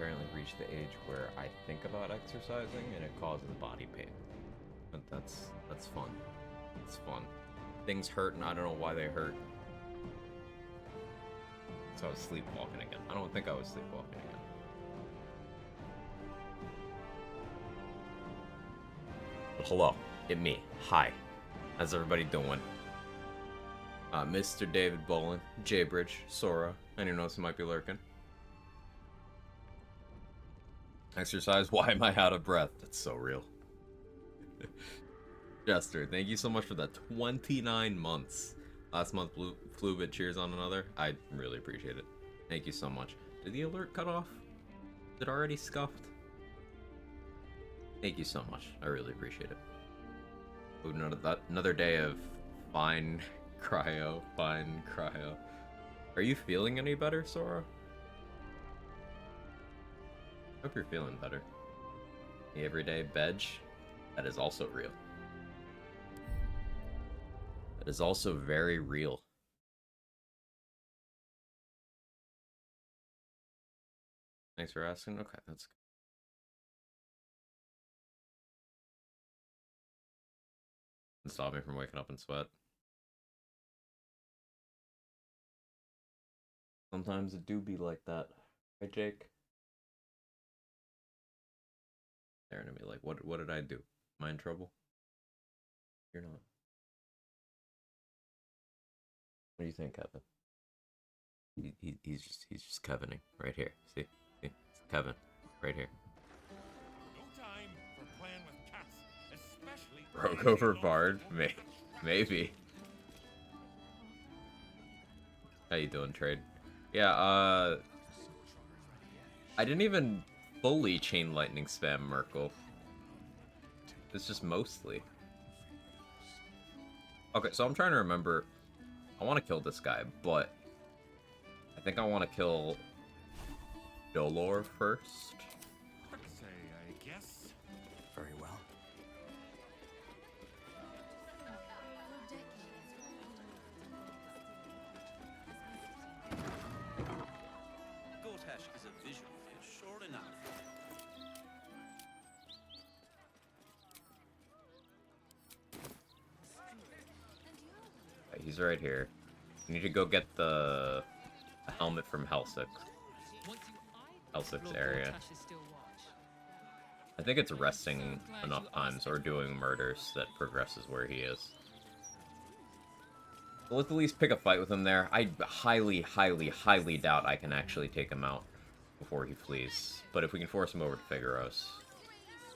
apparently reached the age where I think about exercising and it causes body pain. But that's fun. It's fun. Things hurt and I don't know why they hurt. So I was sleepwalking again. I don't think I was sleepwalking again. But hello, it me. Hi. How's everybody doing? Mr. David Bolin, J-Bridge, Sora, anyone else who might be lurking. Exercise, why am I out of breath? That's so real. Jester, thank you so much for that 29 months. Last month flew a bit, cheers on another. I really appreciate it. Thank you so much. Did the alert cut off? Is it already scuffed? Thank you so much. I really appreciate it. Ooh, another day of fine cryo. Are you feeling any better, Sora? Hope you're feeling better. The everyday veg, that is also real. That is also very real. Thanks for asking. Okay, that's good. Stop me from waking up in sweat. Sometimes it do be like that. Right, Jake? Staring at me like, what did I do? Am I in trouble? You're not. What do you think, Kevin? He's just Kevining right here. See? It's Kevin right here. No time for playing with cats, especially Rogue over Bard? Maybe. How you doing, Trade? Yeah, I didn't even fully chain lightning spam Merkle. It's just mostly. Okay, so I'm trying to remember. I want to kill this guy, but I think I want to kill Dolor first. Say, I guess. Very well. Gotash is a visual fish, sure enough. Okay, he's right here. You need to go get the helmet from Helsix. Helsix area. I think it's resting enough times or doing murders that progresses where he is. So let's at least pick a fight with him there. I highly doubt I can actually take him out before he flees. But if we can force him over to Figueros,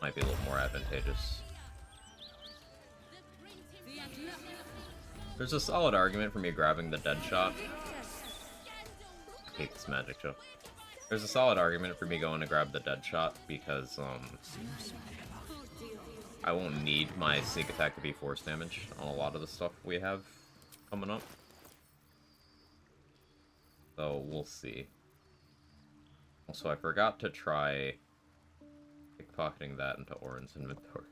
might be a little more advantageous. There's a solid argument for me grabbing the dead shot. I hate this magic show. There's a solid argument for me going to grab the dead shot because I won't need my sneak attack to be force damage on a lot of the stuff we have coming up. So we'll see. Also, I forgot to try pickpocketing that into Orin's inventory.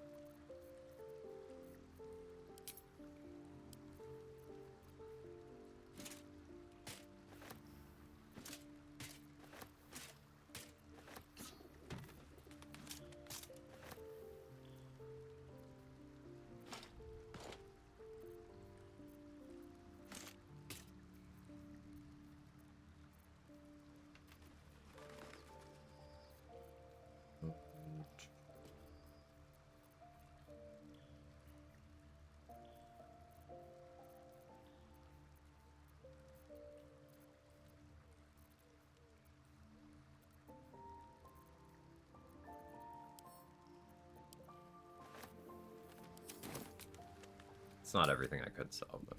It's not everything I could sell, but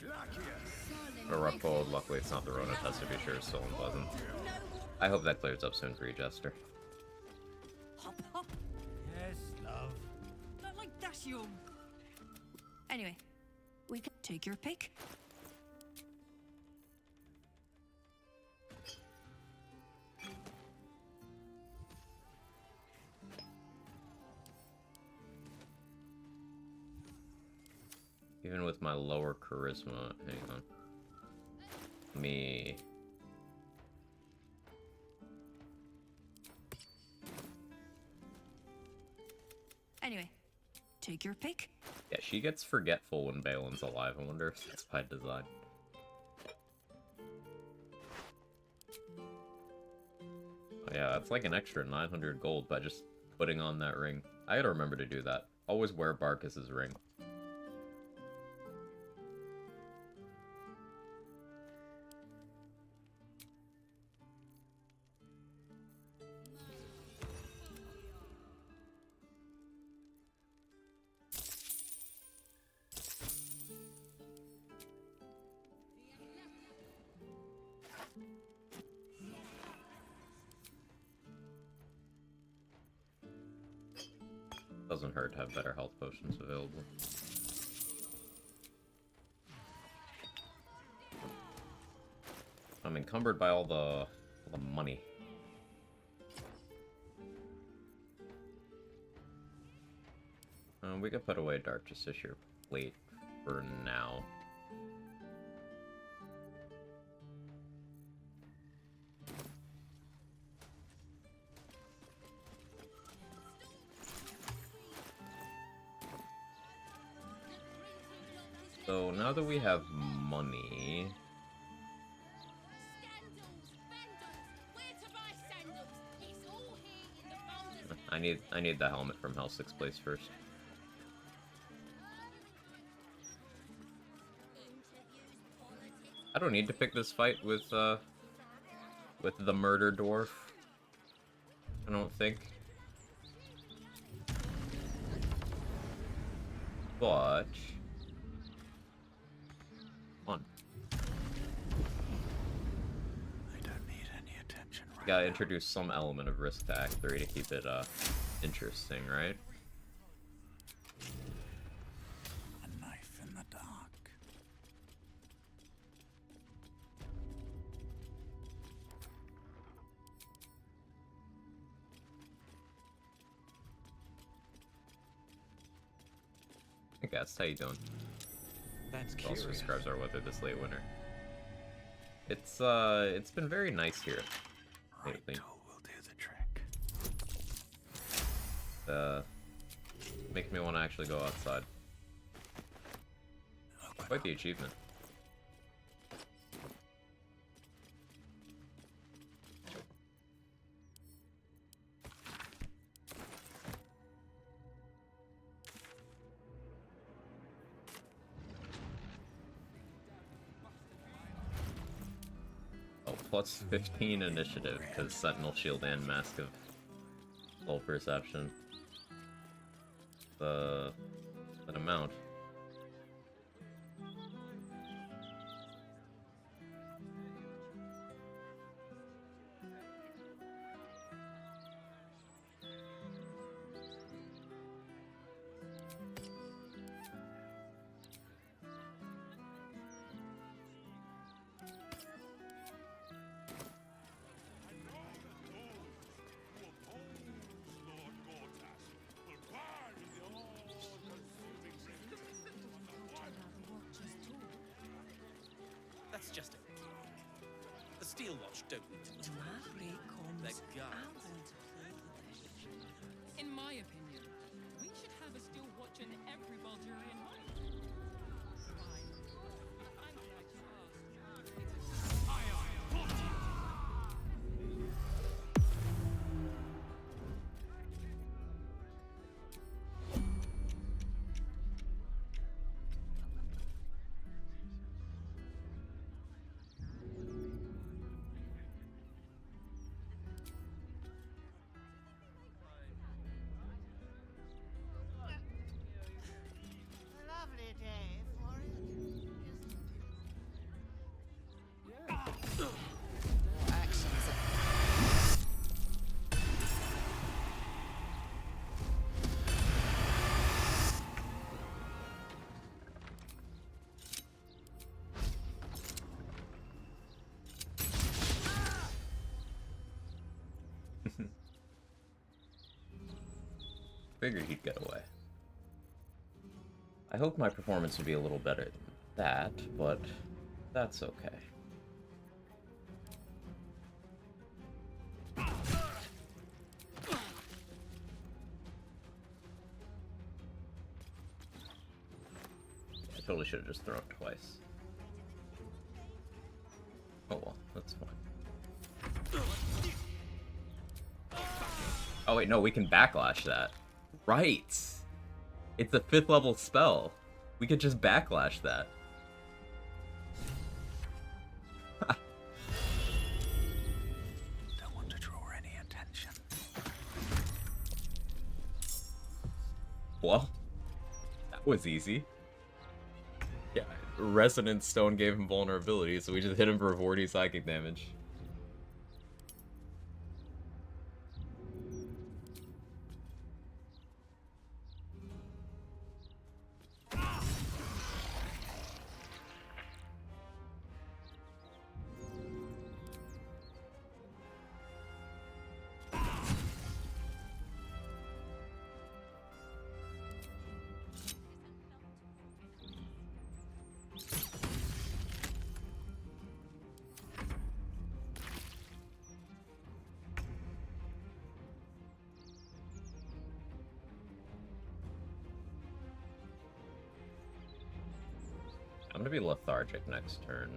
a rough cold. Luckily, it's not the Rona test to be sure. It's still unpleasant. I hope that clears up soon for you, Jester. Hop, hop. Yes, love. Not like that, young. Anyway, we can take your pick. Even with my lower charisma, hang on. Me. Anyway, take your pick. Yeah, she gets forgetful when Balin's alive. I wonder if that's by design. Oh, yeah, that's like an extra 900 gold by just putting on that ring. I gotta remember to do that. Always wear Barkis's ring. Doesn't hurt to have better health potions available. I'm encumbered by all the money. We could put away Dark Justiciar plate for now. So now that we have money, I need the helmet from Helsix's place first. I don't need to pick this fight with the murder dwarf. I don't think. But on. I don't need any attention right Gotta introduce some element of risk to Act 3 to keep it interesting, right? A knife in the dark. Hey guys, how you doing? That's It also curious. describes our weather this late winter. It's been very nice here Right lately. tool will do the trick. Makes me want to actually go outside. Open Quite up. the achievement. Oh, plus 15 initiative, because Sentinel Shield and Mask of Full Perception. That amount. That's just it. The Steel Watch don't need to talk. They're guards. In my opinion, we should have a steel watch in every Baldurian mine. Why? I'm glad you asked. Lovely day for it, isn't it? Actions. Figured he'd get away. I hoped my performance would be a little better than that, but that's okay. totally should have just thrown it twice. Oh well, that's fine. Oh wait, no, we can backlash that. Right! It's a 5th level spell. We could just backlash that. Don't want to draw any attention. Well, that was easy. Yeah, Resonant Stone gave him vulnerability, so we just hit him for 40 psychic damage. I'm gonna be lethargic next turn.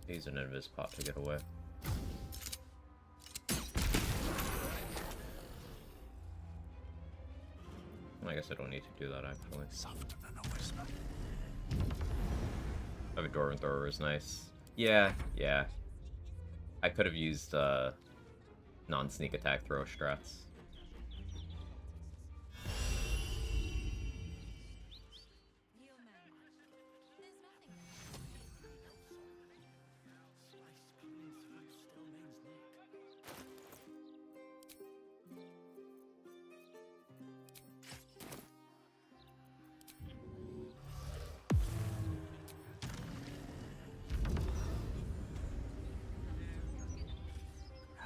Use an invis pot to get away. I guess I don't need to do that actually. Softer than a whisper. Having Dwarven Thrower is nice. Yeah. I could have used non-sneak attack throw strats.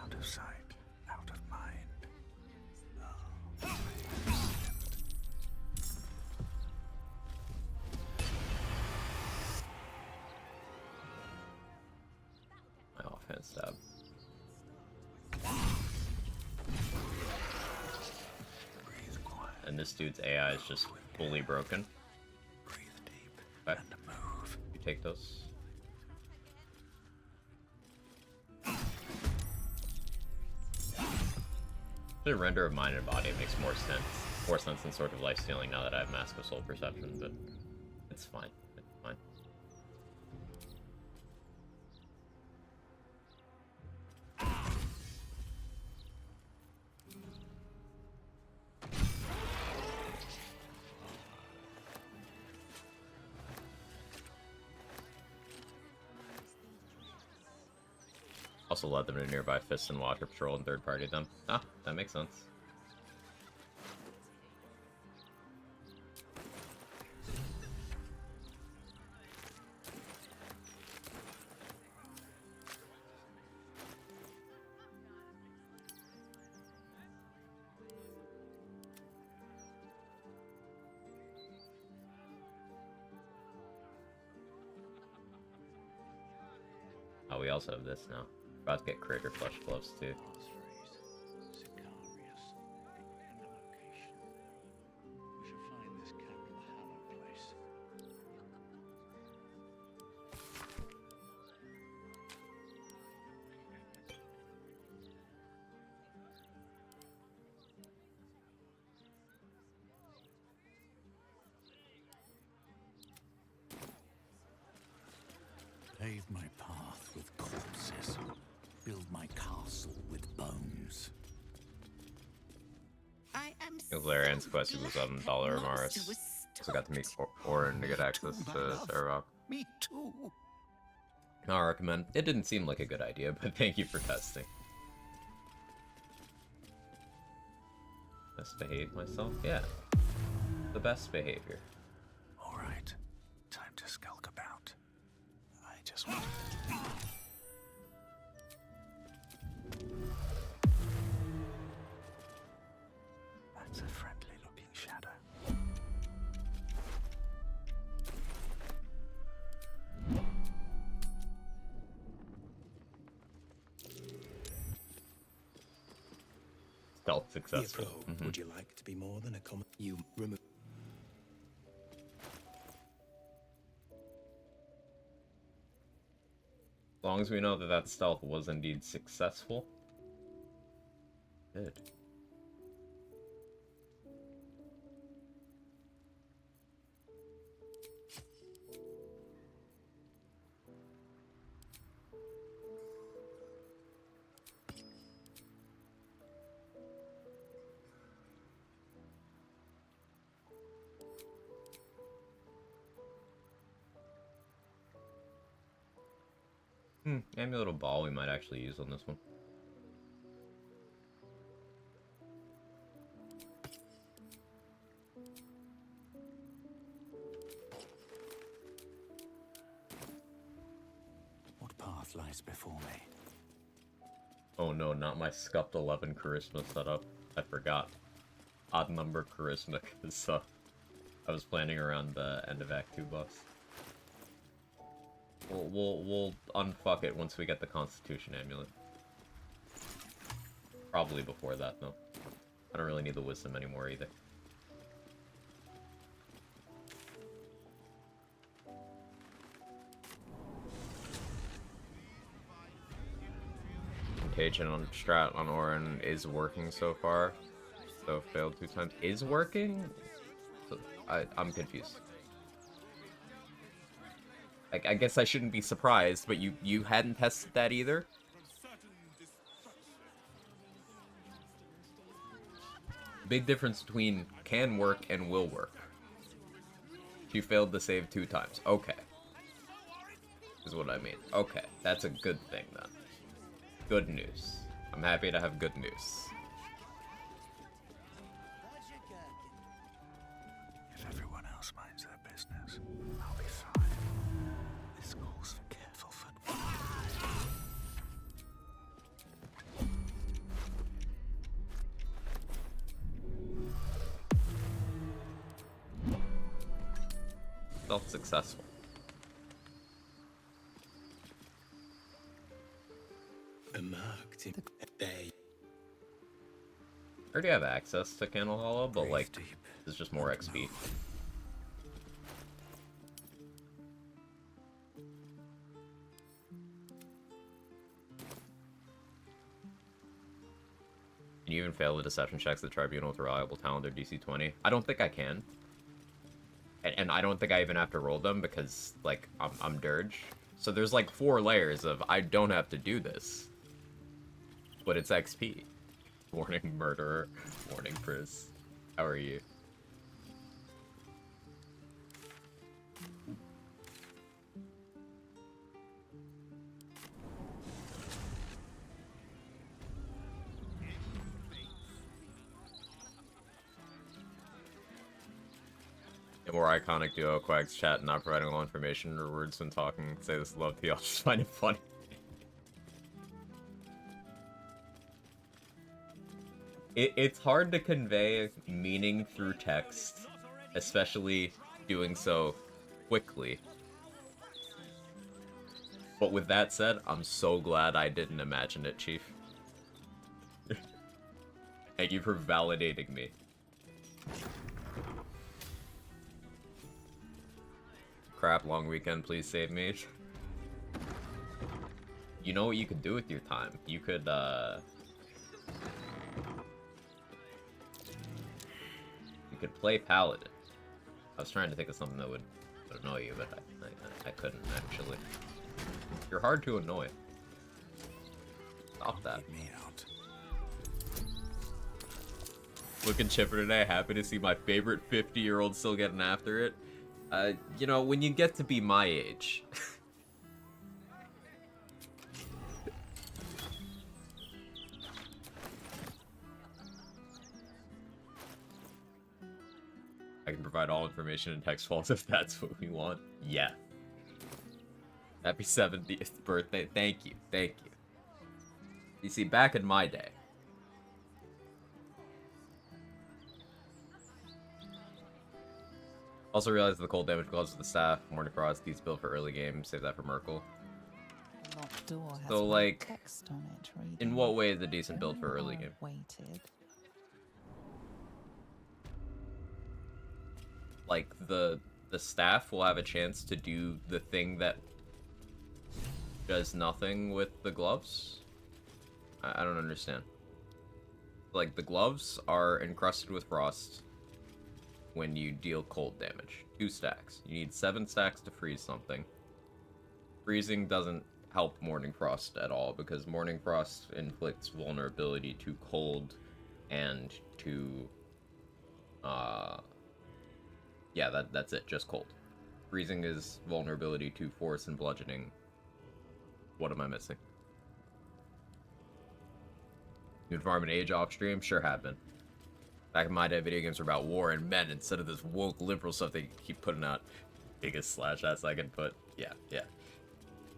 Out of sight, out of mind. My offhand stab. Breathe quiet. And this dude's AI is just fully broken. Breathe deep. Okay. And move. You take those. The render of mind and body makes more sense than sort of life stealing now that I have Mask of Soul Perception, but it's fine. It's fine. Also led them to nearby Fists and Water Patrol and third party them. Ah, that makes sense. Oh, we also have this now. About to get Crater Flesh Gloves too. Sicarius. And the location. We shall find this cap in the hallowed place. Pave my path with corpses. Build my castle with bones. I am Galarian's quest was on Dollar of Maris. So got to meet Orin to get access to Sarevok. Me too. I recommend. It didn't seem like a good idea, but thank you for testing. Best behave myself? Yeah. The best behavior. All right, time to skulk about. I just want. Stealth successful. Theodore, would you like to be more than a common? You remove. As long as we know that that stealth was indeed successful. Good. Amulet of Ball we might actually use on this one. What path lies before me? Oh no, not my scuffed 11 charisma setup. I forgot. Odd number charisma, because I was planning around the end of Act 2 buffs. We'll unfuck it once we get the Constitution Amulet. Probably before that, though. I don't really need the Wisdom anymore, either. Contagion on Strat on Orin is working so far. So failed 2 times. Is working? So, I'm confused. I guess I shouldn't be surprised, but you hadn't tested that either? Big difference between can work and will work. She failed to save 2 times. Okay. Is what I mean. Okay, that's a good thing then. Good news. I'm happy to have good news. If everyone else minds their business, I'll be fine. This calls for careful footwork. Felt successful. Marked in day. I already have access to Candle Hollow, but like, it's just more XP. Can you even fail the deception checks at the Tribunal with reliable talent or DC 20? I don't think I can. And I don't think I even have to roll them because, like, I'm Dirge. So there's like 4 layers of I don't have to do this. But it's XP. Morning, Murderer. Morning, Pris. How are you? A more iconic duo, Quags chat, not providing all information or words when talking. Say this love to y'all, just find it funny. It's hard to convey meaning through text, especially doing so quickly. But with that said, I'm so glad I didn't imagine it, Chief. Thank you for validating me. Crap, long weekend, please save me. You know what you could do with your time? You could, you could play Paladin. I was trying to think of something that would annoy you, but I couldn't, actually. You're hard to annoy. Stop that. Me out. Looking chipper today, happy to see my favorite 50-year-old still getting after it. You know, when you get to be my age... I can provide all information in text files if that's what we want. Yeah. Happy 70th birthday. Thank you. Thank you. You see, back in my day... Also realized the cold damage gloves with the staff. Morning Frost, these built for early game. Save that for Merkle. So, like, in what way is a decent build for early game? Waited. like the staff will have a chance to do the thing that does nothing with the gloves. I don't understand. Like, the gloves are encrusted with frost when you deal cold damage. 2 stacks. You need 7 stacks to freeze something. Freezing doesn't help Morning Frost at all, because Morning Frost inflicts vulnerability to cold and to... yeah, that's it, just cold. Freezing is vulnerability to force and bludgeoning. What am I missing? New Farm and Age off stream? Sure have been. Back in my day, video games were about war and men instead of this woke liberal stuff they keep putting out. Biggest slash ass I can put. Yeah.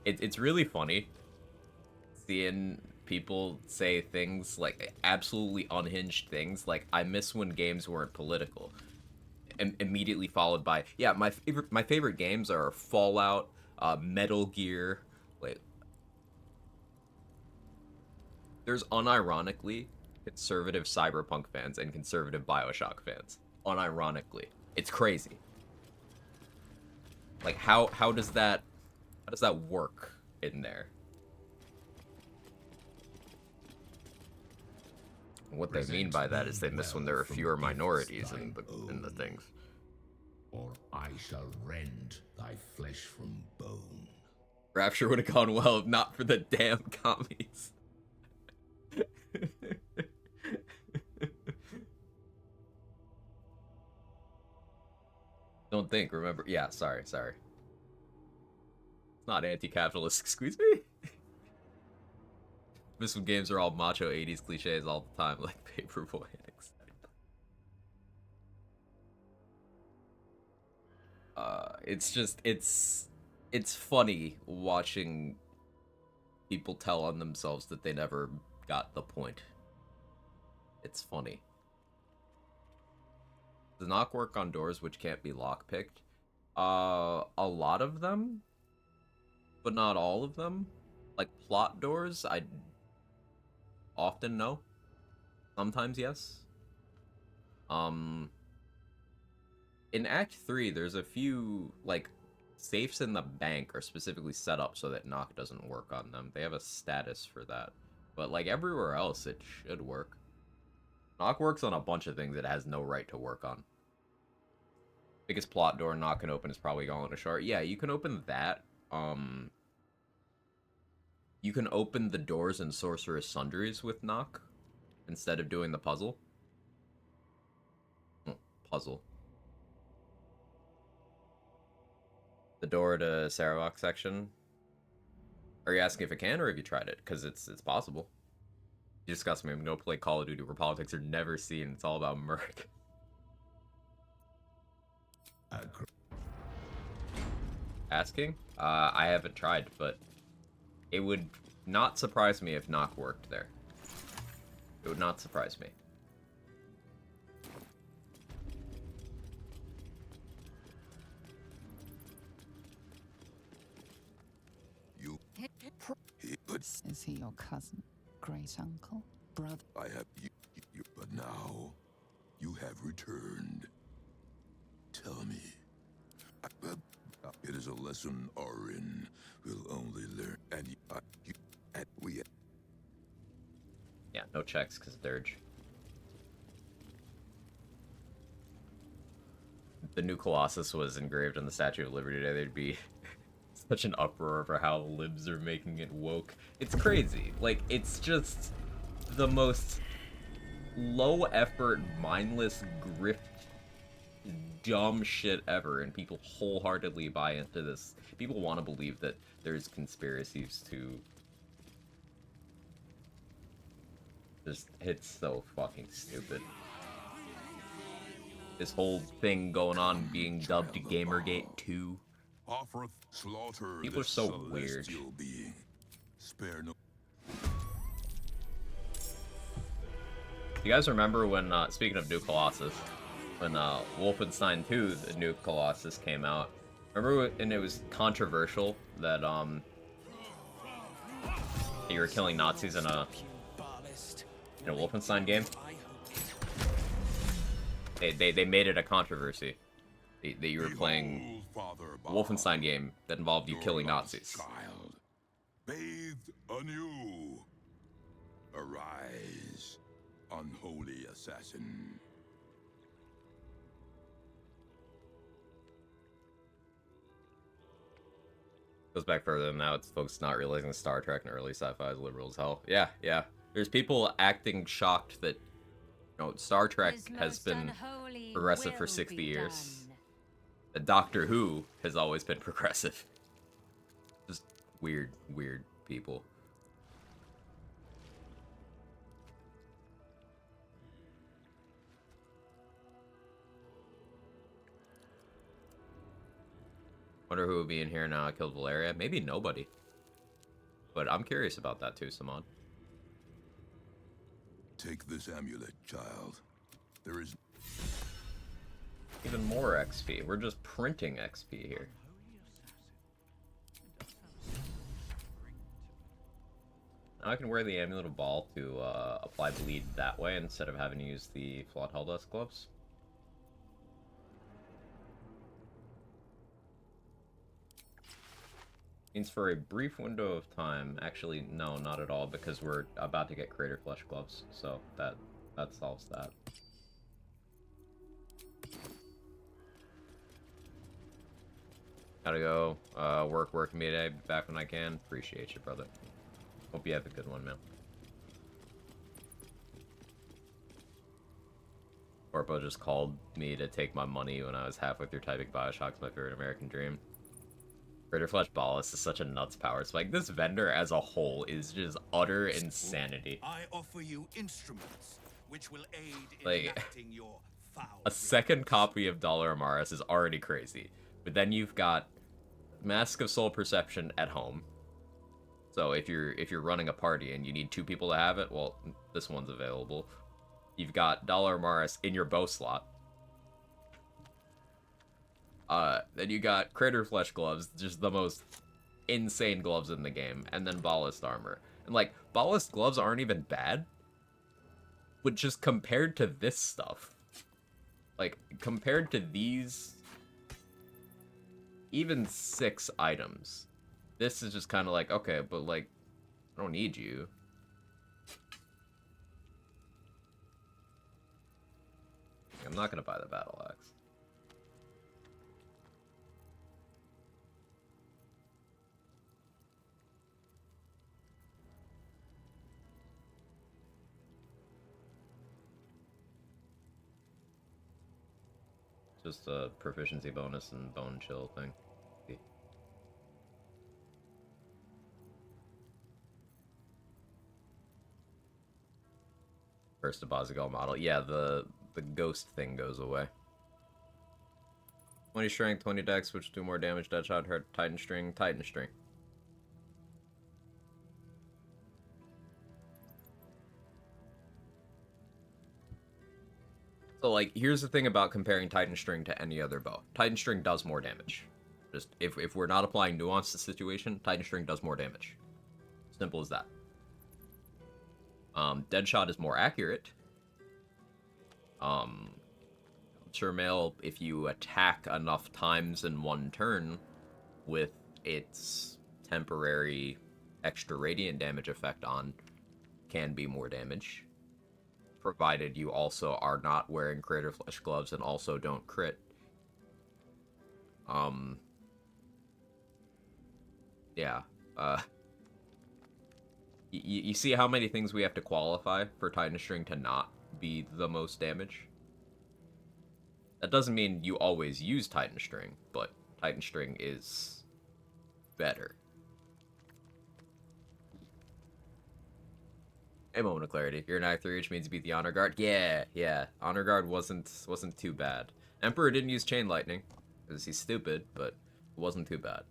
It's really funny seeing people say things like absolutely unhinged things like, I miss when games weren't political. Immediately followed by, yeah, my favorite games are Fallout, Metal Gear. Wait. There's unironically conservative Cyberpunk fans and conservative BioShock fans. Unironically. It's crazy. Like, how does that work in there? What they mean by that is they miss when there are fewer minorities in the things. Or I shall rend thy flesh from bone. Rapture would have gone well if not for the damn commies. Don't think, remember. Yeah, sorry. It's not anti-capitalist, excuse me? Miss when games are all macho 80s cliches all the time, like Paperboy and etc. It's funny watching people tell on themselves that they never got the point. It's funny. Does knock work on doors which can't be lockpicked? A lot of them, but not all of them. Like plot doors, I often no. Sometimes yes. In Act 3, there's a few, like, safes in the bank are specifically set up so that knock doesn't work on them. They have a status for that. But, like, everywhere else, it should work. Knock works on a bunch of things it has no right to work on. Biggest plot door knock can open is probably Gauntlet of Shard. Yeah, you can open that. You can open the doors in Sorcerer's Sundries with knock instead of doing the puzzle. Puzzle. The door to Saravok section. Are you asking if it can, or have you tried it? Because it's possible. You discuss me. I'm gonna play Call of Duty where politics are never seen. It's all about murk. Asking? I haven't tried, but it would not surprise me if knock worked there. It would not surprise me. Is he your cousin, great uncle, brother? I have you, but now you have returned. Tell me, it is a lesson Orin will only learn, and we. Yeah, no checks because Dirge. The new Colossus was engraved on the Statue of Liberty today. There'd be such an uproar for how libs are making it woke. It's crazy. Like, it's just the most low-effort, mindless, grift, dumb shit ever, and people wholeheartedly buy into this. People want to believe that there's conspiracies to... It's so fucking stupid. This whole thing going on being dubbed Gamergate 2. Offereth slaughter. People are so weird. Being. Spare no. You guys remember when, speaking of New Colossus, when Wolfenstein 2, the New Colossus came out? Remember, and it was controversial that you were killing Nazis in a Wolfenstein game? They made it a controversy. that you were playing Behold, Father a Wolfenstein Bahamut, game that involved you your killing lost Nazis. Child, bathed anew. Arise, unholy assassin. Goes back further than that. It's folks not realizing Star Trek and early sci-fi is liberal as hell. Yeah, yeah. There's people acting shocked that, Star Trek has been progressive for 60 years. The Doctor Who has always been progressive. Just weird, weird people. Wonder who would be in here now I killed Valeria. Maybe nobody. But I'm curious about that too, Simon. Take this amulet, child. There is Even more XP. We're just printing XP here. Now I can wear the Amulet of Ball to apply bleed that way instead of having to use the Flawed Helldust gloves. Means for a brief window of time. Actually, no, not at all, because we're about to get Crater Flesh gloves, so that solves that. Gotta go. Work me today. Be back when I can. Appreciate you, brother. Hope you have a good one, man. Corpo just called me to take my money when I was halfway through typing Bioshock's my favorite American dream. Crater Flesh Ballast is such a nuts power spike. This vendor as a whole is just utter insanity. I offer you instruments which will aid in Like, enacting your foul a second copy of Dollar Amaris is already crazy. But then you've got Mask of Soul Perception at home. So if you're running a party and you need 2 people to have it, well, this one's available. You've got Dollar Amaris in your bow slot. Then you got Crater Flesh gloves, just the most insane gloves in the game, and then Ballast armor. And like, Ballast gloves aren't even bad, but just compared to this stuff, like, compared to these, even 6 items, this is just kind of like, okay, but like, I don't need you. I'm not gonna buy the battle axe. Just a proficiency bonus and bone chill thing. First Abazigal model. Yeah, the ghost thing goes away. 20 strength, 20 dex, which do more damage, Deadshot, hurt, Titan String, Titan String. So, like, here's the thing about comparing Titan String to any other bow. Titan String does more damage. Just, if we're not applying nuance to the situation, Titan String does more damage. Simple as that. Deadshot is more accurate. Surmail, if you attack enough times in one turn with its temporary extra radiant damage effect on, can be more damage. Provided you also are not wearing Crater Flesh gloves and also don't crit. Yeah. You see how many things we have to qualify for Titan String to not be the most damage? That doesn't mean you always use Titan String, but Titan String is better. A moment of clarity. You're an Act 3, which means you beat the Honor Guard. Yeah. Honor Guard wasn't too bad. Emperor didn't use Chain Lightning, because he's stupid, but it wasn't too bad.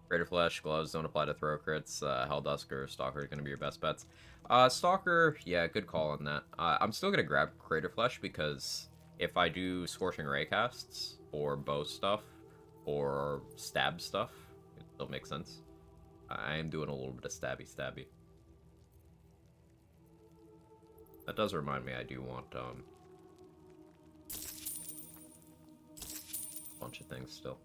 Crater Flesh, gloves don't apply to throw crits. Helldusk or Stalker are going to be your best bets. Stalker, yeah, good call on that. I'm still going to grab Crater Flesh because if I do Scorching Ray casts, or bow stuff, or stab stuff, it still makes sense. I am doing a little bit of stabby. That does remind me, I do want a bunch of things still.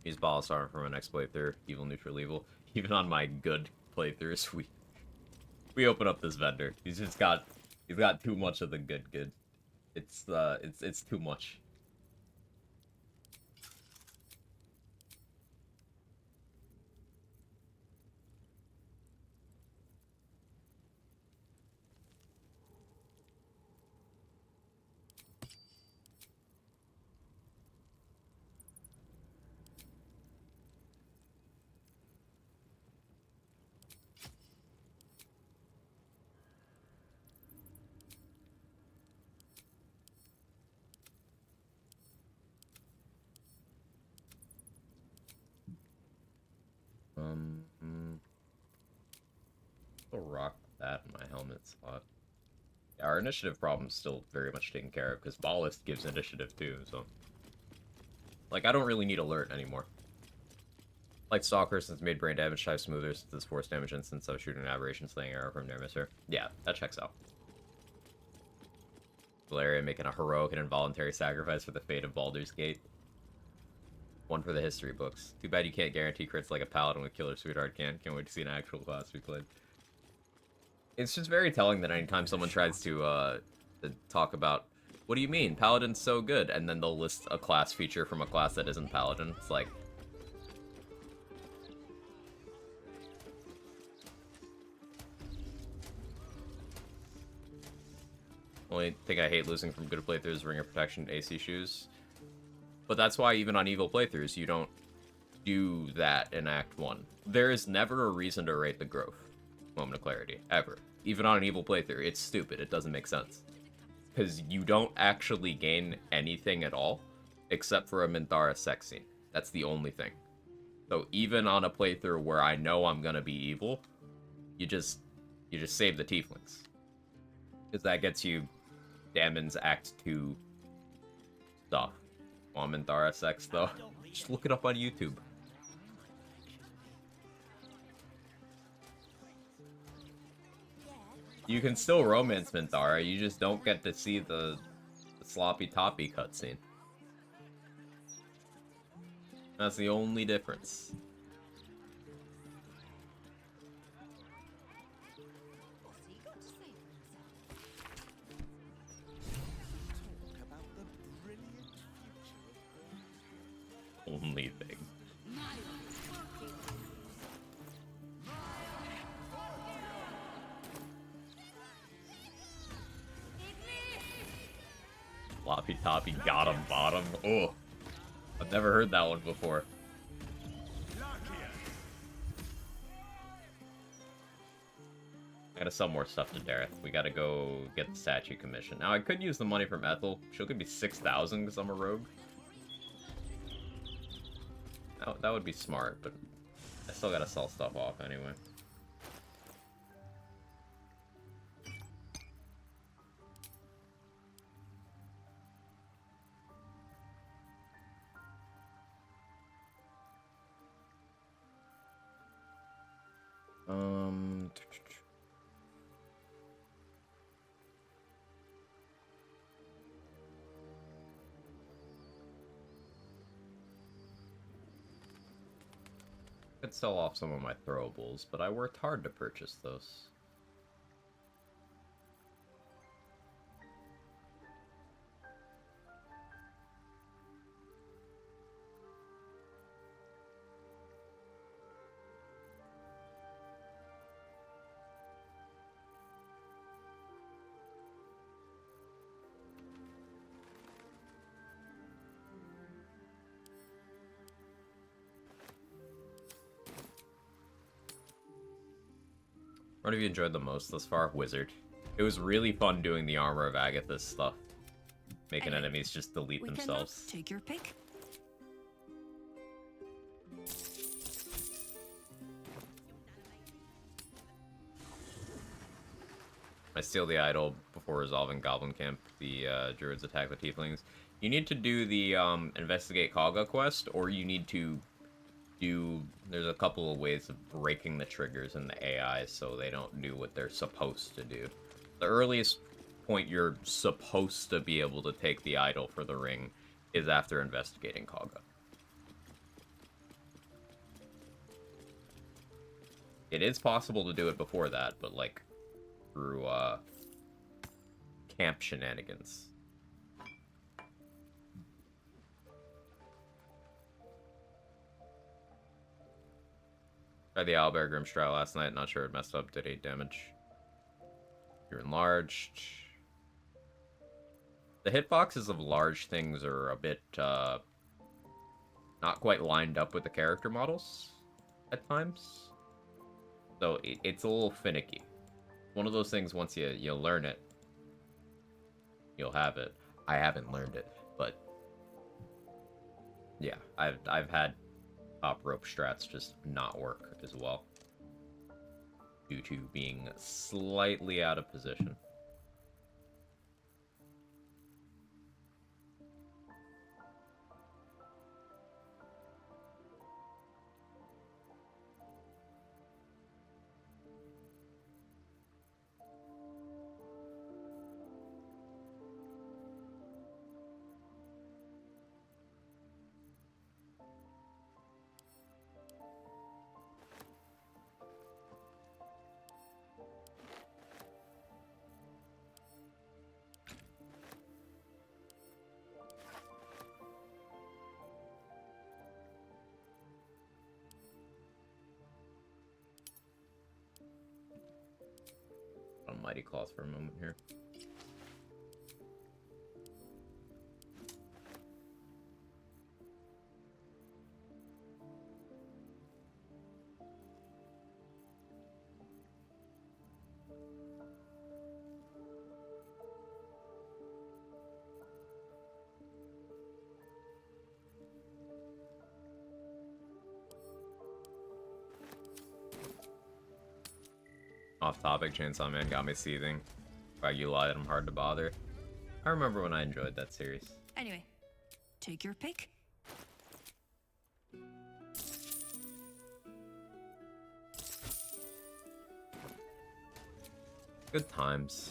Use Ballast Armor for my next playthrough. Evil, neutral, evil. Even on my good playthroughs, we open up this vendor. He's got too much of the good. It's too much. I'll rock that in my helmet slot. Yeah, our initiative problem's still very much taken care of, because Ballast gives initiative too, so... Like, I don't really need alert anymore. Like Stalker, since made brain damage type smoother, since this force damage instance of shooting an aberration slaying arrow from near misser. Yeah, that checks out. Valeria making a heroic and involuntary sacrifice for the fate of Baldur's Gate. One for the history books. Too bad you can't guarantee crits like a paladin with Killer Sweetheart can. Can't wait to see an actual class we played. It's just very telling that anytime someone tries to talk about, what do you mean, Paladin's so good, and then they'll list a class feature from a class that isn't Paladin. It's like... Only thing I hate losing from good playthroughs is Ring of Protection AC shoes. But that's why even on evil playthroughs, you don't do that in Act 1. There is never a reason to rate the growth. Moment of clarity. Ever. Even on an evil playthrough. It's stupid. It doesn't make sense. Because you don't actually gain anything at all, except for a Minthara sex scene. That's the only thing. So even on a playthrough where I know I'm gonna be evil, you just save the tieflings. Because that gets you Damon's Act 2 stuff. Want Minthara sex, though? Just look it up on YouTube. You can still romance Minthara, you just don't get to see the sloppy toppy cutscene. That's the only difference. Only thing. Floppy toppy got him bottom. Oh, I've never heard that one before. I gotta sell more stuff to Dareth. We gotta go get the statue commission. Now I could use the money from Ethel. She'll give me 6,000 because I'm a rogue. That would be smart, but I still gotta sell stuff off anyway. Could sell off some of my throwables, but I worked hard to purchase those. What have you enjoyed the most thus far? Wizard. It was really fun doing the Armor of Agathis stuff. Making enemies just delete themselves. Take your pick. I steal the idol before resolving Goblin Camp. The druids attack the tieflings. You need to do the investigate Kaga quest, or you need to do. There's a couple of ways of breaking the triggers in the AI so they don't do what they're supposed to do. The earliest point you're supposed to be able to take the idol for the ring is after investigating Kaga. It is possible to do it before that, but like through camp shenanigans. Tried the Owlbear Grimstride last night, not sure it messed up, did 8 damage. You're enlarged. The hitboxes of large things are a bit not quite lined up with the character models at times. So it's a little finicky. One of those things, once you learn it, you'll have it. I haven't learned it, but yeah, I've had top rope strats just not work as well due to being slightly out of position. Mighty Claws for a moment here. Off topic, Chainsaw Man got me seething. Why you lie that I'm hard to bother. I remember when I enjoyed that series. Anyway, take your pick. Good times.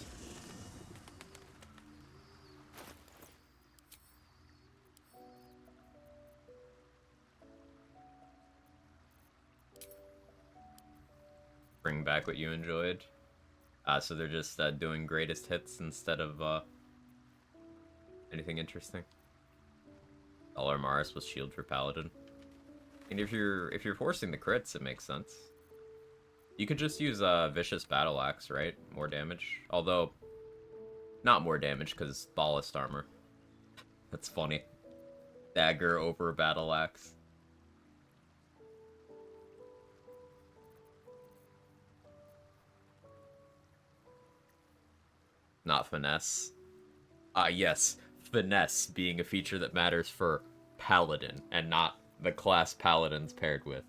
Bring back what you enjoyed. So they're just doing greatest hits instead of anything interesting. Dollar Mars was shield for Paladin. And if you're forcing the crits, it makes sense. You could just use Vicious Battle Axe, right? More damage. Although, not more damage, because Ballast Armor. That's funny. Dagger over Battle Axe. Not Finesse. Yes. Finesse being a feature that matters for Paladin, and not the class Paladin's paired with.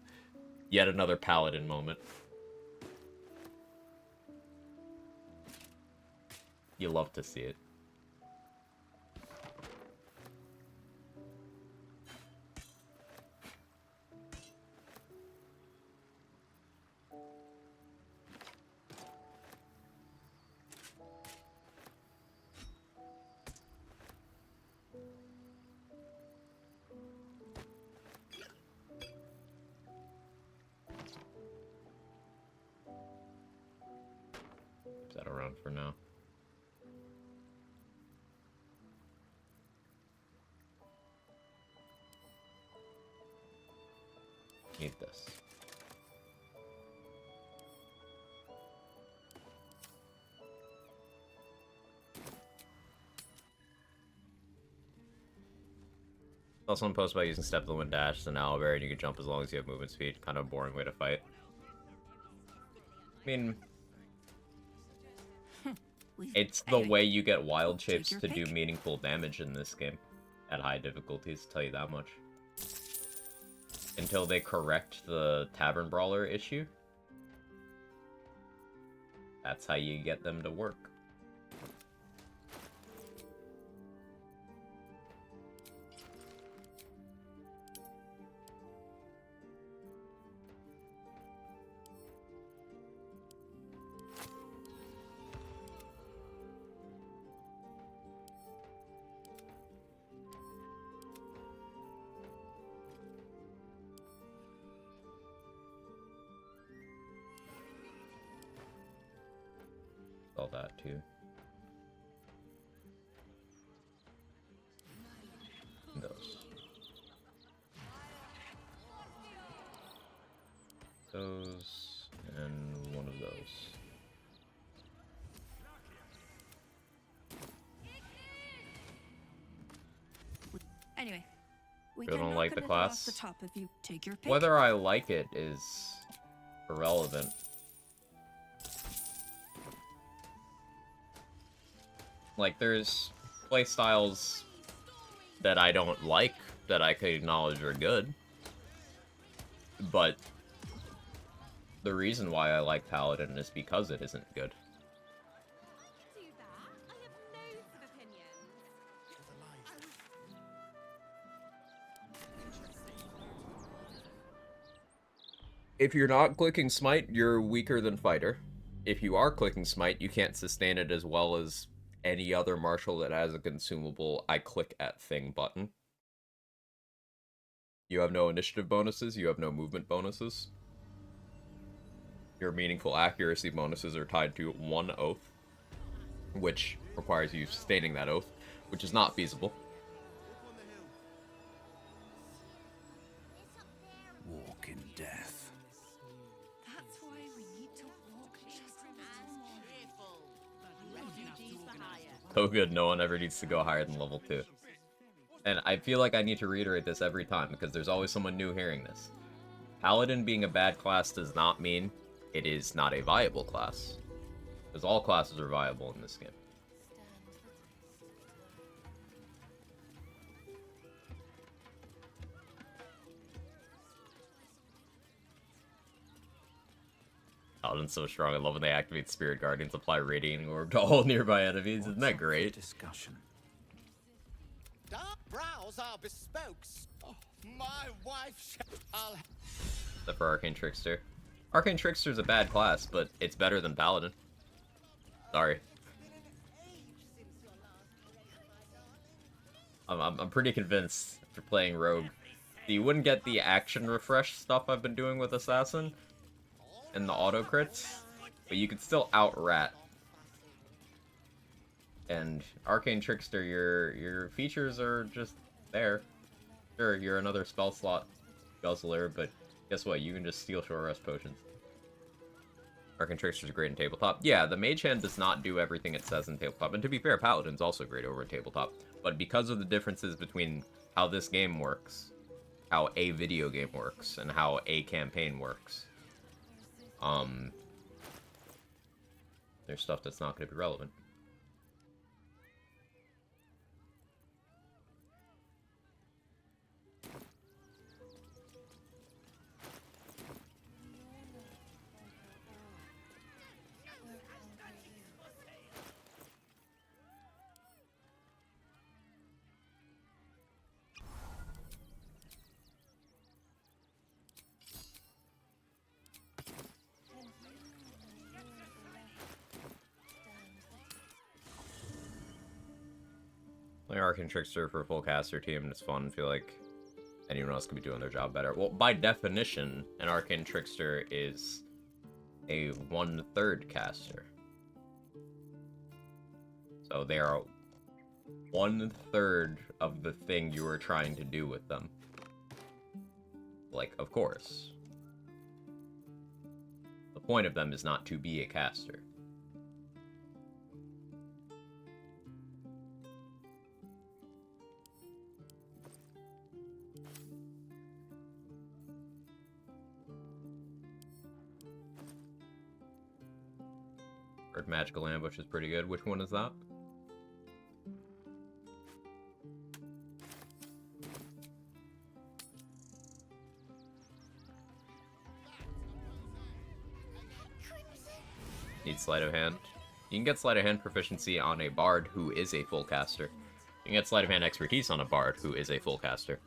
Yet another Paladin moment. You love to see it. Keep that around for now. Need this. Also, on post about using Step of the Wind Dash, and Owlbear, and you can jump as long as you have movement speed. Kind of a boring way to fight. I mean, it's the way you get wild shapes to do meaningful damage in this game at high difficulties, I'll tell you that much. Until they correct the Tavern Brawler issue. That's how you get them to work. All that too. Those and one of those. Anyway, we Still can don't knock like a the little class. off the top if you take your pick. Whether I like it is irrelevant. Like, there's playstyles that I don't like that I could acknowledge are good. But the reason why I like Paladin is because it isn't good. If you're not clicking Smite, you're weaker than Fighter. If you are clicking Smite, you can't sustain it as well as any other martial that has a consumable I click at thing button. You have no initiative bonuses, you have no movement bonuses. Your meaningful accuracy bonuses are tied to one oath, which requires you sustaining that oath, which is not feasible. Walk in death. That's why we need to walk just a little more. So good, no one ever needs to go higher than level 2. And I feel like I need to reiterate this every time, because there's always someone new hearing this. Paladin being a bad class does not mean it is not a viable class. Because all classes are viable in this game. Paladin's so strong, I love when they activate Spirit Guardians, apply Radiating Orb to all nearby enemies. Isn't that great? Discussion. Dark brows are bespokes. Oh, my wife I'll Except for Arcane Trickster. Arcane Trickster's a bad class, but it's better than Paladin. Sorry. I'm pretty convinced after playing Rogue. You wouldn't get the action refresh stuff I've been doing with Assassin and the auto crits, but you could still out-rat. And Arcane Trickster, your features are just there. Sure, you're another spell slot guzzler, but guess what? You can just steal short rest potions. Arcane Trickster's great in tabletop. Yeah, the Mage Hand does not do everything it says in tabletop. And to be fair, Paladin's also great over in tabletop. But because of the differences between how this game works, how a video game works, and how a campaign works, there's stuff that's not going to be relevant. Playing Arcane Trickster for a full caster team is fun. I feel like anyone else could be doing their job better. Well, by definition, an Arcane Trickster is a 1/3 caster. So they are 1/3 of the thing you are trying to do with them. Like, of course. The point of them is not to be a caster. Magical Ambush is pretty good. Which one is that? Need sleight of hand. You can get sleight of hand proficiency on a bard who is a full caster. You can get sleight of hand expertise on a bard who is a full caster.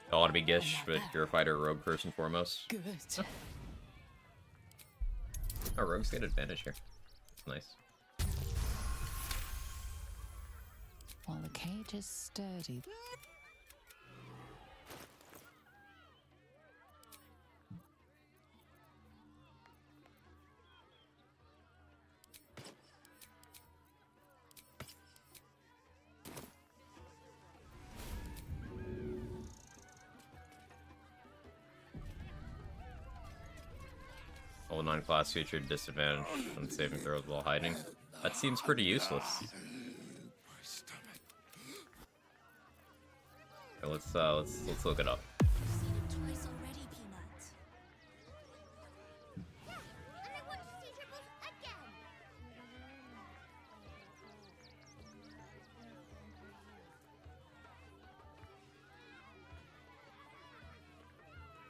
Don't want to be Gish, but you're a fighter rogue first and foremost. Good. Oh, rogues get advantage here. That's nice. Well, the cage is sturdy. Level 9 class featured disadvantage on saving throws while hiding. That seems pretty useless. Okay, let's look it up. Twice already, Peanut. And I want to see Dribbles again.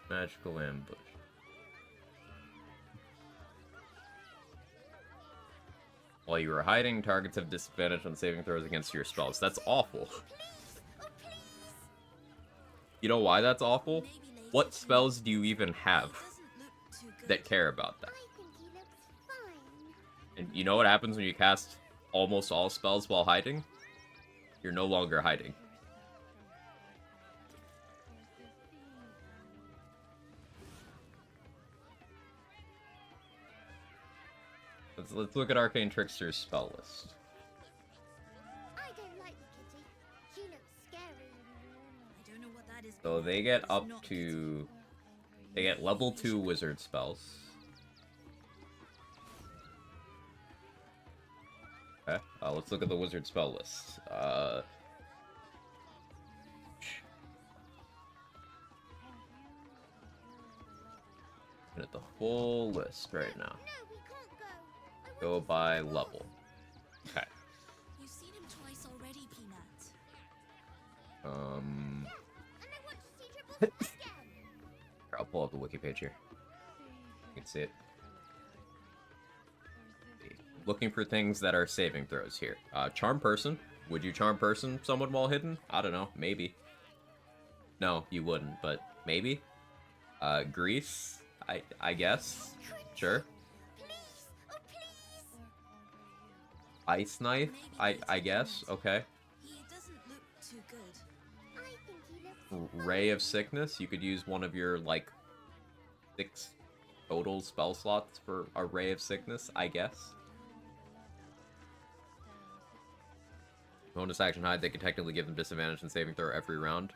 Magical ambush. While you are hiding, targets have disadvantage on saving throws against your spells. That's awful. You know why that's awful? What spells do you even have that care about that? And you know what happens when you cast almost all spells while hiding? You're no longer hiding. Let's look at Arcane Trickster's spell list. I don't like the kitty. She looks scary. I don't know what that is. So they get up to... They get level 2 wizard spells. Okay, let's look at the wizard spell list. Looking at the full list right now. Go by level. Okay. You've seen him twice already, Peanut. Um... And I want to see Dribbles again. Here, I'll pull up the wiki page here. You can see it. Looking for things that are saving throws here. Charm Person. Would you Charm Person someone while hidden? I don't know. Maybe. No, you wouldn't, but maybe. Grease. I guess. Sure. Ice Knife, I guess. Okay. He doesn't look too good. I think he looks Ray of Sickness. You could use one of your like 6 total spell slots for a Ray of Sickness, I guess. Bonus action hide. They can technically give them disadvantage in saving throw every round.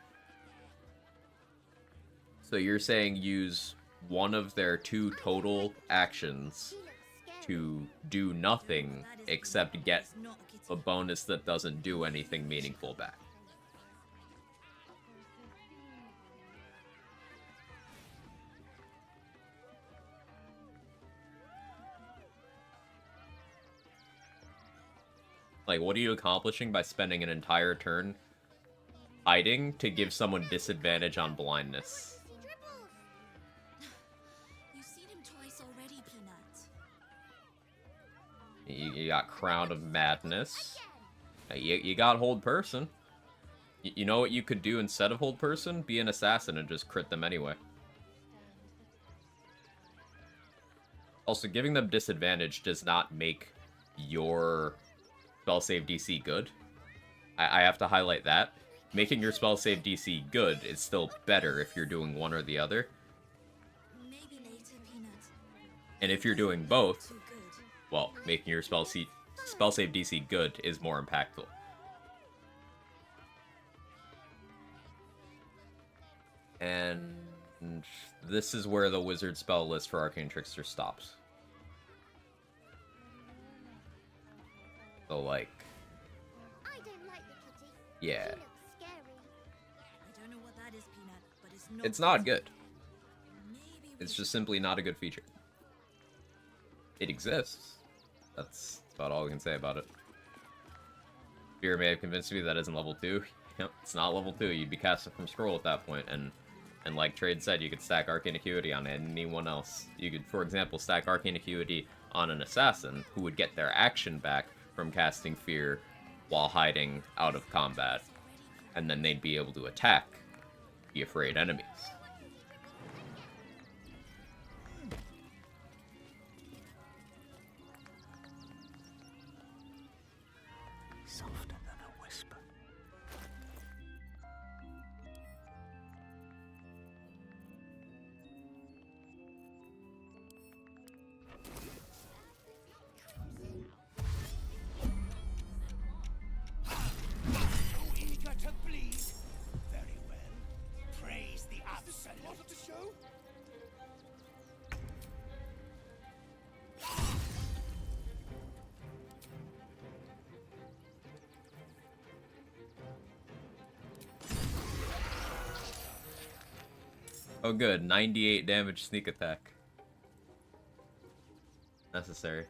So you're saying use one of their 2 total actions to do nothing except get a bonus that doesn't do anything meaningful back. Like, what are you accomplishing by spending an entire turn hiding to give someone disadvantage on blindness? You've seen him twice already, Peanut. You got Crown of Madness. You got Hold Person. You know what you could do instead of Hold Person? Be an assassin and just crit them anyway. Also, giving them disadvantage does not make your spell save DC good. I have to highlight that. Making your spell save DC good is still better if you're doing one or the other. Maybe later, Peanut. And if you're doing both, well, making your spell save DC good is more impactful. And this is where the wizard spell list for Arcane Trickster stops. So, like... I don't like the kitty. Yeah. He looks scary. I don't know what that is, Peanut, but It's not good. It's just simply not a good feature. It exists. That's about all we can say about it. Fear may have convinced me that isn't level 2. Yep, it's not level 2. You'd be casting from scroll at that point, and And like Trade said, you could stack Arcane Acuity on anyone else. You could, for example, stack Arcane Acuity on an assassin who would get their action back from casting Fear while hiding out of combat. And then they'd be able to attack the afraid enemies. Softer than a whisper. Eager to bleed? Very well. Praise the absolute. What of the show? Oh good, 98 damage sneak attack. Necessary.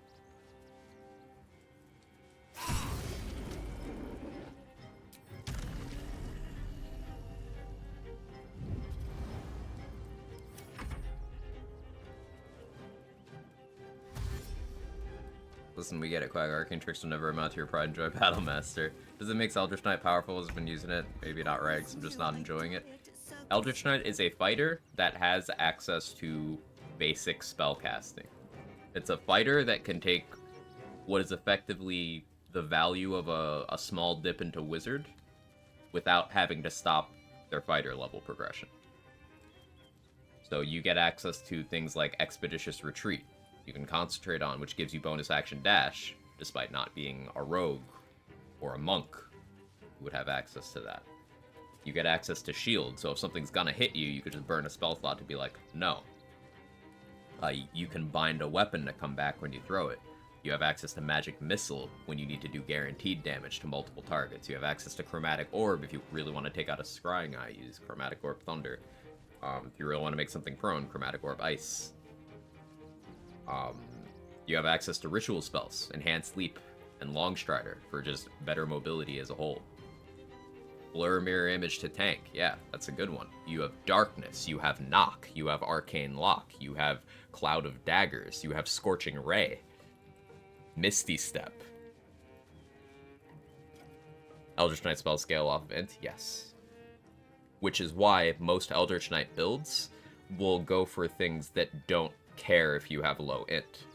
Listen, we get it, Quag. Arcane tricks will never amount to your pride and joy, Battle Master. Does it make Eldritch Knight powerful? Has been using it? Maybe not right, 'cause I'm just not enjoying it. Eldritch Knight is a fighter that has access to basic spell casting. It's a fighter that can take what is effectively the value of a small dip into wizard without having to stop their fighter level progression. So you get access to things like Expeditious Retreat, you can concentrate on, which gives you bonus action dash, despite not being a rogue or a monk who would have access to that. You get access to shield, so if something's gonna hit you, you could just burn a spell slot to be like, no. You can bind a weapon to come back when you throw it. You have access to Magic Missile when you need to do guaranteed damage to multiple targets. You have access to Chromatic Orb if you really want to take out a Scrying Eye, use Chromatic Orb Thunder. If you really want to make something prone, Chromatic Orb Ice. You have access to ritual spells, Enhanced Leap, and Longstrider for just better mobility as a whole. Blur Mirror Image to tank, yeah, that's a good one. You have Darkness, you have Knock, you have Arcane Lock, you have Cloud of Daggers, you have Scorching Ray, Misty Step. Eldritch Knight spell scale off of Int, yes. Which is why most Eldritch Knight builds will go for things that don't care if you have low Int.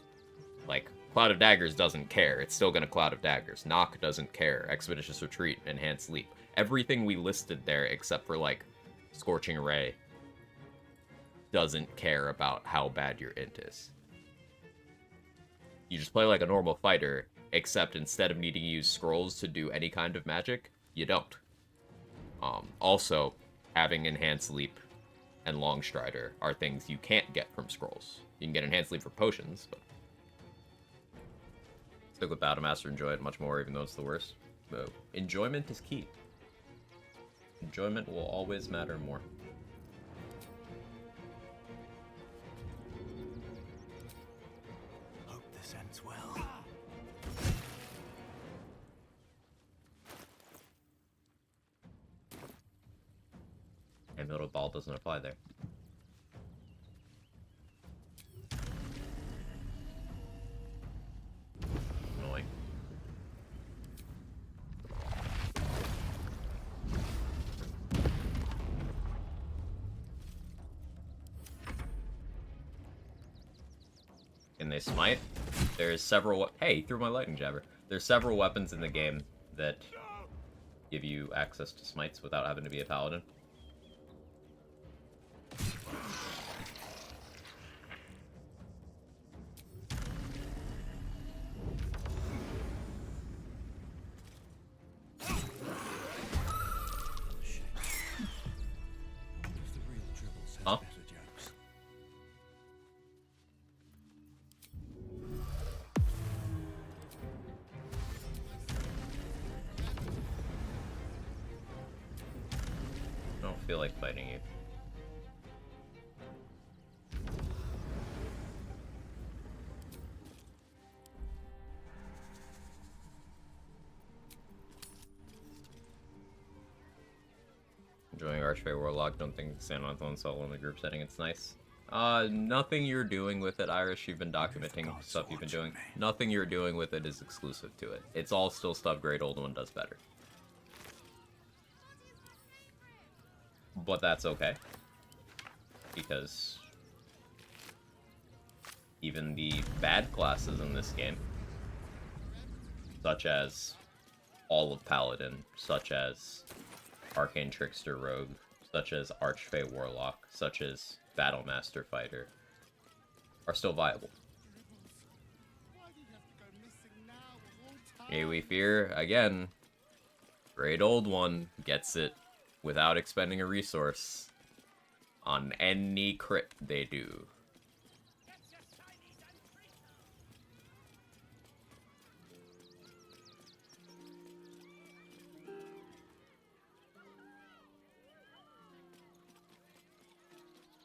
Like, Cloud of Daggers doesn't care, it's still gonna Cloud of Daggers. Knock doesn't care, Expeditious Retreat, Enhanced Leap. Everything we listed there, except for, like, Scorching Ray, doesn't care about how bad your Int is. You just play like a normal fighter, except instead of needing to use scrolls to do any kind of magic, you don't. Also, having Enhanced Leap and Longstrider are things you can't get from scrolls. You can get Enhanced Leap for potions, but stick with Battle Master, enjoy it much more, even though it's the worst. So, enjoyment is key. Enjoyment will always matter more. Hope this ends well. And little ball doesn't apply there. Annoying. Can they smite? There's several. Hey, he threw my lightning jabber. There's several weapons in the game that give you access to smites without having to be a paladin. Huh? I don't feel like fighting you. Enjoying Archfey Warlock. Don't think San Antonio solo in the group setting. It's nice. Nothing you're doing with it, Irish. You've been documenting stuff you've been doing. Nothing you're doing with it is exclusive to it. It's all still stuff Great Old One does better. But that's okay. Because even the bad classes in this game, such as all of Paladin, such as Arcane Trickster Rogue, such as Archfey Warlock, such as Battlemaster Fighter, are still viable. AoE Fear, again, Great Old One gets it without expending a resource on any crit they do.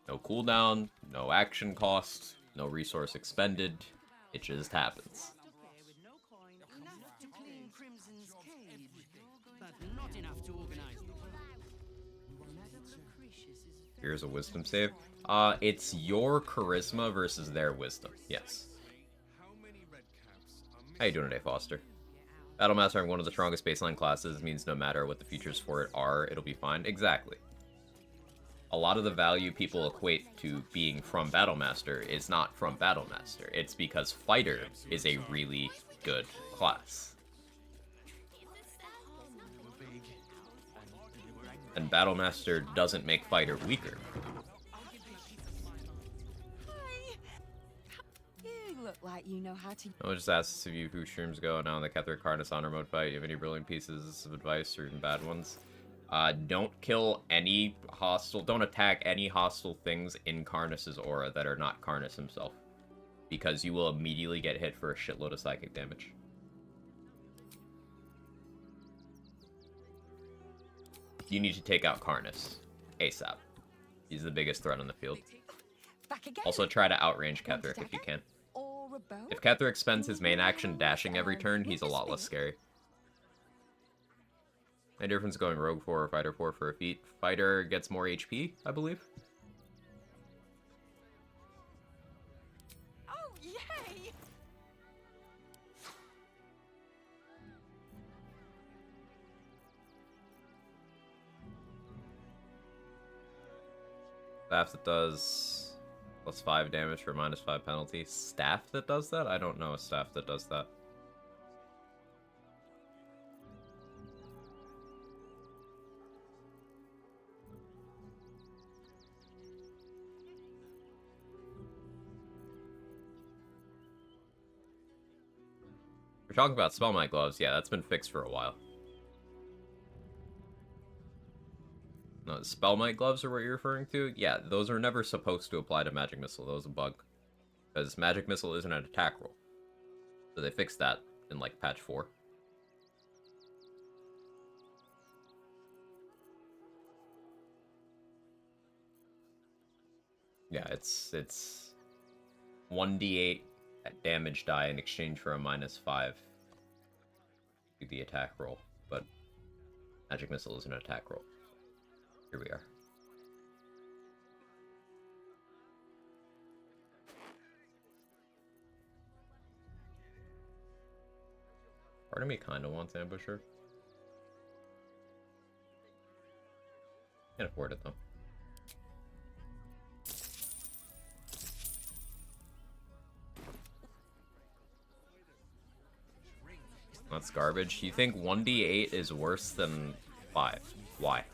No cooldown, no action cost, no resource expended. It just happens. Enough to clean Crimson's cage, but not enough to organize the Here's a wisdom save. It's your charisma versus their wisdom. Yes. How you doing today, Foster? Battlemaster having one of the strongest baseline classes means no matter what the features for it are, it'll be fine. Exactly. A lot of the value people equate to being from Battlemaster is not from Battlemaster. It's because Fighter is a really good class. And Battlemaster doesn't make Fighter weaker. You look like you know how to. I just asked if you who streams go now in the Ketheric Karnas honor mode fight. You have any brilliant pieces of advice or even bad ones? Don't kill any hostile, don't attack any hostile things in Karnas's aura that are not Karnas himself. Because you will immediately get hit for a shitload of psychic damage. You need to take out Karnas ASAP. He's the biggest threat on the field. Also try to outrange Ketheric if you can. If Ketheric spends his main action dashing every turn, he's a lot less scary. The difference going Rogue 4 or Fighter 4 for a feat. Fighter gets more HP, I believe. Oh, yay! Staff that does +5 damage for -5 penalty. Staff that does that? I don't know a staff that does that. We're talking about Spellmight gloves. Yeah, that's been fixed for a while. No, Spellmight gloves are what you're referring to? Yeah, those are never supposed to apply to Magic Missile. That was a bug. Because Magic Missile isn't an attack roll. So they fixed that in, like, patch 4. Yeah, it's 1d8 damage die in exchange for a -5 to the attack roll, but Magic Missile is an attack roll. Here we are. Part of me kind of wants Ambusher. Can't afford it though. That's garbage. You think 1d8 is worse than 5? Why?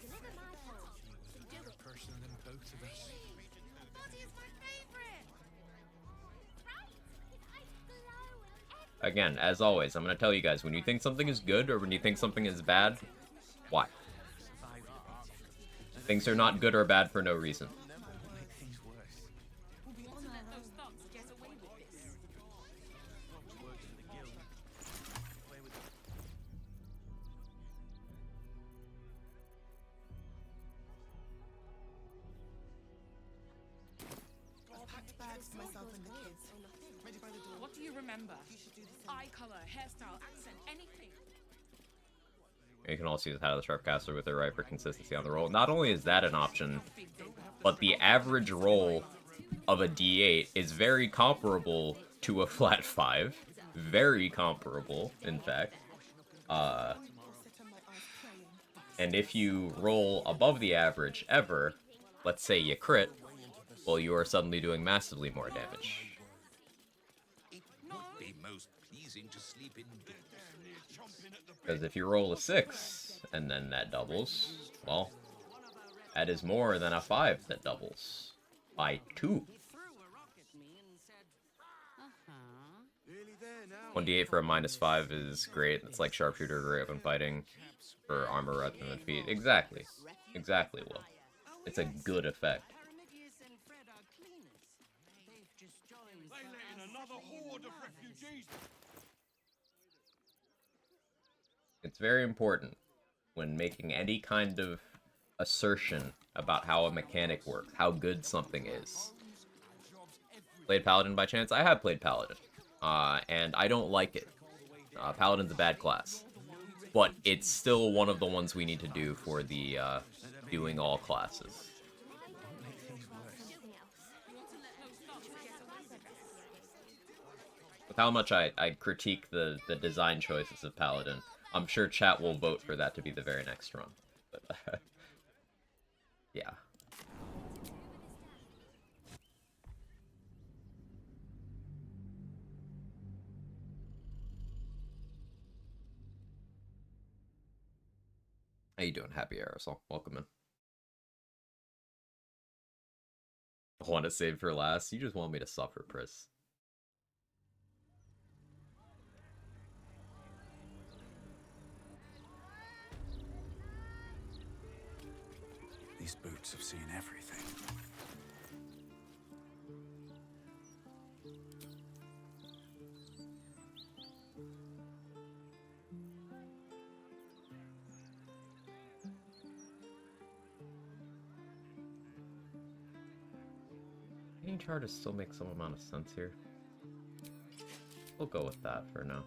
Again, as always, I'm going to tell you guys, when you think something is good or when you think something is bad, why? Things are not good or bad for no reason. What do you remember? Eye color, hairstyle, accent, anything. You can also use Hat of the Sharpcaster with it, right, for consistency on the roll. Not only is that an option, but the average roll of a D8 is very comparable to a flat 5. Very comparable, in fact. And if you roll above the average ever, let's say you crit, well, you are suddenly doing massively more damage. It would be most pleasing to sleep indoors. Because if you roll a 6, and then that doubles, well, that is more than a 5 that doubles. By 2. 1d8 for a -5 is great. It's like Sharpshooter, great when fighting. For armor rather than feet. Exactly. Exactly, Will. It's a good effect. They let in another horde of refugees. It's very important when making any kind of assertion about how a mechanic works, how good something is. Played Paladin by chance? I have played Paladin. And I don't like it. Paladin's a bad class. But it's still one of the ones we need to do for the doing all classes. With how much I critique the design choices of Paladin, I'm sure chat will vote for that to be the very next run. But, yeah. How you doing, Happy Aerosol? Welcome in. I want to save for last. You just want me to suffer, Pris. These boots have seen everything. Painting charges still make some amount of sense here. We'll go with that for now.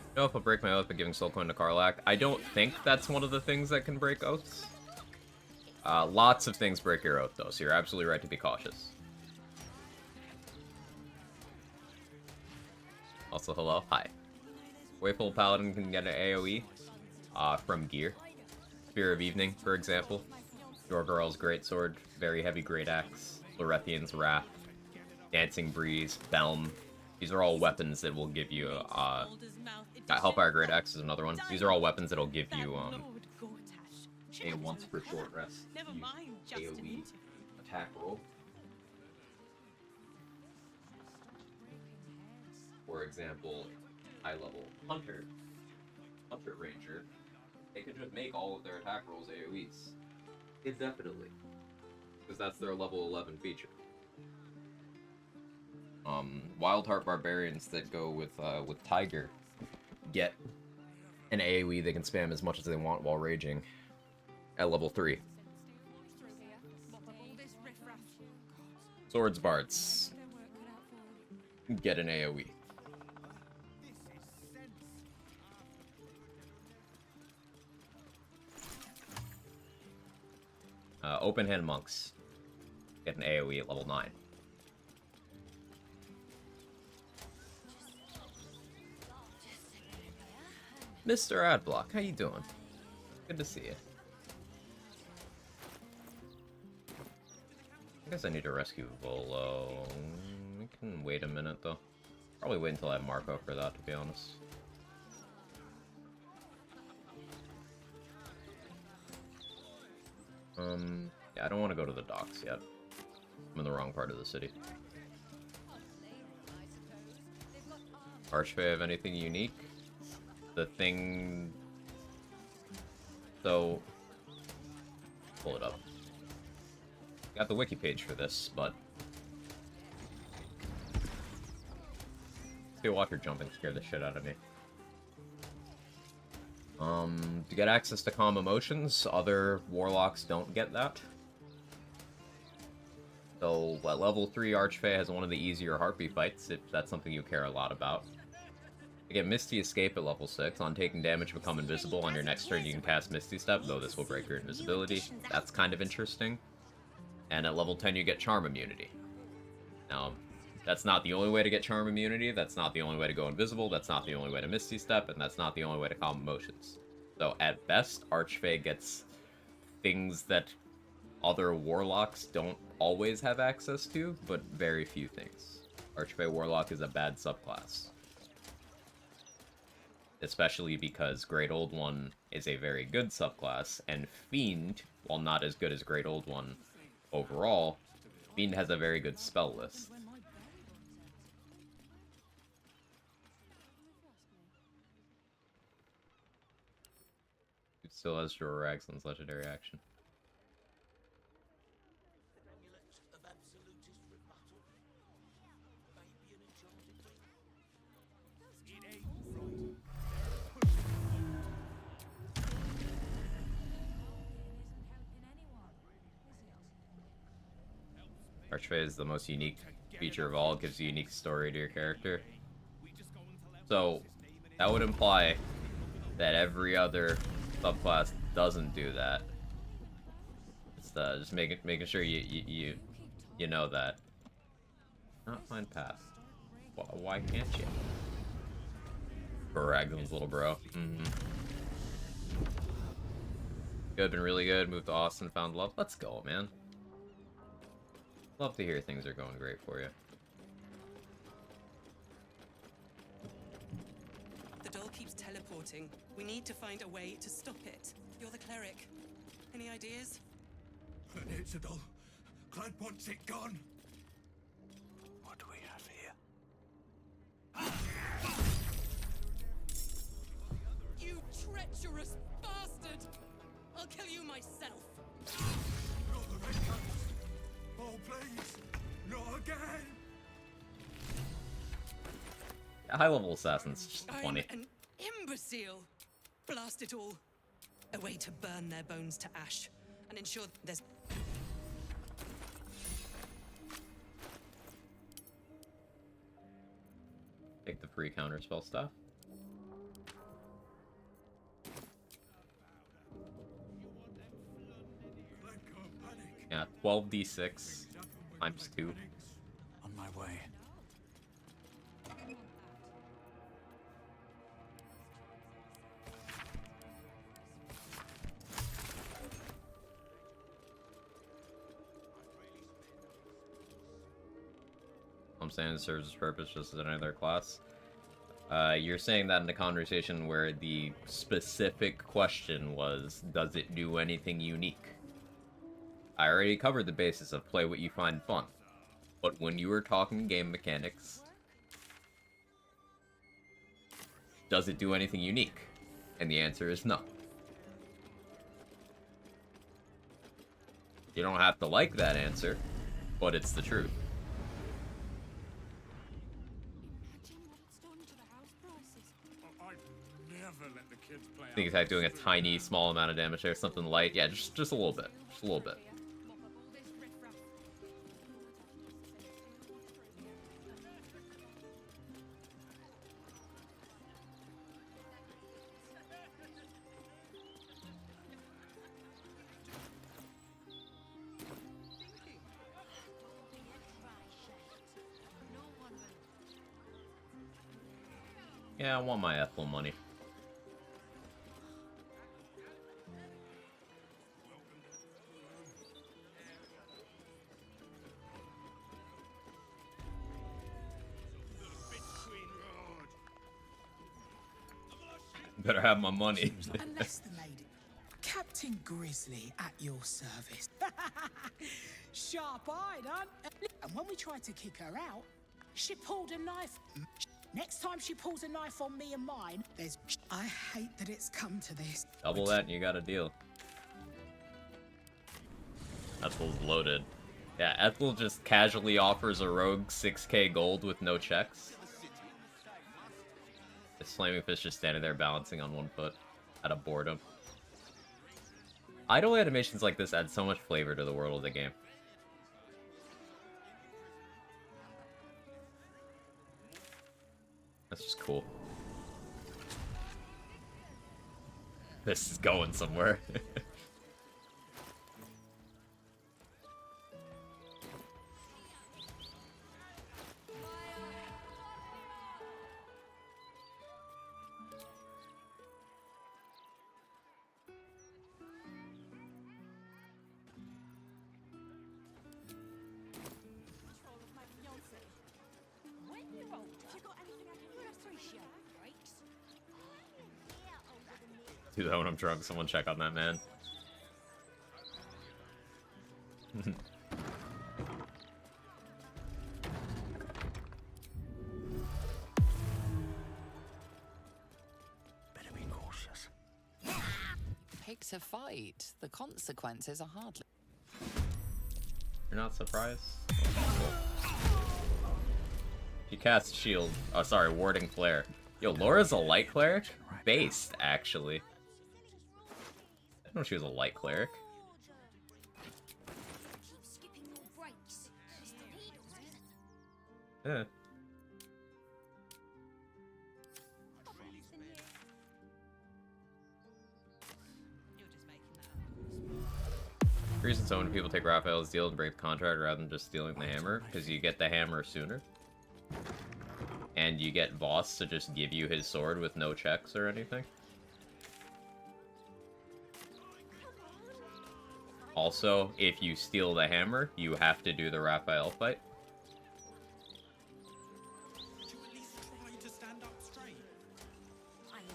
I don't know if I'll break my oath by giving soul coin to Karlach. I don't think that's one of the things that can break oaths. Lots of things break your oath, though, so you're absolutely right to be cautious. Also, hello. Hi. Wayful Paladin can get an AoE from gear. Spear of Evening, for example. Jorgarl's Greatsword, very heavy Great Axe, Lorethian's Wrath, Dancing Breeze, Belm. These are all weapons that will give you, Hellfire Great Axe is another one. These are all weapons that'll give you, a once per short rest AoE attack roll. For example, high level Hunter Ranger, they could just make all of their attack rolls AoEs. Indefinitely. Because that's their level 11 feature. Wildheart Barbarians that go with Tiger get an AoE they can spam as much as they want while raging at level 3. Swords Bards get an AoE. Open Hand Monks get an AoE at level 9. Mr. Adblock, how you doing? Good to see you. I guess I need to rescue Volo. We can wait a minute, though. Probably wait until I have Marco for that, to be honest. Yeah, I don't want to go to the docks yet. I'm in the wrong part of the city. Archfey have anything unique? The thing... So... Pull it up. Got the wiki page for this, but... Steel Walker jumping scared the shit out of me. To get access to calm emotions, other warlocks don't get that. So, at level 3, Archfey has one of the easier heartbeat fights, if that's something you care a lot about. You get Misty Escape at level 6. On taking damage, become invisible. On your next turn, you can cast Misty Step, though this will break your invisibility. That's kind of interesting. And at level 10, you get Charm Immunity. Now, that's not the only way to get Charm Immunity, that's not the only way to go invisible, that's not the only way to Misty Step, and that's not the only way to calm emotions. So, at best, Archfey gets things that other warlocks don't always have access to, but very few things. Archfey Warlock is a bad subclass. Especially because Great Old One is a very good subclass, and Fiend, while not as good as Great Old One overall, Fiend has a very good spell list. It still has Jorah Raglan's legendary action. Archfey is the most unique feature of all. It gives a unique story to your character. So, that would imply that every other subclass doesn't do that. It's just making sure you know that. Not find path. Why can't you? For Raglan's little bro. Good, been really good. Moved to Austin, found love. Let's go, man. Love to hear things are going great for you. The doll keeps teleporting. We need to find a way to stop it. You're the cleric. Any ideas? It's a doll. Clyde wants it gone. What do we have here? You treacherous bastard! I'll kill you myself. Not the red cups. Oh, please, not again. High-level assassins, just funny. I'm an imbecile. Blast it all. A way to burn their bones to ash and ensure there's... Take the free counterspell stuff. Yeah, 12d6 times 2. On my way. I'm saying it serves its purpose just as another class. You're saying that in a conversation where the specific question was, does it do anything unique? I already covered the basis of play what you find fun. But when you were talking game mechanics, does it do anything unique? And the answer is no. You don't have to like that answer, but it's the truth. I think it's like doing a tiny, small amount of damage there, something light. Yeah, just a little bit. Just a little bit. Yeah, I want my Ethel money. Better have my money. Unless the lady... Captain Grizzly at your service. Sharp-eyed, huh? And when we tried to kick her out, she pulled a knife. Next time she pulls a knife on me and mine, there's... I hate that it's come to this. Double that and you got a deal. Ethel's loaded. Yeah, Ethel just casually offers a rogue 6k gold with no checks. This Flaming Fish just standing there balancing on one foot. out of boredom. Idle animations like this add so much flavor to the world of the game. That's just cool. This is going somewhere. Dude, when I'm drunk, someone check on that man. Better be cautious. Pick to fight. The consequences are hardly. You're not surprised? She casts shield. Oh, sorry, warding flare. Yo, Laura's a light cleric? Based, actually. I didn't know she was a light cleric. Yeah. The reason so many people take Raphael's deal and break the contract rather than just stealing the hammer, because you get the hammer sooner. And you get Voss to just give you his sword with no checks or anything. Also, if you steal the hammer, you have to do the Raphael fight.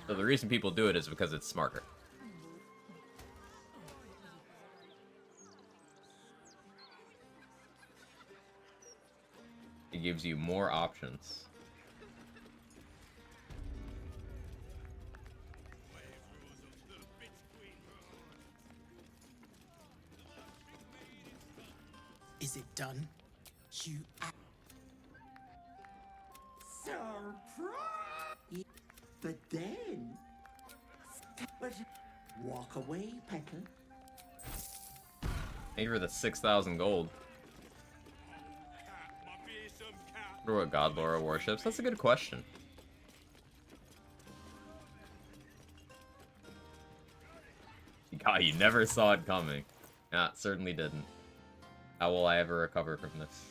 So the reason people do it is because it's smarter. It gives you more options. Is it done? You Surprise! But then... But walk away, Pecker. Thank you for the 6,000 gold. I wonder what god Laura worships. That's a good question. God, you never saw it coming. Nah, certainly didn't. How will I ever recover from this?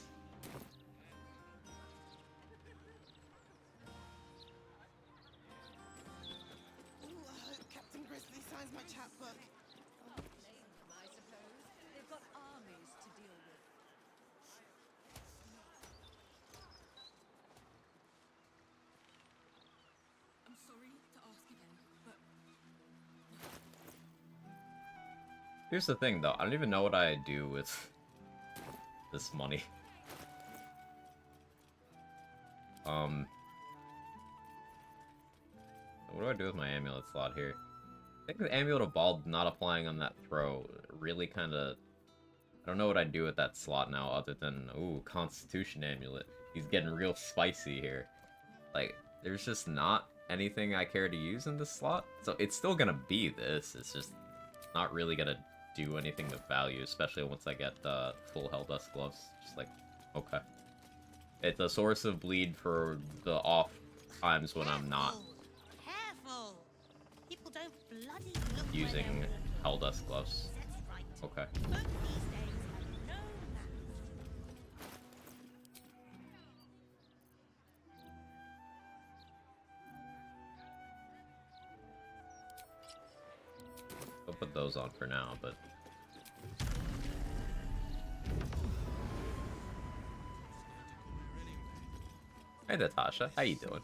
Captain Grizzly signs my chapbook. I suppose they've got armies to deal with. I'm sorry to ask again, but Here's the thing, though. I don't even know what I do with this money. What do I do with my amulet slot here? I think the amulet of Bald not applying on that throw really kind of... I don't know what I'd do with that slot now other than, ooh, Constitution amulet. He's getting real spicy here. Like, there's just not anything I care to use in this slot. So it's still gonna be this. It's just not really gonna do anything of value, especially once I get the full Helldust gloves. Just like, okay. It's a source of bleed for the off times when I'm not Careful! People don't bloody look using Helldust gloves. Okay. I'll put those on for now, but... Hey, Natasha. How you doing?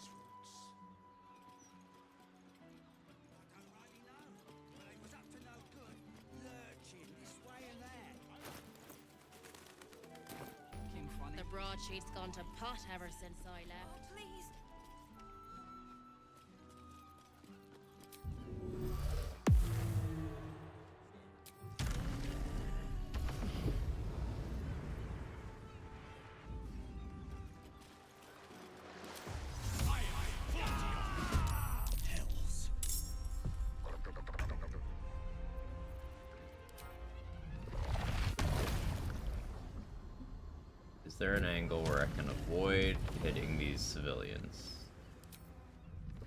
The broadsheet's gone to pot ever since I left. Please. there an angle where I can avoid hitting these civilians?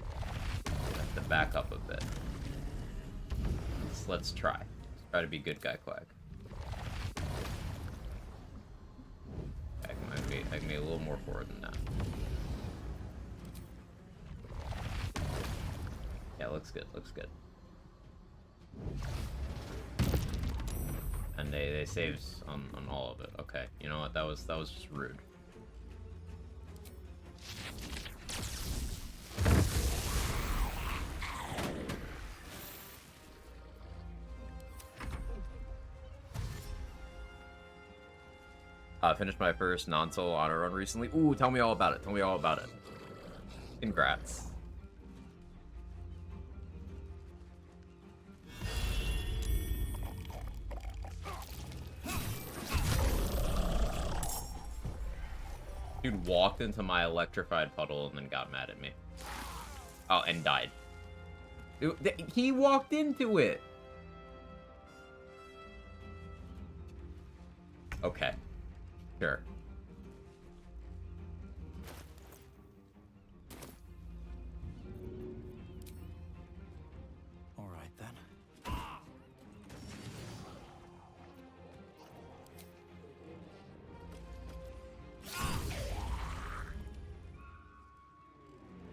I have to back up a bit. Let's try. Let's try to be good guy Quag. I can be a little more forward than that. Yeah, looks good, looks good. And they saved on all of it. Okay, you know what? That was just rude. Finished my first non-solo honor run recently. Ooh, tell me all about it. Tell me all about it. Congrats. Dude walked into my electrified puddle and then got mad at me. Oh, and died. He walked into it. Okay. Sure. All right then.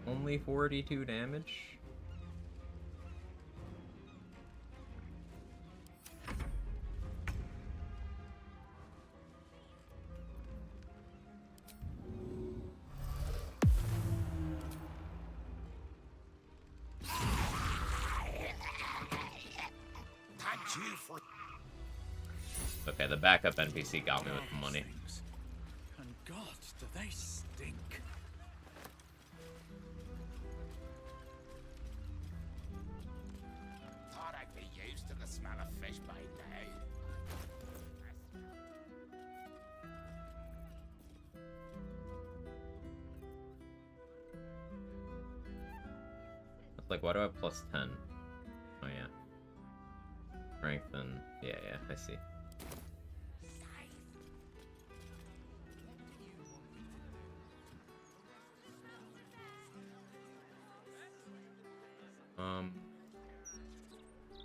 Only 42 damage? Okay, the backup NPC got me with the money. And God, do they stink. Thought I'd be used to the smell of fish by now. It's like, why do I have plus 10? Oh, yeah. Strength and... yeah, I see.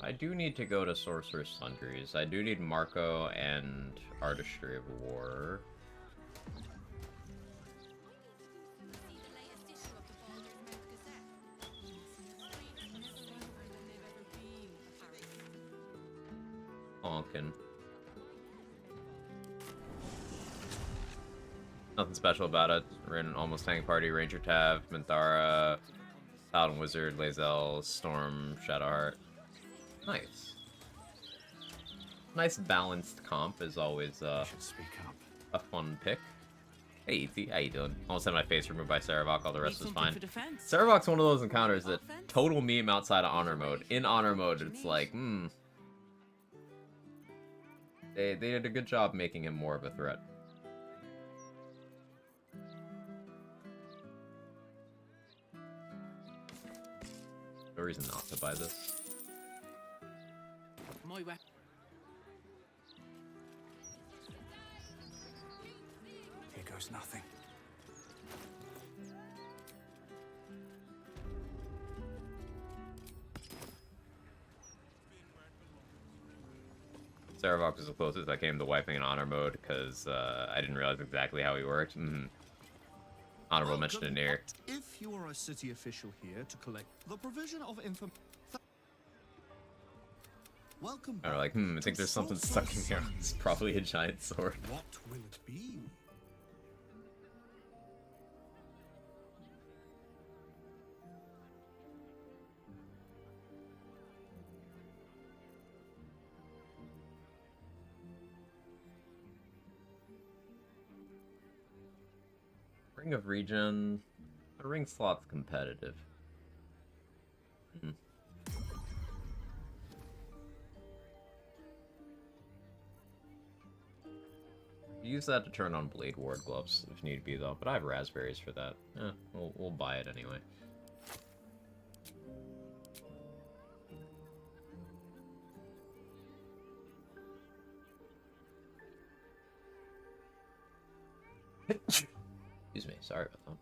I do need to go to Sorcerer's Sundries. I do need Marco and Artistry of War. Honkin'. Nothing special about it. We're in an almost tank party. Ranger Tav, Minthara, Paladin Wizard, Lae'zel, Storm, Shadowheart. Nice. Nice balanced comp is always a fun pick. Hey ET, how you doing? Almost had my face removed by Saravok, all the rest was fine. Saravok's one of those encounters that total meme outside of honor mode. In honor mode, it's like, They did a good job making him more of a threat. No reason not to buy this. My weapon. Here goes nothing. Saravok was the closest I came to wiping in honor mode because I didn't realize exactly how he worked. Honorable mention in here. If you are a city official here to collect the provision of information. Welcome. Or like, I think there's something stuck in here. It's probably a giant sword. What will it be? Ring of Regen. The ring slot's competitive. Use that to turn on Blade Ward gloves if need be, though. But I have raspberries for that. We'll buy it anyway. Excuse me, sorry about that.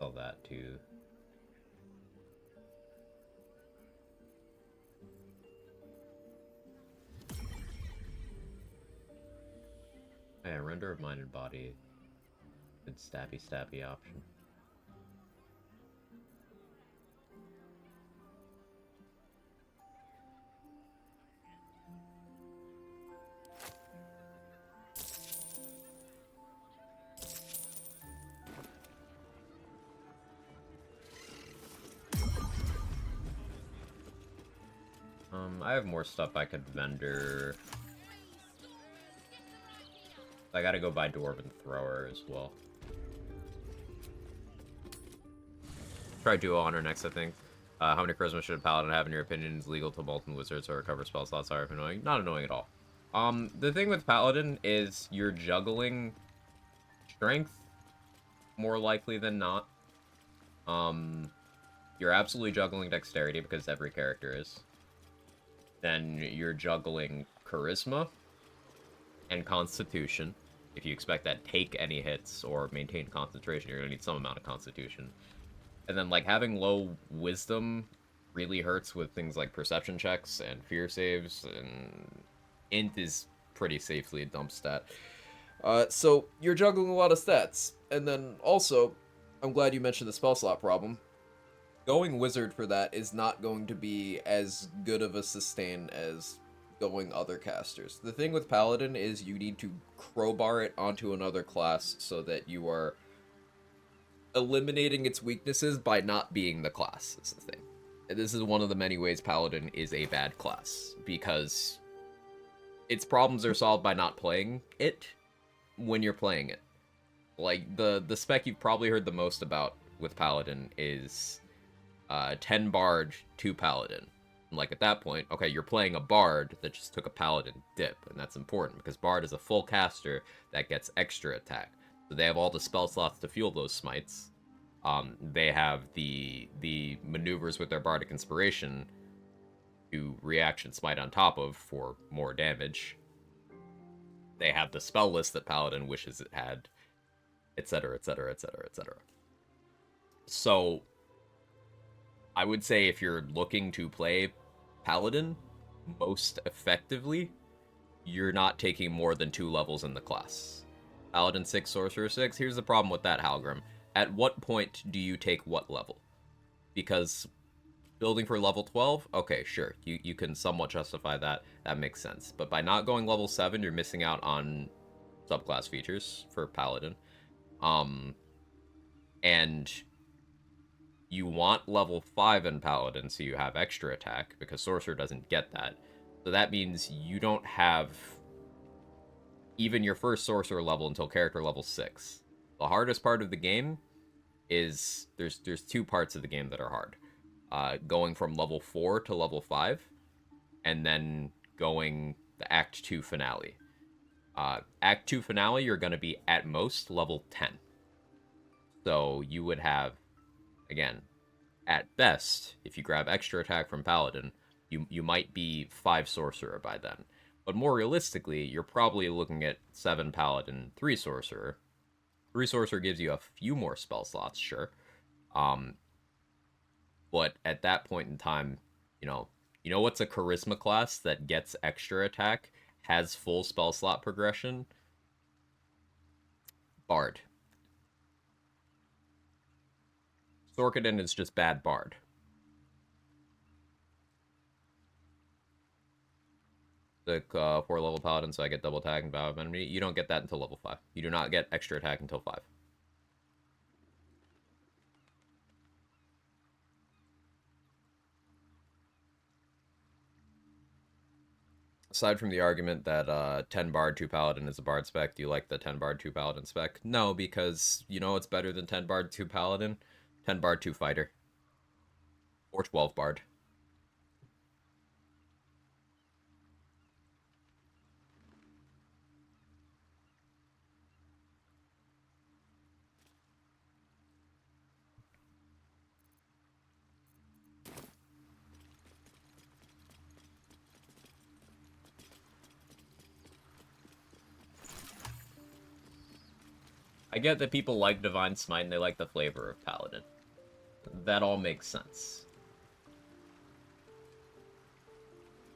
All that too. Yeah, render of mind and body. Good stabby option. I have more stuff I could vendor. I gotta go buy Dwarven Thrower as well. Try Duo Honor next, I think. How many charisma should a paladin have in your opinion? Is legal to Molten Wizards or recover spell slots? Sorry if annoying. Not annoying at all. The thing with paladin is you're juggling strength more likely than not. You're absolutely juggling dexterity because every character is. Then you're juggling charisma and constitution. If you expect that take any hits or maintain concentration, you're gonna need some amount of constitution. And then like having low wisdom really hurts with things like perception checks and fear saves, and int is pretty safely a dump stat. So you're juggling a lot of stats. And then also, I'm glad you mentioned the spell slot problem. Going wizard for that is not going to be as good of a sustain as going other casters. The thing with paladin is you need to crowbar it onto another class so that you are eliminating its weaknesses by not being the class, is the thing. And this is one of the many ways paladin is a bad class, because its problems are solved by not playing it when you're playing it. Like, the spec you've probably heard the most about with paladin is 10 bard, 2 paladin. And like at that point, okay, you're playing a bard that just took a paladin dip, and that's important because bard is a full caster that gets extra attack. So they have all the spell slots to fuel those smites. They have the maneuvers with their bardic inspiration to reaction smite on top of for more damage. They have the spell list that paladin wishes it had, etc., etc., etc., etc. So I would say if you're looking to play paladin most effectively, you're not taking more than 2 levels in the class. Paladin 6, Sorcerer 6, here's the problem with that, Halgrim. At what point do you take what level? Because building for level 12, okay, sure, you can somewhat justify that, that makes sense. But by not going level 7, you're missing out on subclass features for paladin. And you want level 5 in paladin so you have extra attack, because sorcerer doesn't get that. So that means you don't have even your first sorcerer level until character level 6. The hardest part of the game is there's 2 parts of the game that are hard. Going from level 4 to level 5, and then going the Act 2 finale. Act 2 finale, you're going to be at most level 10. So you would have, again, at best, if you grab extra attack from paladin, you might be 5 sorcerer by then. But more realistically, you're probably looking at 7 paladin, 3 sorcerer. 3 sorcerer gives you a few more spell slots, sure. But at that point in time, you know what's a charisma class that gets extra attack, has full spell slot progression? Bard. Sorkadin is just bad bard. The 4-level paladin, so I get double attack and bow of enemy. You don't get that until level 5. You do not get extra attack until 5. Aside from the argument that 10 bard 2 paladin is a bard spec, do you like the 10 bard 2 paladin spec? No, because you know what's better than 10 bard 2 paladin? 10 bard 2 fighter. Or 12 bard. I get that people like Divine Smite and they like the flavor of Paladin. That all makes sense.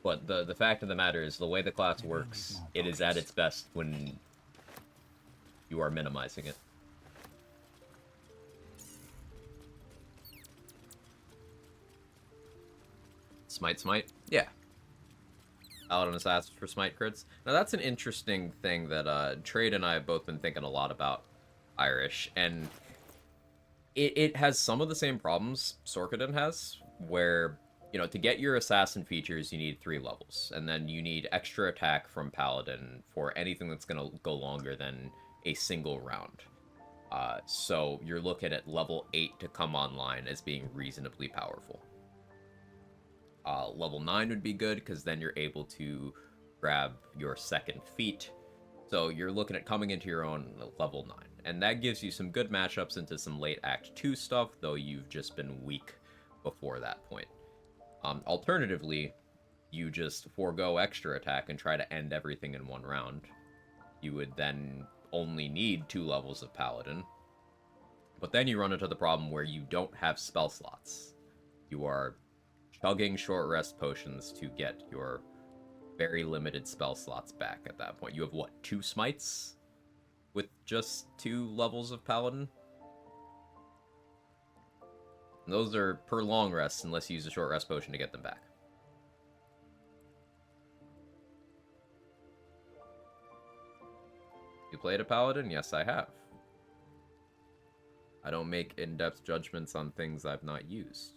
But the fact of the matter is, the way the class works, it is at its best when you are minimizing it. Smite? Yeah. Paladin Assassins for Smite crits. Now that's an interesting thing that Trade and I have both been thinking a lot about, Irish, and it has some of the same problems Sorkadin has, where, you know, to get your assassin features, you need 3 levels, and then you need extra attack from Paladin for anything that's going to go longer than a single round. So you're looking at level 8 to come online as being reasonably powerful. Level 9 would be good, because then you're able to grab your second feat. So you're looking at coming into your own level 9. And that gives you some good matchups into some late Act 2 stuff, though you've just been weak before that point. Alternatively, you just forego extra attack and try to end everything in one round. You would then only need 2 levels of Paladin. But then you run into the problem where you don't have spell slots. You are chugging short rest potions to get your very limited spell slots back at that point. You have, what, 2 smites? With just 2 levels of Paladin? And those are per long rest, unless you use a short rest potion to get them back. You played a Paladin? Yes, I have. I don't make in-depth judgments on things I've not used.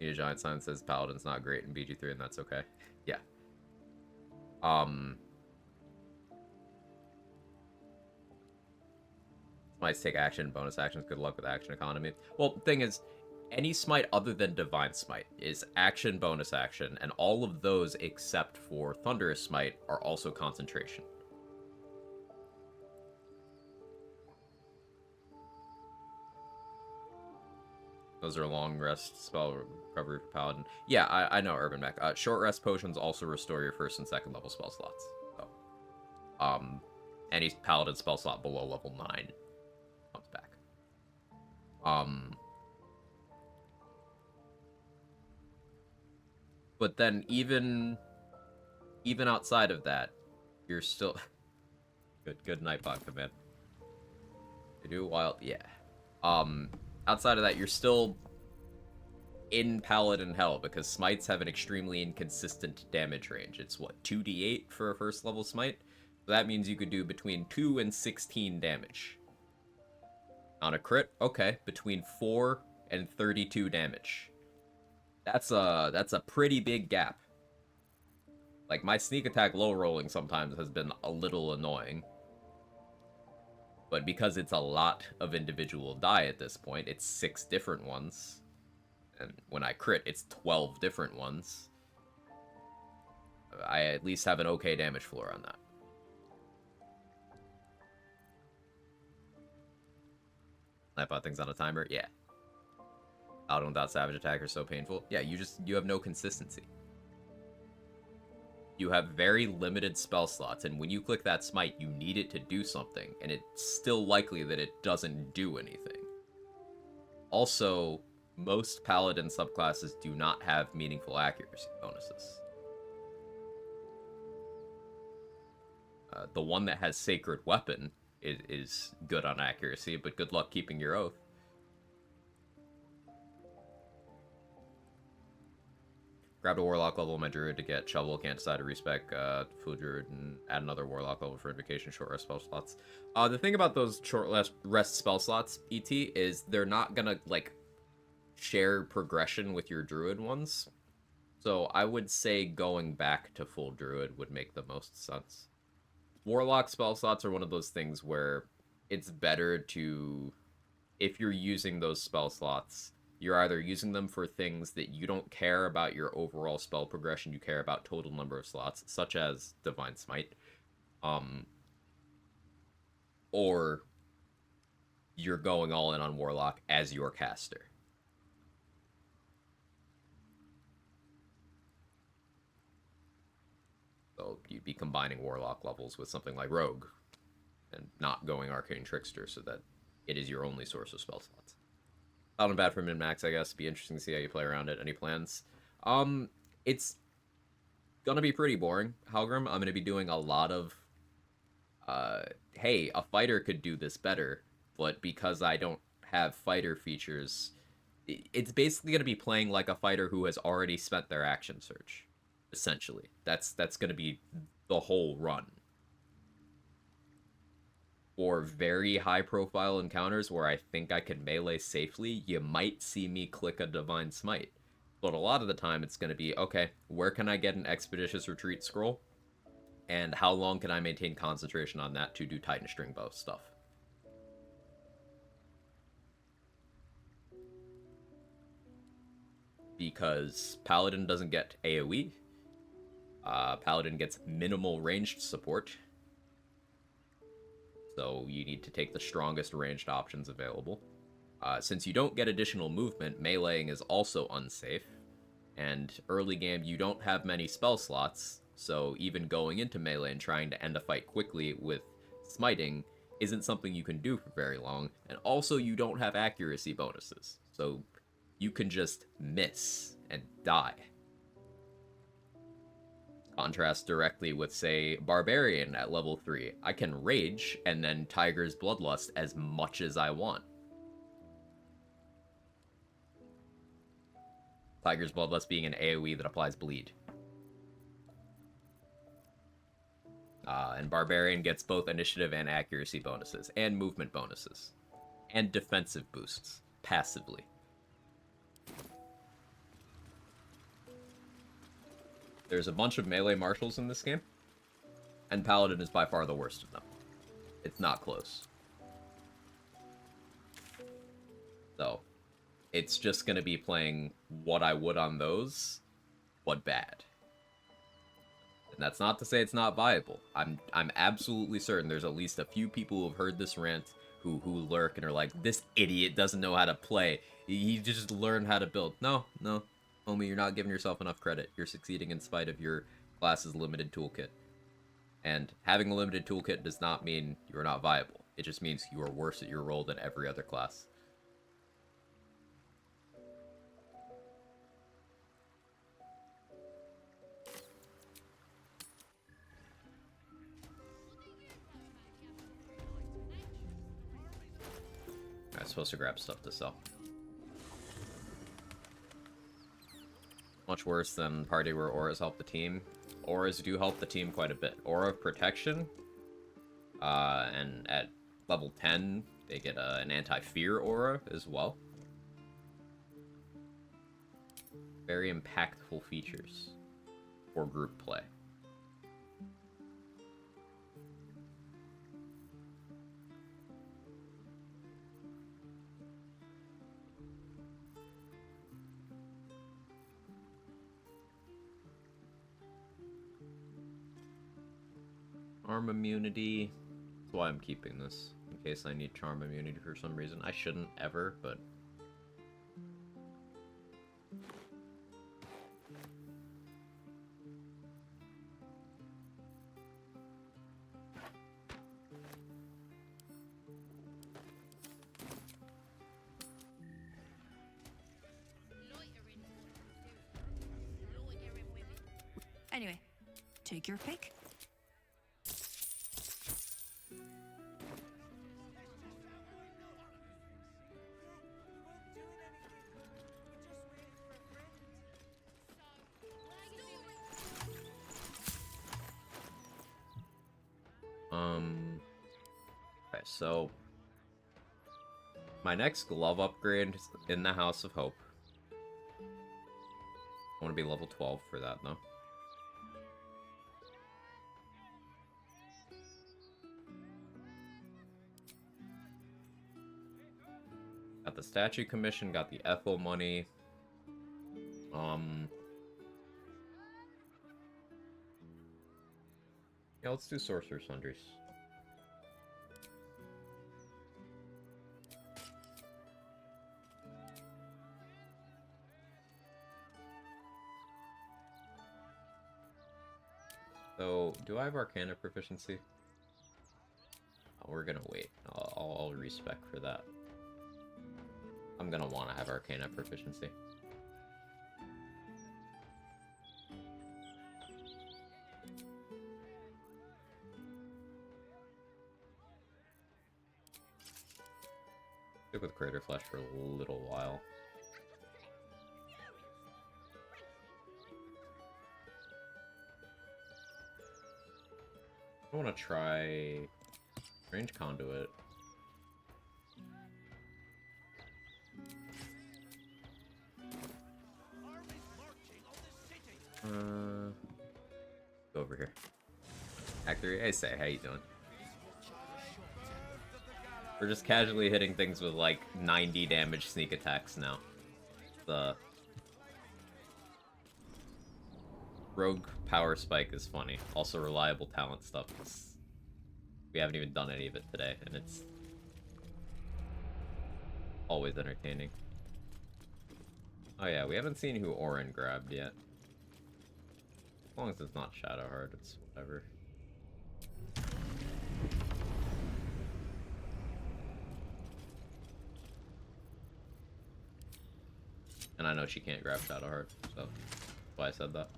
Need a Giant Sign says Paladin's not great in BG3, and that's okay. Yeah. Smites take action, bonus actions, good luck with action economy. Well, the thing is, any smite other than Divine Smite is action, bonus action, and all of those except for Thunderous Smite are also concentration. Those are long rest spell recovery for Paladin. Yeah, I know, Urban Mech. Short rest potions also restore your first and second level spell slots. So, any Paladin spell slot below level 9 comes back. But then even outside of that, you're still good night, Vodka man. You do wild, yeah. Outside of that, you're still in Paladin hell, because smites have an extremely inconsistent damage range. It's, what, 2d8 for a first level smite? So that means you could do between 2 and 16 damage. On a crit, okay, between 4 and 32 damage. That's a pretty big gap. Like, my sneak attack low rolling sometimes has been a little annoying. But because it's a lot of individual die at this point, it's 6 different ones. And when I crit, it's 12 different ones. I at least have an okay damage floor on that. I bought things on a timer? Yeah. Out without Savage Attack are so painful. Yeah, you have no consistency. You have very limited spell slots, and when you click that smite, you need it to do something, and it's still likely that it doesn't do anything. Also, most Paladin subclasses do not have meaningful accuracy bonuses. The one that has Sacred Weapon is good on accuracy, but good luck keeping your oath. Grabbed a Warlock level of my Druid to get Shovel, can't decide to respec Full Druid, and add another Warlock level for Invocation short rest spell slots. The thing about those short rest spell slots, ET, is they're not gonna, like, share progression with your Druid ones. So I would say going back to full Druid would make the most sense. Warlock spell slots are one of those things where it's better to, if you're using those spell slots, you're either using them for things that you don't care about your overall spell progression, you care about total number of slots, such as Divine Smite, or you're going all in on Warlock as your caster. So you'd be combining Warlock levels with something like Rogue, and not going Arcane Trickster so that it is your only source of spell slots. Not bad for min-max, I guess. Be interesting to see how you play around it. Any plans? It's gonna be pretty boring, Halgrim. I'm gonna be doing a lot of, hey, a fighter could do this better, but because I don't have fighter features, it's basically gonna be playing like a fighter who has already spent their action surge. Essentially, that's gonna be the whole run. For very high-profile encounters where I think I can melee safely, you might see me click a Divine Smite. But a lot of the time, it's going to be, okay, where can I get an Expeditious Retreat scroll? And how long can I maintain concentration on that to do Titan String Bow stuff? Because Paladin doesn't get AoE. Paladin gets minimal ranged support. So you need to take the strongest ranged options available. Since you don't get additional movement, meleeing is also unsafe. And early game, you don't have many spell slots, so even going into melee and trying to end a fight quickly with smiting isn't something you can do for very long. And also, you don't have accuracy bonuses, so you can just miss and die. Contrast directly with, say, Barbarian at level 3. I can Rage and then Tiger's Bloodlust as much as I want. Tiger's Bloodlust being an AoE that applies bleed. And Barbarian gets both initiative and accuracy bonuses, and movement bonuses, and defensive boosts, passively. There's a bunch of melee marshals in this game, and Paladin is by far the worst of them. It's not close. So, it's just going to be playing what I would on those, but bad. And that's not to say it's not viable. I'm absolutely certain there's at least a few people who have heard this rant who lurk and are like, this idiot doesn't know how to play. He just learned how to build. No, homie, you're not giving yourself enough credit. You're succeeding in spite of your class's limited toolkit. And having a limited toolkit does not mean you're not viable. It just means you are worse at your role than every other class. I'm supposed to grab stuff to sell. Much worse than party where auras help the team. Auras do help the team quite a bit. Aura of Protection, and at level 10, they get an anti-fear aura as well. Very impactful features for group play. Charm immunity. That's why I'm keeping this, in case I need charm immunity for some reason. I shouldn't ever, but... Anyway, take your pick. Okay, so my next glove upgrade is in the House of Hope. I want to be level 12 for that, though. Got the statue commission, got the Ethel money. Yeah, let's do Sorcerer's Sundries. So, do I have Arcana proficiency? Oh, we're gonna wait. I'll respec for that. I'm gonna want to have Arcana proficiency. Stick with Crater Flash for a little while. I want to try Range Conduit. Go over here. Actor, hey, say, how you doing? We're just casually hitting things with like 90 damage sneak attacks now. The Rogue Power Spike is funny. Also reliable talent stuff. We haven't even done any of it today, and it's always entertaining. Oh yeah, we haven't seen who Orin grabbed yet. As long as it's not Shadowheart, it's whatever. And I know she can't grab Shadowheart, so that's why I said that.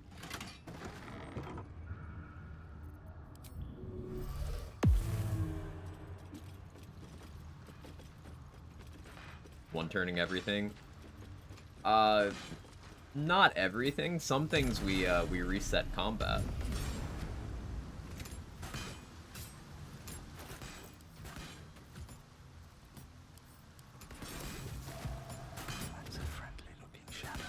One-turning everything. Not everything. Some things we reset combat. That's a friendly-looking shadow.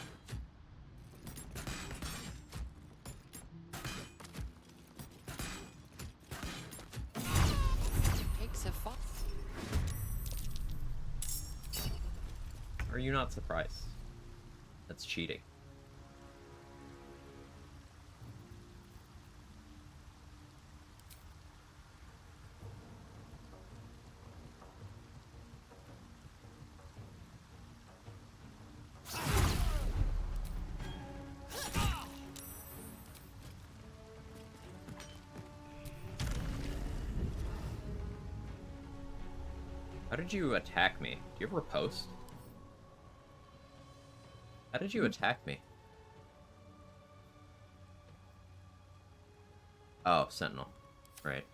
Takes a fight. Are you not surprised? That's cheating. How did you attack me? Do you have riposte? How did you attack me? Oh, Sentinel. Right.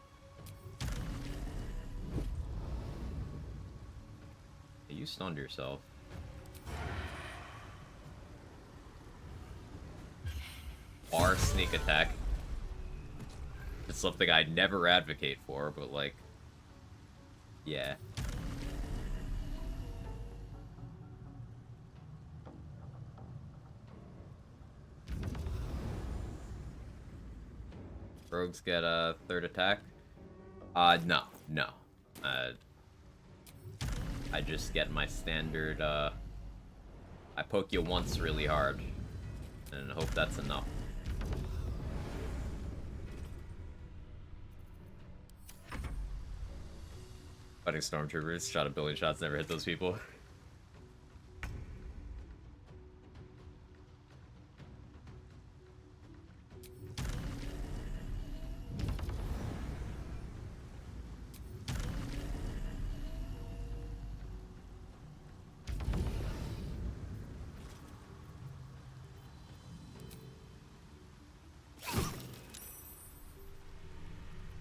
You stunned yourself. Bar sneak attack. It's something I never advocate for, but like... yeah. Rogues get a third attack? No. I just get my standard, I poke you once really hard, and hope that's enough. Fighting stormtroopers, shot a billion shots, never hit those people.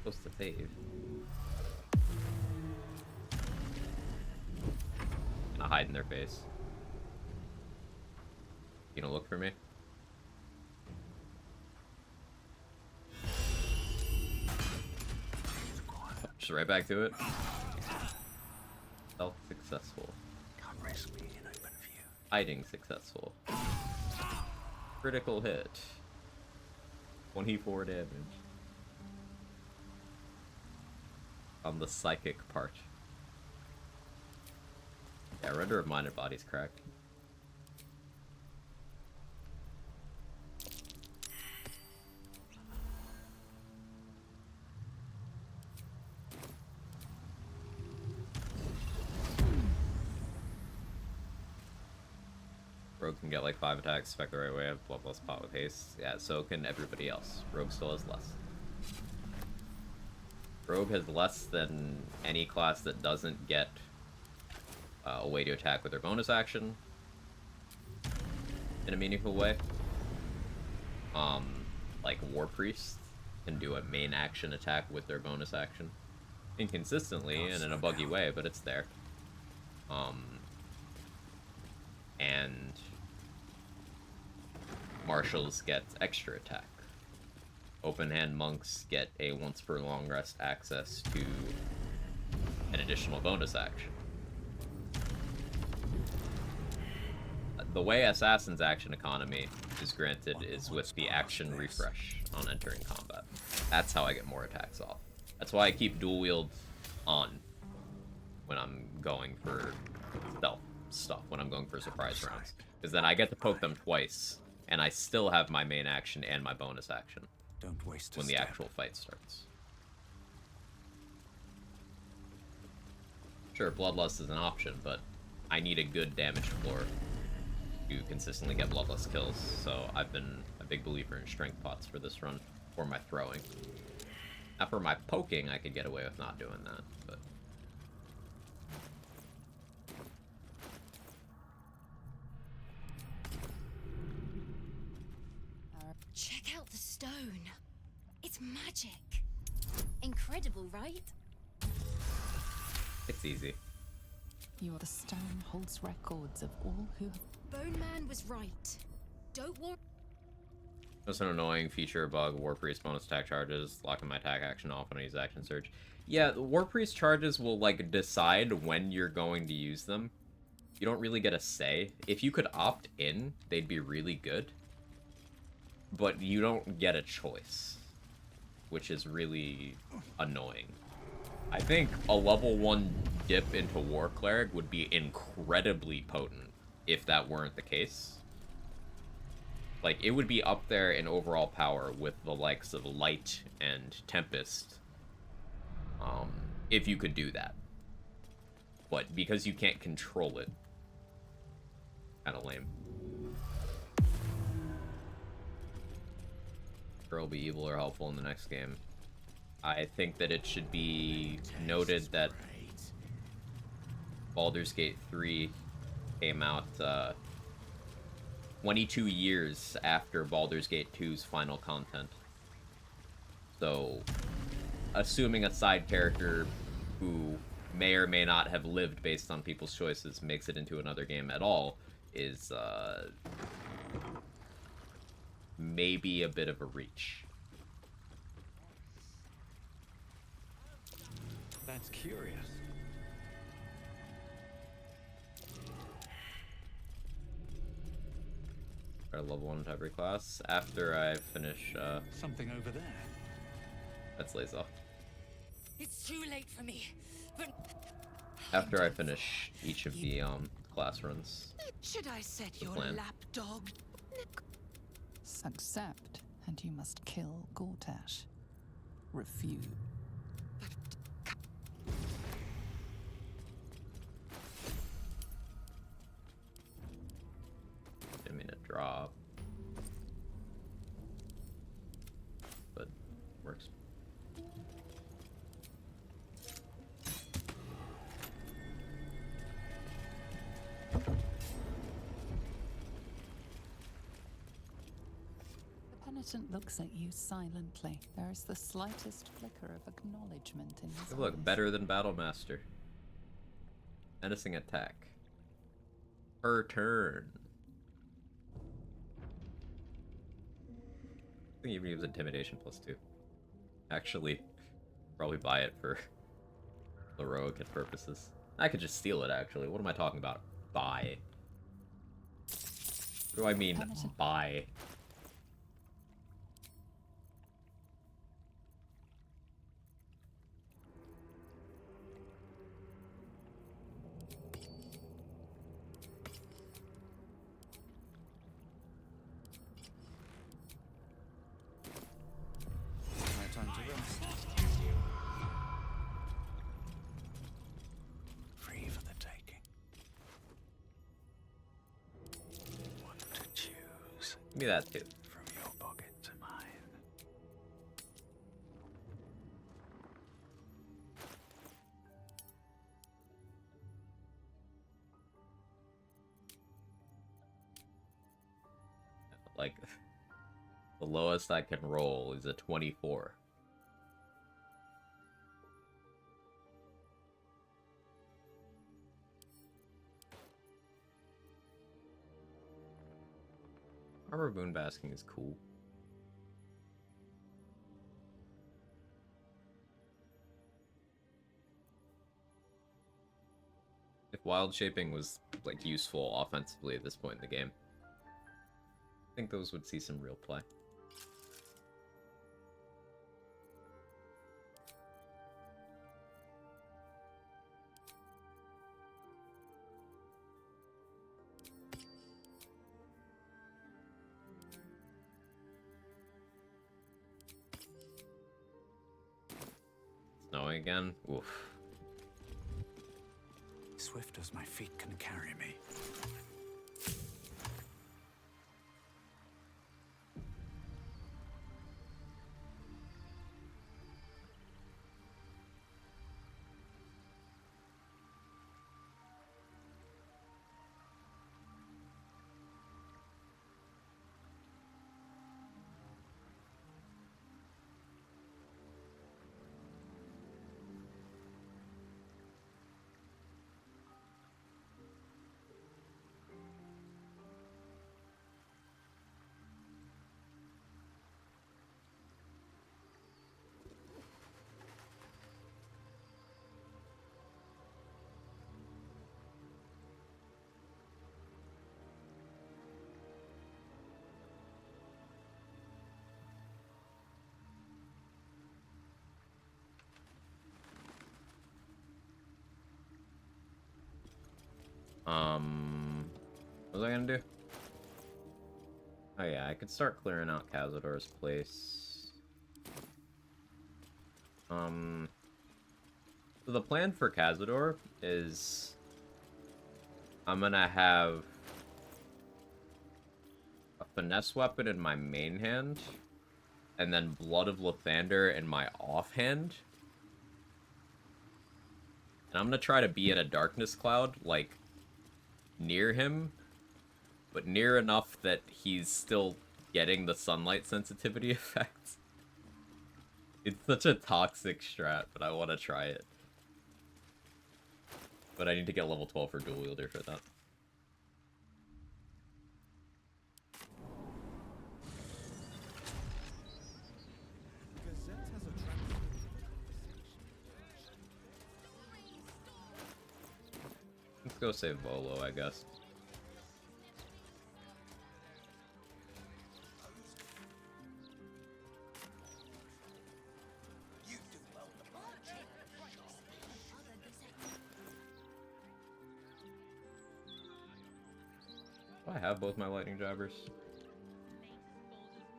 Supposed to save. Gonna hide in their face. You gonna look for me? Just right back to it. Stealth successful. Can't risk being in open view. Hiding successful. Critical hit. 24 damage. On the psychic part. Yeah, Render of Mind and Body's cracked. Rogue can get like 5 attacks, spec the right way, have blood plus pot with haste. Yeah, so can everybody else. Rogue still has less. Rogue has less than any class that doesn't get a way to attack with their bonus action in a meaningful way. Like War Priest can do a main action attack with their bonus action. Inconsistently and in a buggy way, but it's there. And Marshals get extra attack. Open hand monks get a once per long rest access to an additional bonus action. The way Assassin's action economy is granted is with the action refresh on entering combat. That's how I get more attacks off. That's why I keep dual wield on when I'm going for stealth stuff, when I'm going for surprise rounds. Because then I get to poke them twice, and I still have my main action and my bonus action. Don't waste when the actual fight starts. Sure, Bloodlust is an option, but I need a good damage floor to consistently get Bloodlust kills, so I've been a big believer in strength pots for this run, for my throwing. Now for my poking, I could get away with not doing that, but... Check out the stone. It's magic. Incredible, right? It's easy. The stone holds records of all who have... Bone Man was right. Don't worry. That's an annoying feature bug. War Priest bonus attack charges, locking my attack action off when I use action surge. Yeah, the War Priest charges will, like, decide when you're going to use them. You don't really get a say. If you could opt in, they'd be really good. But you don't get a choice, which is really annoying. I think a level 1 dip into War Cleric would be incredibly potent if that weren't the case. Like, it would be up there in overall power with the likes of Light and Tempest, if you could do that. But because you can't control it, kinda lame. Will be evil or helpful in the next game. I think that it should be noted that Baldur's Gate 3 came out 22 years after Baldur's Gate 2's final content. So, assuming a side character who may or may not have lived based on people's choices makes it into another game at all is maybe a bit of a reach. That's curious. Our level 1 into every class. After I finish, something over there. That's Lazoff. It's too late for me, but... After I finish each of the, class runs. Should I set your plan. lapdog? Accept, and you must kill Gortash. Refuse. Didn't mean to drop. But, works. Penitent looks at you silently. There is the slightest flicker of acknowledgement in his Look, eyes. better than Battlemaster. Menacing attack. Per turn. I think you can use Intimidation +2. Actually, probably buy it for heroic purposes. I could just steal it, actually. What am I talking about? Buy. What do I mean, buy? Time to rest. Free for the taking. What to choose? Give me that too. From your pocket to mine. Like, the lowest I can roll is a 24. Armor boon basking is cool. If wild shaping was like useful offensively at this point in the game, I think those would see some real play. Snowing again? Oof. Swift as my feet can carry me. What was I gonna do? Oh yeah, I could start clearing out Cazador's place. So the plan for Cazador is I'm gonna have a finesse weapon in my main hand, and then Blood of Lathander in my offhand. And I'm gonna try to be in a darkness cloud, like, near him, but near enough that he's still getting the sunlight sensitivity effects. It's such a toxic strat, but I want to try it. But I need to get level 12 for dual wielder for that. Let's go save Volo, I guess. Do I have both my lightning jabbers?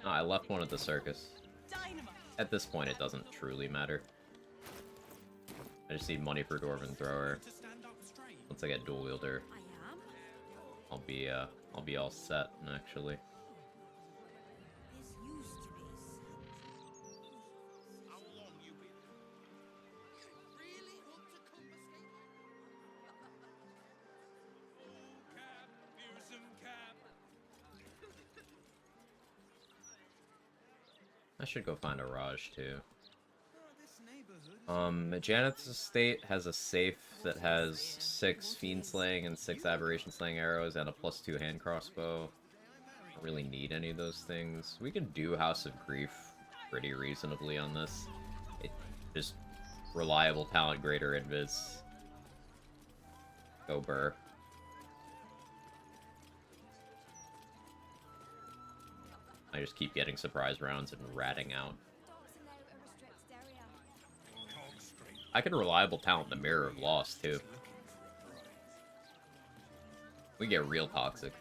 No, I left one at the circus. At this point, it doesn't truly matter. I just need money for Dwarven Thrower. Once I get dual wielder, I'll be all set, actually. I should go find a Raj too. Janeth's estate has a safe that has 6 Fiend Slaying and 6 Aberration Slaying arrows and a +2 hand crossbow. Don't really need any of those things. We can do House of Grief pretty reasonably on this. It just reliable talent, greater invis. Go Burr. I just keep getting surprise rounds and ratting out. I can reliable talent the Mirror of Loss, too. We get real toxic.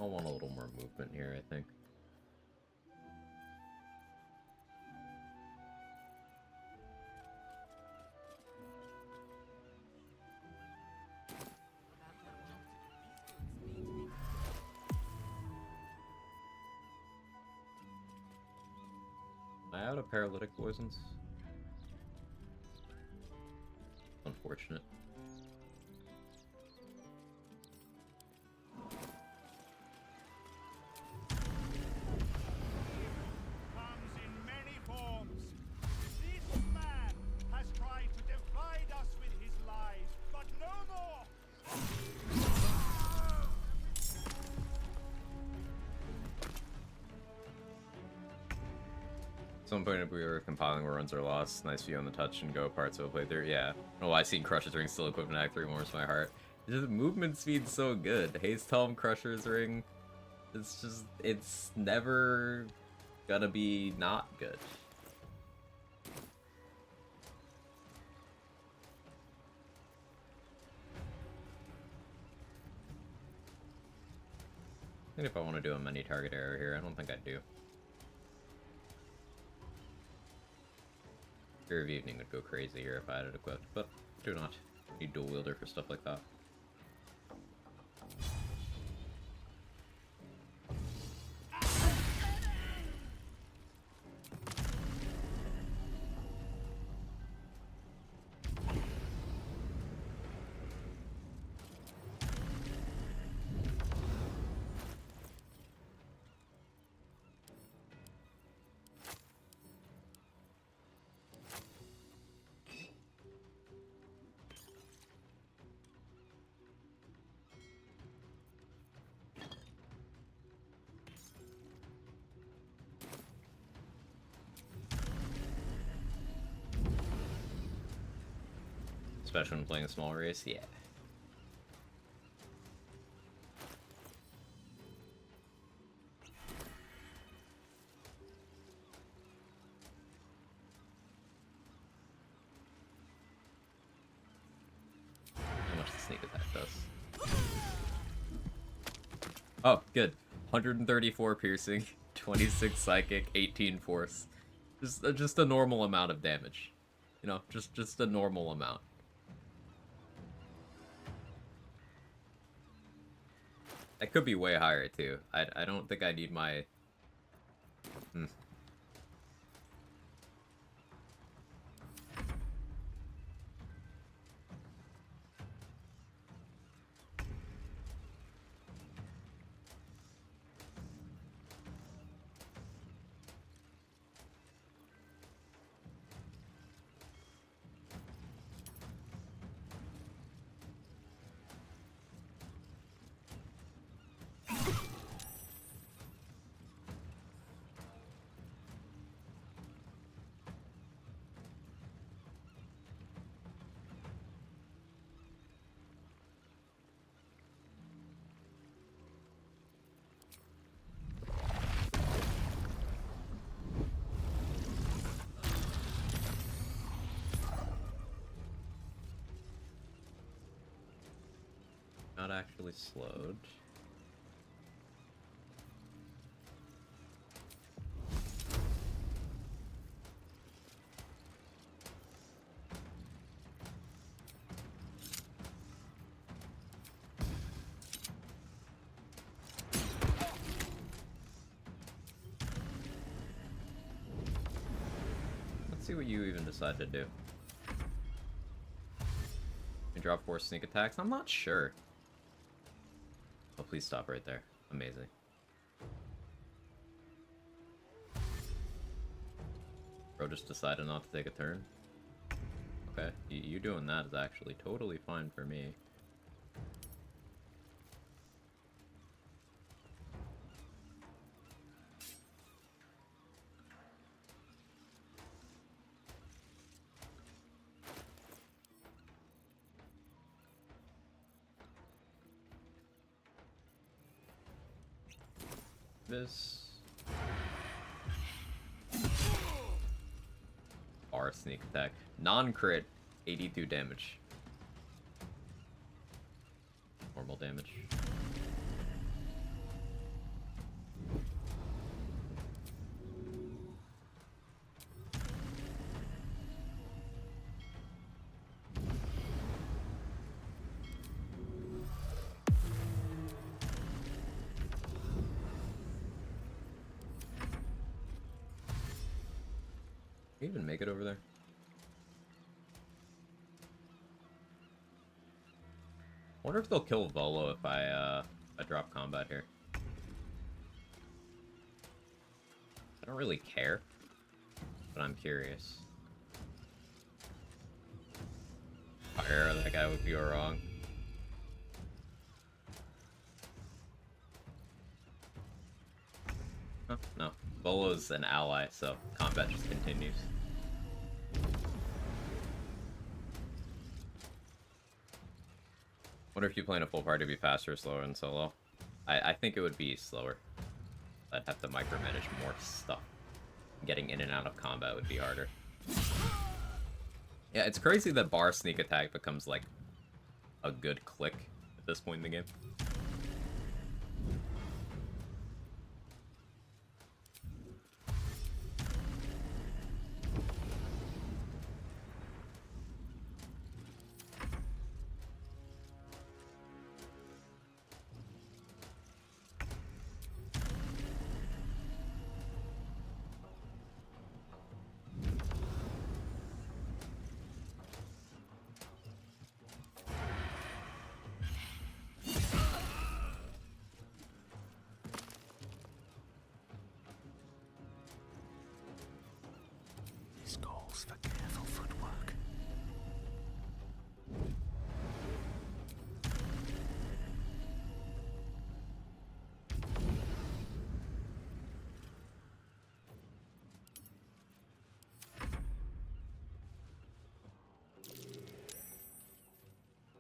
I want a little more movement here, I think. out of paralytic poisons? Unfortunate. Comes in many forms. This man has tried to divide us with his lies, but no more. At some point we were compiling where runs are lost. Nice view on the touch and go parts of a playthrough. Yeah. Oh, I seen Crusher's Ring still equipped in Act 3 warms my heart. Just the movement speed's so good. Haze Tome, Crusher's Ring. It's just, it's never gonna be not good. And if I want to do a many target error here, I don't think I do. Fear of Evening would go crazy here if I had it equipped, but do not. Need dual wielder for stuff like that. Especially when playing a small race, yeah. How much the sneak attack does. Oh, good. 134 piercing, 26 psychic, 18 force. Just a normal amount of damage. You know, just a normal amount. That could be way higher too. I don't think I need my... Not actually slowed. Let's see what you even decide to do. You drop 4 sneak attacks? I'm not sure. Oh, please stop right there. Amazing. Bro just decided not to take a turn. Okay, you doing that is actually totally fine for me. This R sneak attack. Non-crit, 82 damage. Normal damage. we even make it over there? Wonder if they'll kill Volo if I drop combat here. I don't really care, but I'm curious. Fire, that guy would be wrong. Oh, no. Volo's an ally, so combat just continues. Wonder if you play in a full party would be faster or slower than solo. I think it would be slower. I'd have to micromanage more stuff. Getting in and out of combat would be harder. Yeah, it's crazy that bar sneak attack becomes like a good click at this point in the game. This calls for careful footwork.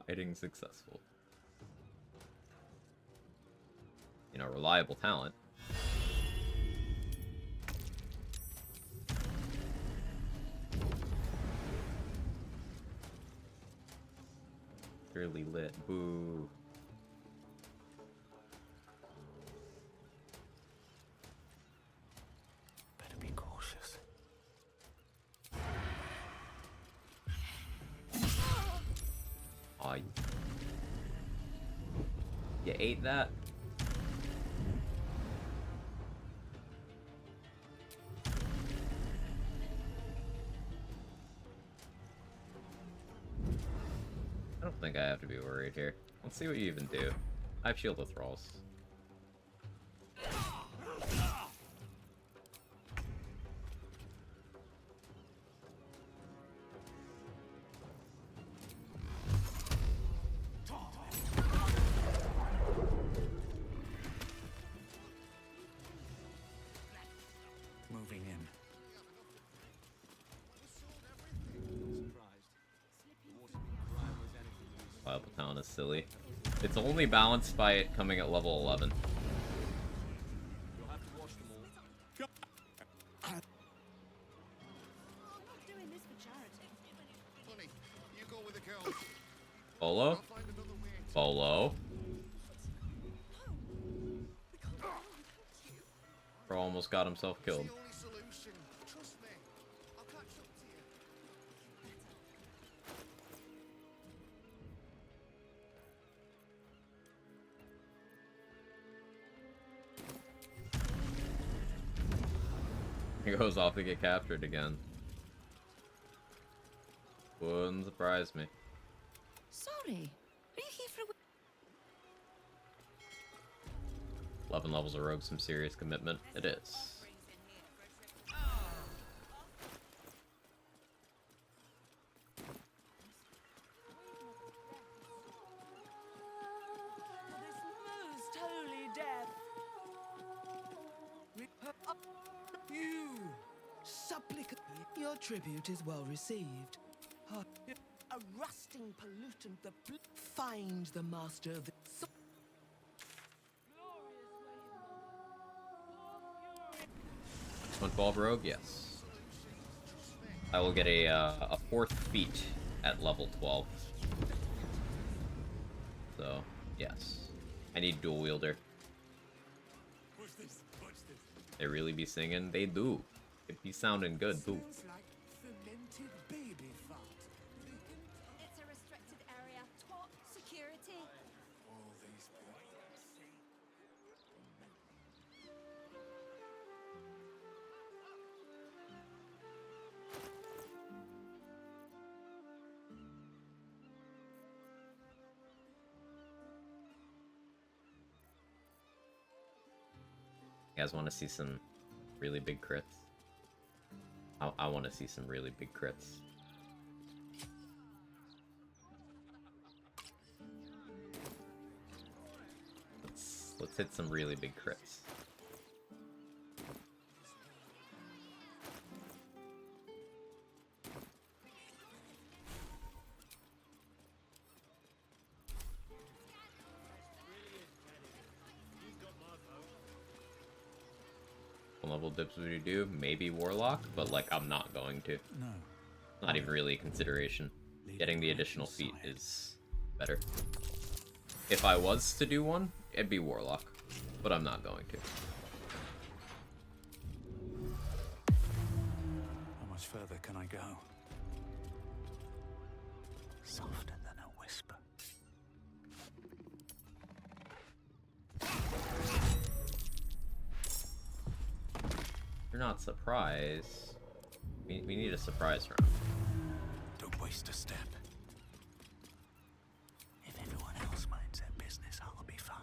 Fighting successful. You know, reliable talent. Really lit. Boo. Better be cautious. Aw, you ate that? I don't think I have to be worried here. Let's see what you even do. I have shield withdrawals. Moving in. Reliable talent is silly. It's only balanced by it coming at level 11. Bolo? Bolo? Bro almost got himself killed. He goes off to get captured again. Wouldn't surprise me. Sorry. Are you here for 11 levels of rogue, some serious commitment. It is. Most holy death. You, supplicant, your tribute is well received. A rusting pollutant that finds the master of the. Went Bulb Rogue? Yes. I will get a 4th feat at level 12. So, yes. I need dual wielder. They really be singing? They do. It be sounding good, too. Fermented baby fat. It's a restricted area. Top security. All these You guys want to see some really big crits? I want to see some really big crits. Let's hit some really big crits. What level dips would you do? Maybe Warlock, but like I'm not going to. No. Not even really a consideration. Getting the additional feat is better. If I was to do one, it'd be Warlock, but I'm not going to. How much further can I go? Softer than a whisper. You're not surprised. We need a surprise round. Don't waste a step. If everyone else minds their business, I'll be fine.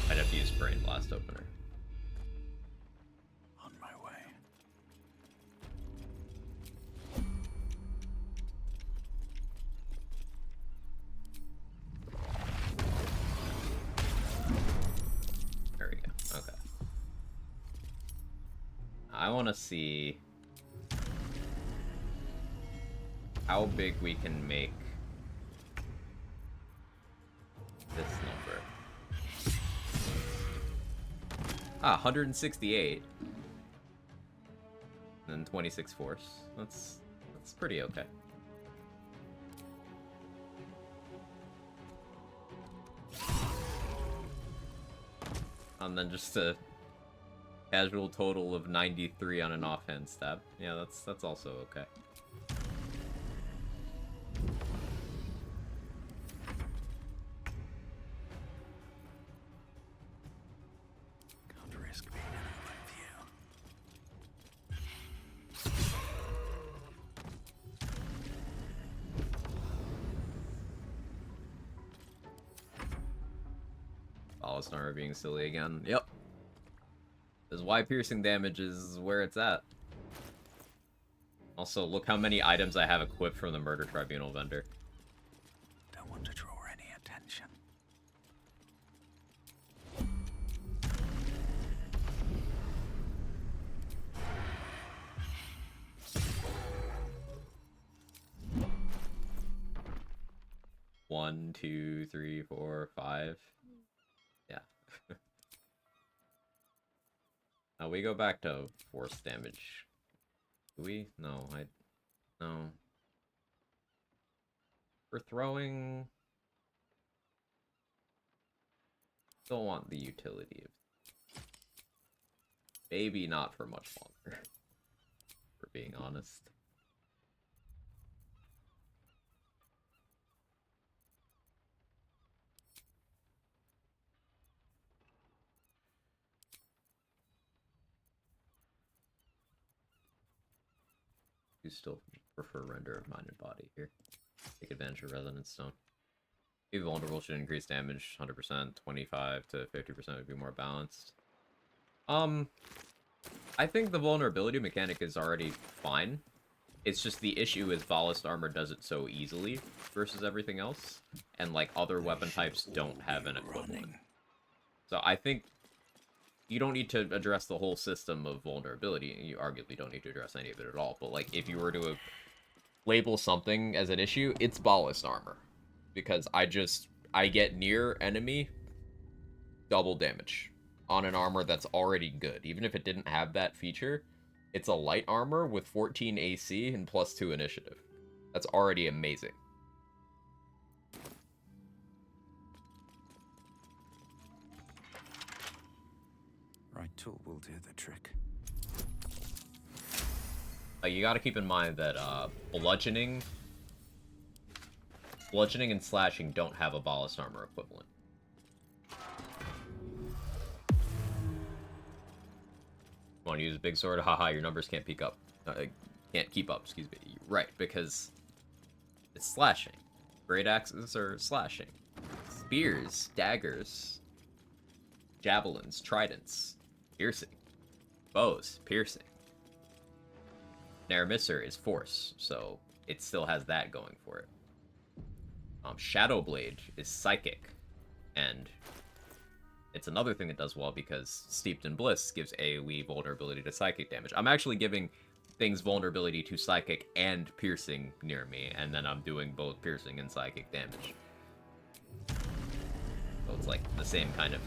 I'd have to use Brain Blast Opener. On my way. There we go. Okay. I want to see how big we can make this number. Ah, 168. And then 26 force. That's pretty okay. And then just a casual total of 93 on an offhand stab. Yeah, that's also okay. Can't risk being anywhere with you. Ballast armor being silly again. Yep. This is why piercing damage is where it's at. Also, look how many items I have equipped from the Murder Tribunal vendor. Don't want to draw any attention. One, two, three, four, five. Yeah. Now we go back to force damage. Do we? No, no. For throwing... Don't want the utility of... Maybe not for much longer. For being honest. You still prefer Render of Mind and Body here. Take advantage of Resonance Stone. Be vulnerable should increase damage 100%, 25 to 50% would be more balanced. I think the vulnerability mechanic is already fine. It's just the issue is Volist armor does it so easily versus everything else, and like other weapon types don't have an equivalent. So I think you don't need to address the whole system of vulnerability. You arguably don't need to address any of it at all. But like, if you were to label something as an issue, it's Ballast armor, because I get near enemy double damage on an armor that's already good. Even if it didn't have that feature, it's a light armor with 14 AC and +2 initiative. That's already amazing. Right tool will do the trick. You gotta keep in mind that bludgeoning and slashing don't have a Ballast armor equivalent. Want to use a big sword? Haha, your numbers can't can't keep up, excuse me. Right, because it's slashing. Great axes are slashing. Spears, daggers, javelins, tridents, piercing. Bows, piercing. Naramisser is force, so it still has that going for it. Shadowblade is psychic, and it's another thing that does well because Steeped in Bliss gives AoE vulnerability to psychic damage. I'm actually giving things vulnerability to psychic and piercing near me, and then I'm doing both piercing and psychic damage. So it's like the same kind of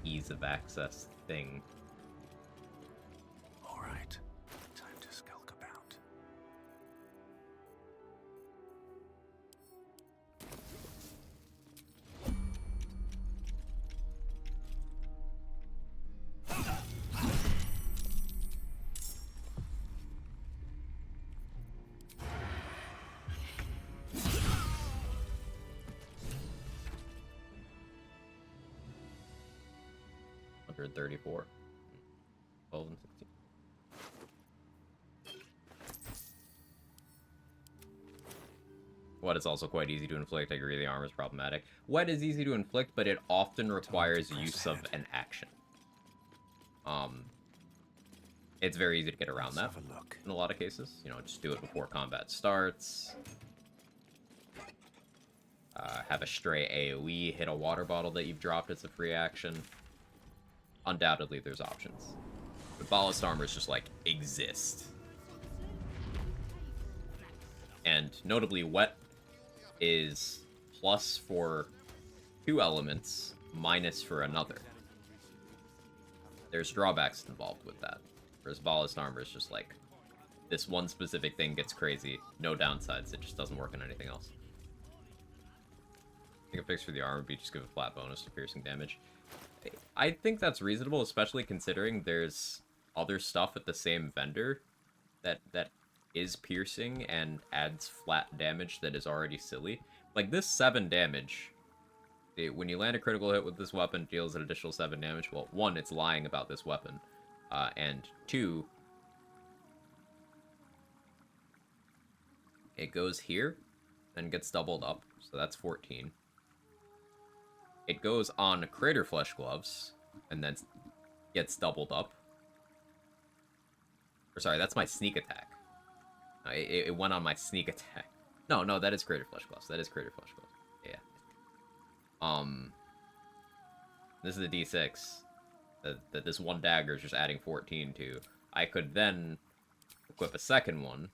ease of access thing. Alright, time to skulk about. $134. 12 and 16. What is also quite easy to inflict. I agree the armor is problematic. What is easy to inflict, but it often requires use of an action. It's very easy to get around that in a lot of cases. You know, just do it before combat starts. Have a stray AoE, hit a water bottle that you've dropped as a free action. Undoubtedly, there's options. But ballast armors just, like, exist. And notably, wet is plus for 2 elements, minus for another. There's drawbacks involved with that. Whereas ballast armor is just like, this one specific thing gets crazy, no downsides, it just doesn't work on anything else. I think a fix for the armor would be just give a flat bonus to piercing damage. I think that's reasonable, especially considering there's other stuff at the same vendor that is piercing and adds flat damage that is already silly. Like, this 7 damage, when you land a critical hit with this weapon, deals an additional 7 damage. Well, 1, it's lying about this weapon. And 2, it goes here, then gets doubled up, so that's 14. It goes on Crater Flesh Gloves, and then gets doubled up. Or sorry, that's my sneak attack. It went on my sneak attack. No, that is Crater Flesh Gloves. That is Crater Flesh Gloves. Yeah. This is a D6 that this one dagger is just adding 14 to. I could then equip a second one,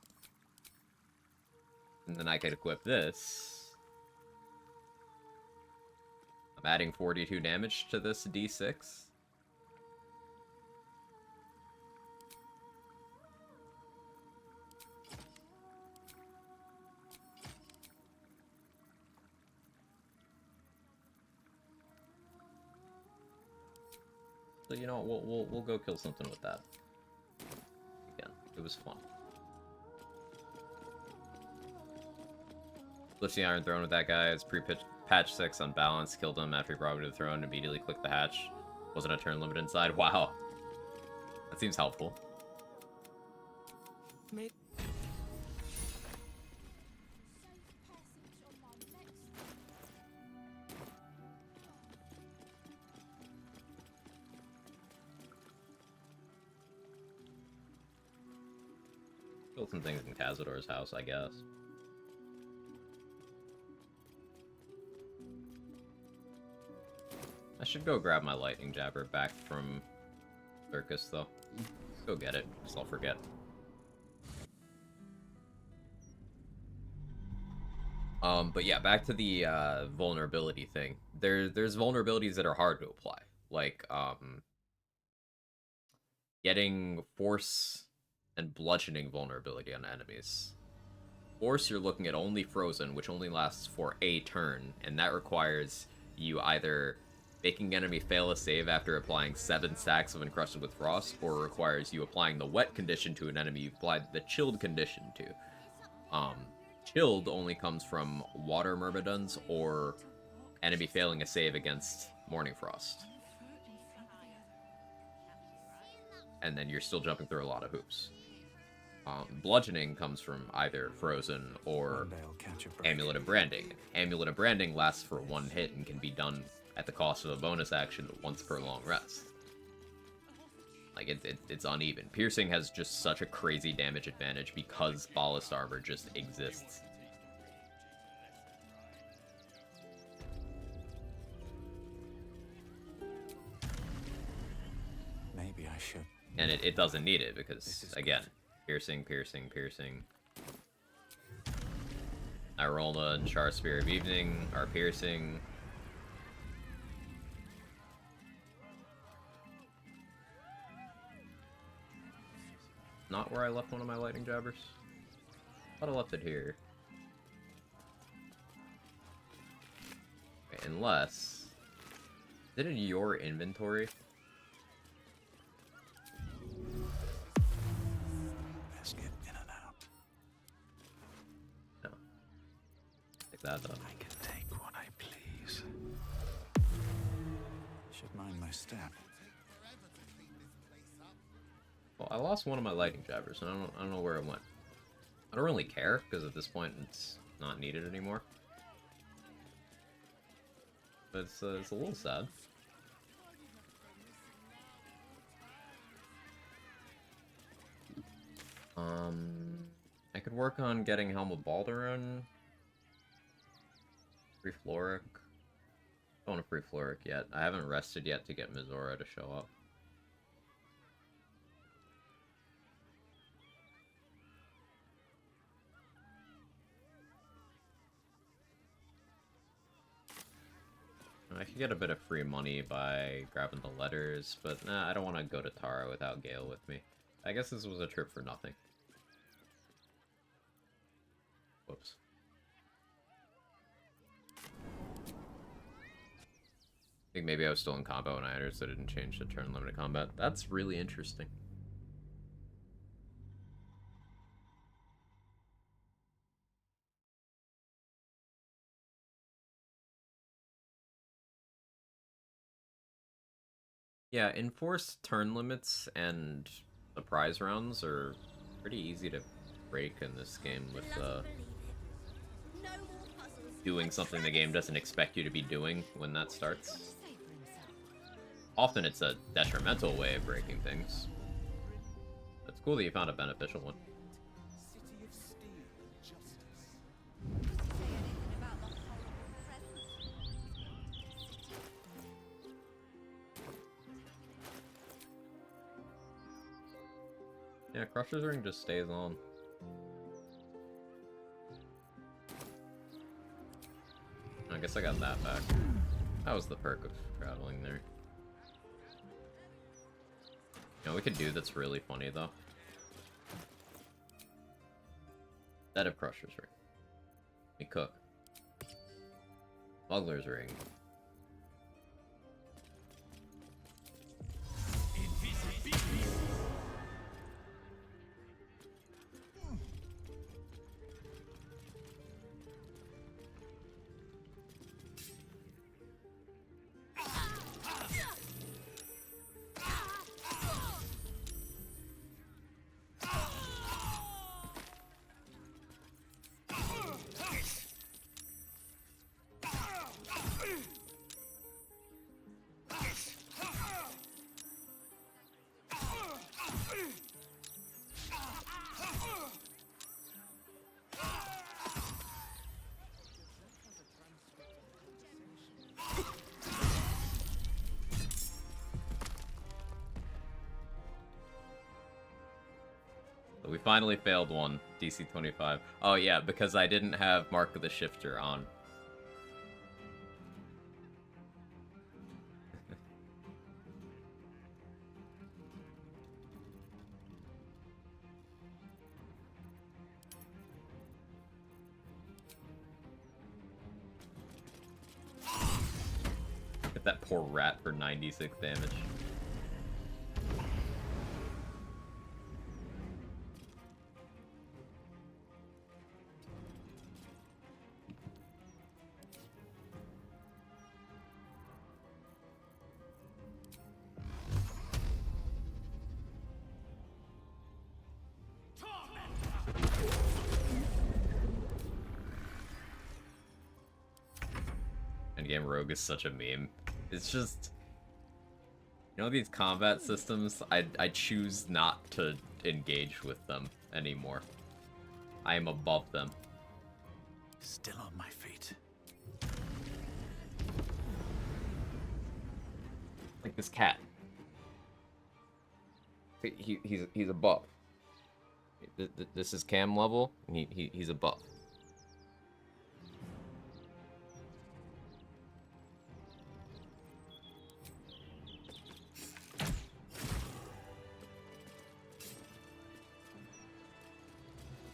and then I could equip this. I'm adding 42 damage to this D6. So, you know, we'll go kill something with that. Again, it was fun. Lift the Iron Throne with that guy. It's patch 6 unbalanced. Killed him after he brought me to the throne. Immediately clicked the hatch. Wasn't a turn limit inside. Wow. That seems helpful. Killed some things in Cazador's house, I guess. I should go grab my lightning jabber back from Circus, though. Let's go get it, because I'll forget. But yeah, back to the vulnerability thing. There's vulnerabilities that are hard to apply. Like, getting force and bludgeoning vulnerability on enemies. Force, you're looking at only Frozen, which only lasts for a turn, and that requires you either making enemy fail a save after applying 7 stacks of Encrusted with Frost, or requires you applying the wet condition to an enemy you've applied the chilled condition to. Chilled only comes from water myrmidons or enemy failing a save against Morning Frost. And then you're still jumping through a lot of hoops. Bludgeoning comes from either Frozen or One day I'll catch a break. Amulet of Branding. Amulet of Branding lasts for 1 hit and can be done at the cost of a bonus action once per long rest. Like, it's uneven. Piercing has just such a crazy damage advantage because Ballast Armor just exists. Maybe I should. And it doesn't need it because, again, piercing, piercing, piercing. Irolna and Char Spear of Evening are piercing. Not where I left one of my lightning jabbers. Thought I left it here. Okay, unless... Is it in your inventory? Best get in and out. No. Take that up. I can take what I please. Should mind my step. Well, I lost one of my lightning jabbers, and I don't know where it went. I don't really care, because at this point it's not needed anymore. But it's a little sad. I could work on getting Helm of Balduran. Free Floric. Don't want a free Floric yet. I haven't rested yet to get Mizora to show up. I could get a bit of free money by grabbing the letters, but nah, I don't want to go to Tara without Gale with me. I guess this was a trip for nothing. Whoops. I think maybe I was still in combat when I entered, so I didn't change to turn limited combat. That's really interesting. Yeah, enforced turn limits and surprise rounds are pretty easy to break in this game with doing something the game doesn't expect you to be doing when that starts. Often it's a detrimental way of breaking things. It's cool that you found a beneficial one. Yeah, Crusher's Ring just stays on. I guess I got that back. That was the perk of traveling there. You know, we could do that's really funny, though. Instead of Crusher's Ring. We cook. Smuggler's Ring. We finally failed one, DC 25. Oh yeah, because I didn't have Mark of the Shifter on. Hit that poor rat for 96 damage. game Rogue is such a meme. It's just, you know, these combat systems, I choose not to engage with them anymore. I am above them. Still on my feet. Like this cat. He's a buff. This is cam level, and he's a buff.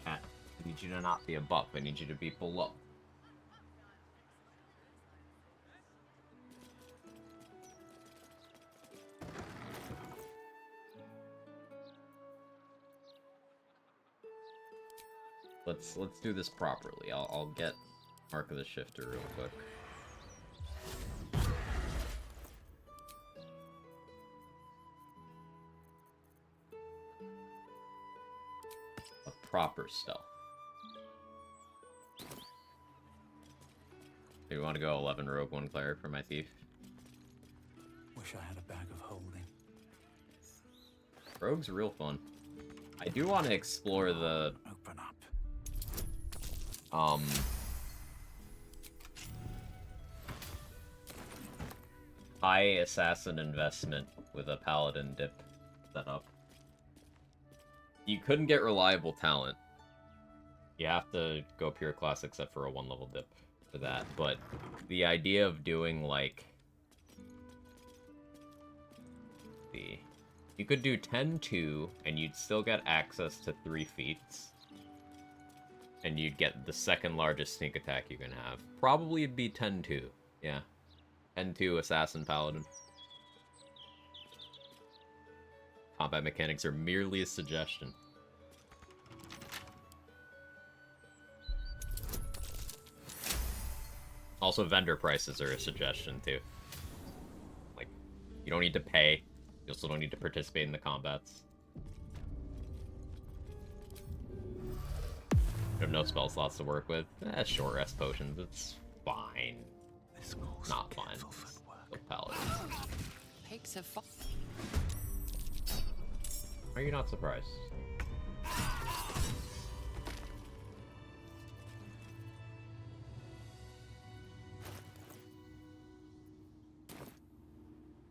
Cat, I need you to not be a buff. I need you to be below. Let's do this properly. I'll get Mark of the Shifter real quick. A proper stealth. Do you want to go 11 rogue, 1 cleric for my thief? Wish I had a bag of holding. Rogue's real fun. I do want to explore the Open up. high assassin investment with a paladin dip set up. You couldn't get reliable talent. You have to go pure class except for a 1 level dip for that, but the idea of doing like you could do 10-2 and you'd still get access to 3 feats. And you'd get the second largest sneak attack you can have. Probably it'd be 10-2. Yeah. 10-2 Assassin Paladin. Combat mechanics are merely a suggestion. Also, vendor prices are a suggestion, too. Like, you don't need to pay. You also don't need to participate in the combats. You have no spell slots to work with. Short rest potions. It's fine. Not fine. Still paladin. Pigs have fought. Are you not surprised?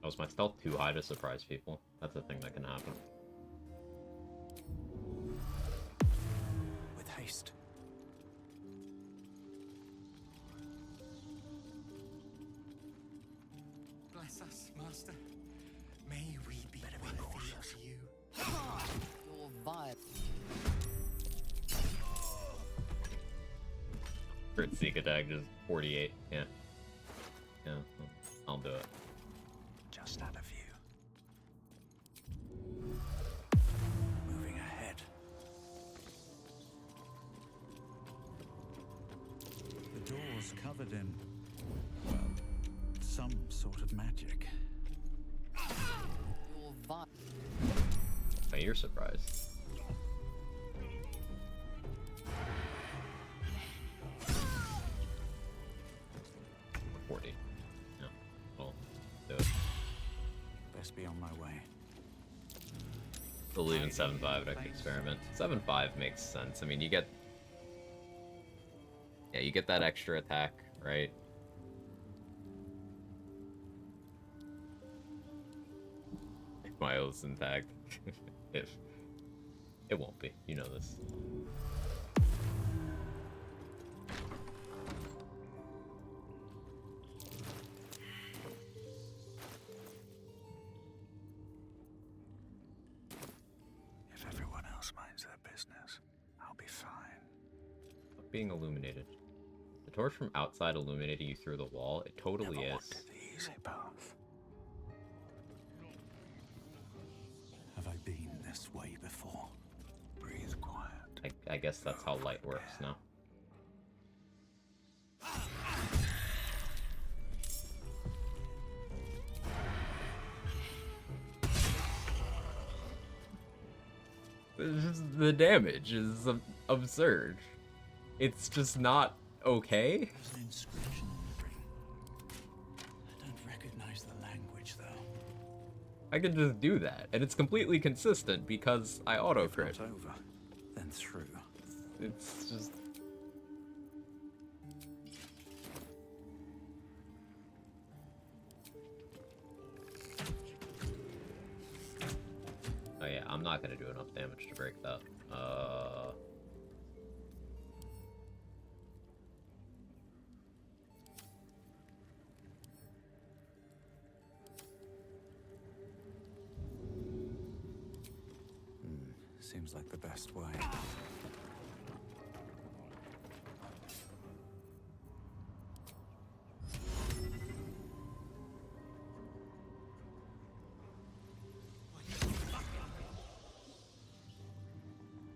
Was my stealth too high to surprise people? That's a thing that can happen. With haste. Bless us, Master. May we be worthy of you. Your vile. Crit sneak attack just 48. Yeah. Yeah, I'll do it. Just out of view. Moving ahead. The door's covered in, well, some sort of magic. Your vile. Oh, you're surprised. Be on my way. Believe in 7.5 at experiment. 7.5 makes sense. I mean, you get you get that extra attack, right? If my oath's intact. If it won't be, you know this. Being illuminated. The torch from outside illuminating you through the wall? It totally is. The easy path. Have I been this way before? Breathe quiet. I guess that's how light works now. The damage is absurd. It's just not okay. There's an inscription on the ring. I can just do that, and it's completely consistent because I auto crit. Not over, then through. It's just. Oh yeah, I'm not gonna do enough damage to break that. Seems like the best way.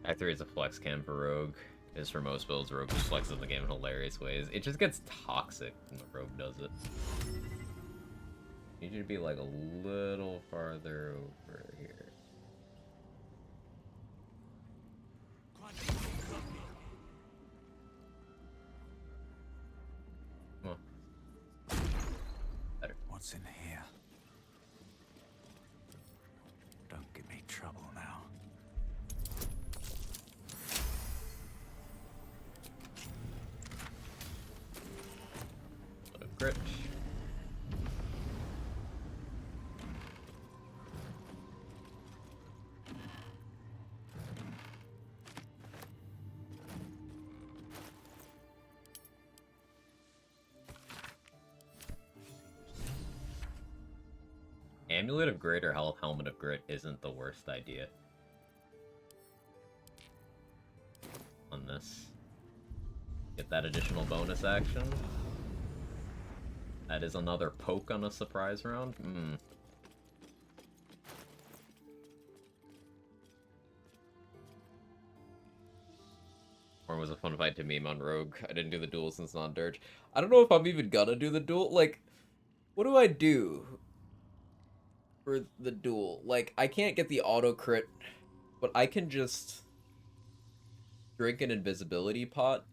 Act 3 is a flex cam for Rogue. Is for most builds, Rogue just flexes the game in hilarious ways. It just gets toxic when the Rogue does it. Need you to be like a little farther over here. Come on. Better. What's in here? Don't give me trouble now. What a crit. Amulet of Greater Health, Helmet of Grit isn't the worst idea on this. Get that additional bonus action. That is another poke on a surprise round. Or was a fun fight to meme on Rogue. I didn't do the duel since non-dirge. I don't know if I'm even gonna do the duel. Like, what do I do for the duel? Like, I can't get the auto crit, but I can just drink an invisibility pot,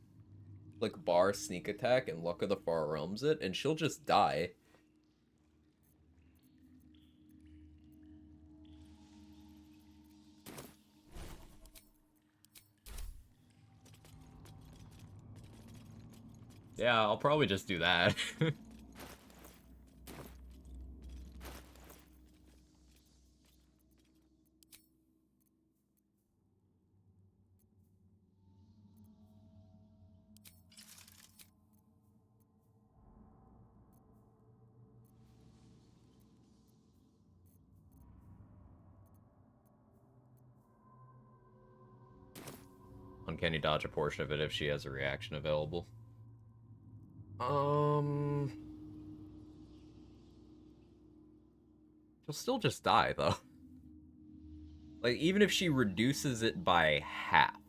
like bar sneak attack, and Luck of the Far Realms it, and she'll just die. Yeah, I'll probably just do that. Uncanny dodge a portion of it if she has a reaction available. She'll still just die, though. Like, even if she reduces it by half,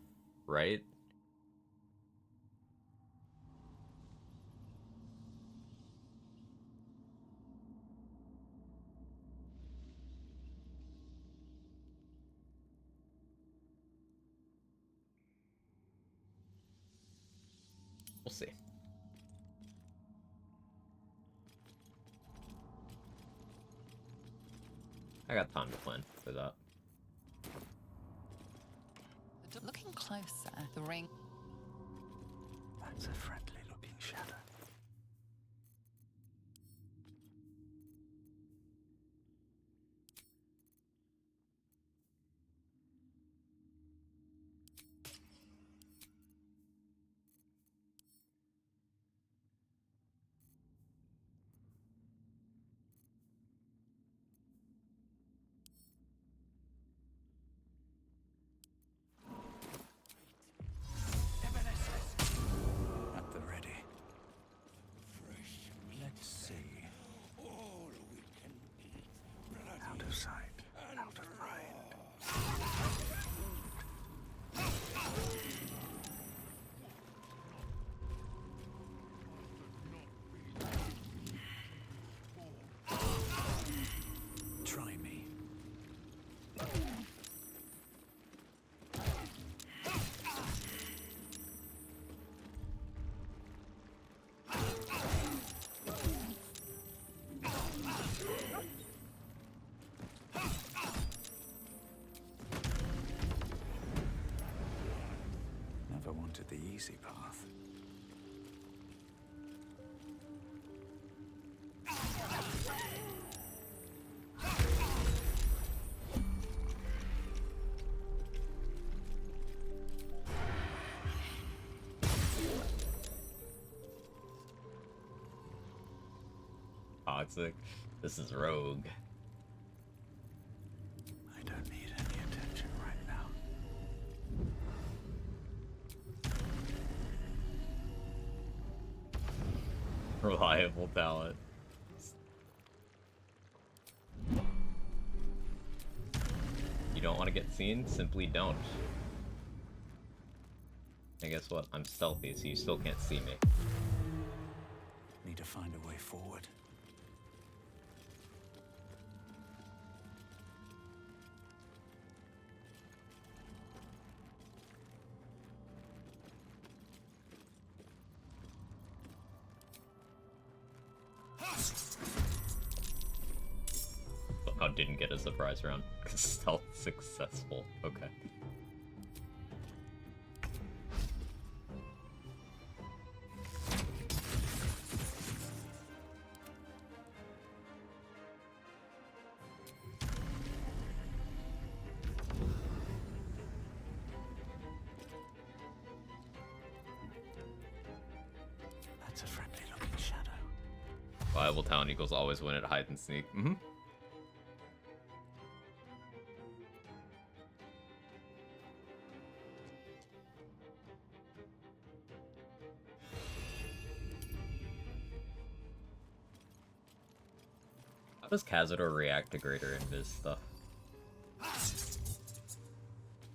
right? We'll see. I got time to plan for that. Looking closer, the ring. That's a friendly looking shadow. At the easy path. Toxic. This is Rogue. I don't need any attention right now. Reliable talent. You don't want to get seen? Simply don't. And guess what? I'm stealthy, so you still can't see me. Need to find a way forward. Somehow didn't get a surprise round. Stealth successful. Okay. That's a friendly looking shadow. Viable Town Eagles always win at hide and sneak. Mm-hmm. How does Cazador react to greater invis stuff?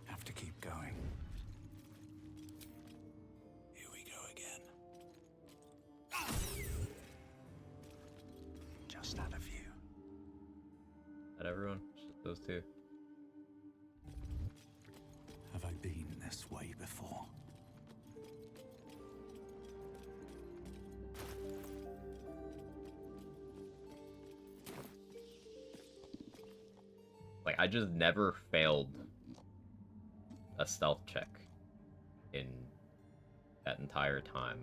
Have to keep going. Here we go again. Just out of view. At everyone? Just those two. Have I been this way before? Like, I just never failed a stealth check in that entire time.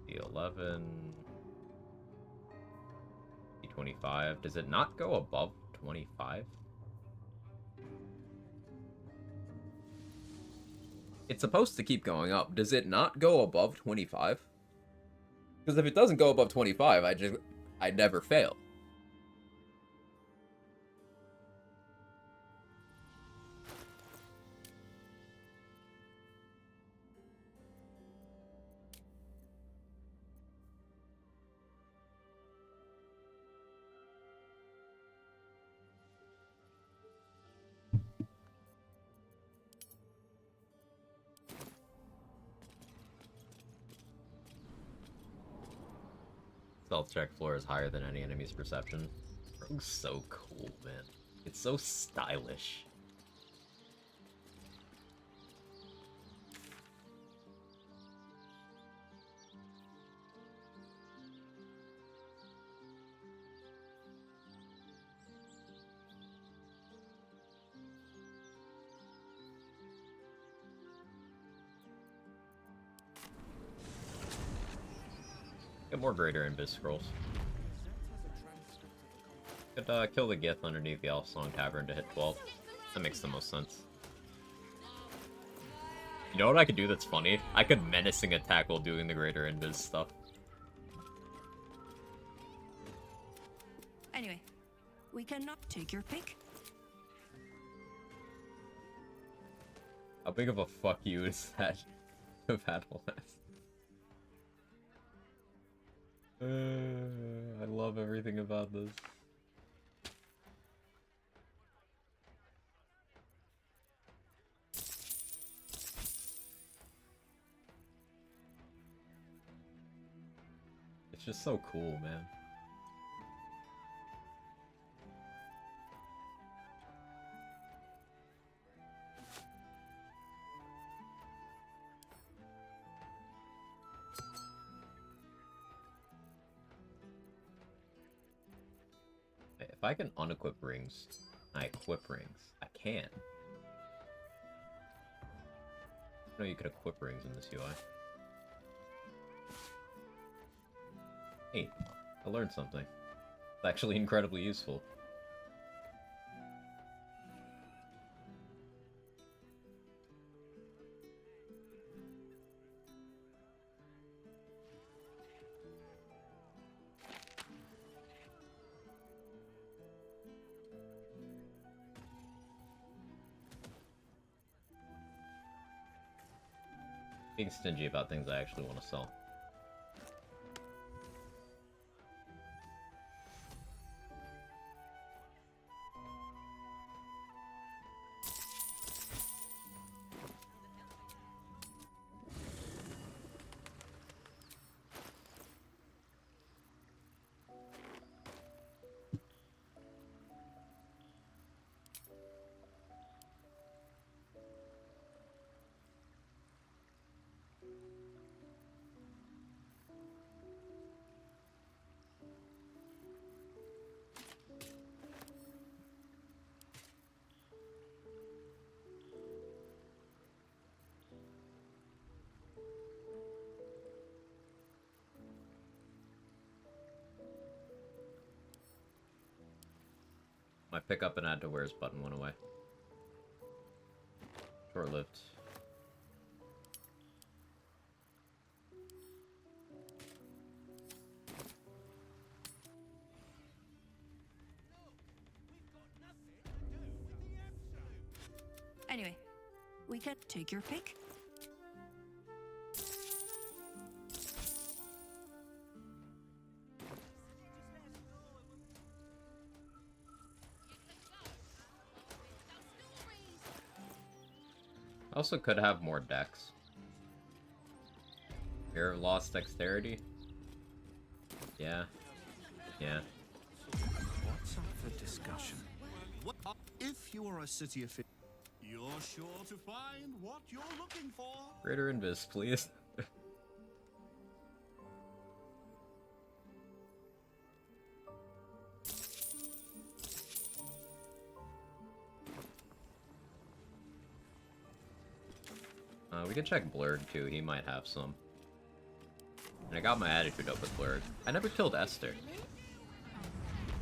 D11... D25. Does it not go above 25? It's supposed to keep going up. Does it not go above 25? Because if it doesn't go above 25, I never fail. Stealth check floor is higher than any enemy's perception. Rogue's so cool, man. It's so stylish. Get more greater invis scrolls. Could kill the Gith underneath the Elfsong Tavern to hit 12. That makes the most sense. You know what I could do that's funny? I could menacing attack while doing the greater invis stuff. Anyway, we cannot take your pick. How big of a fuck you is that to Battle Nest? I love everything about this. It's just so cool, man. If I can unequip rings, I equip rings. I can. know you could equip rings in this UI. Hey, I learned something. It's actually incredibly useful. Being stingy about things I actually want to sell. My pick up and add to where's button went away. Short-lived. Anyway, we can take your pick. Also could have more decks. Fear of lost dexterity? Yeah. Yeah. What's up for discussion? If you are a city official, you're sure to find what you're looking for. Greater Invis, please. We can check Blurg too, he might have some. And I got my attitude up with Blurg. I never killed Esther.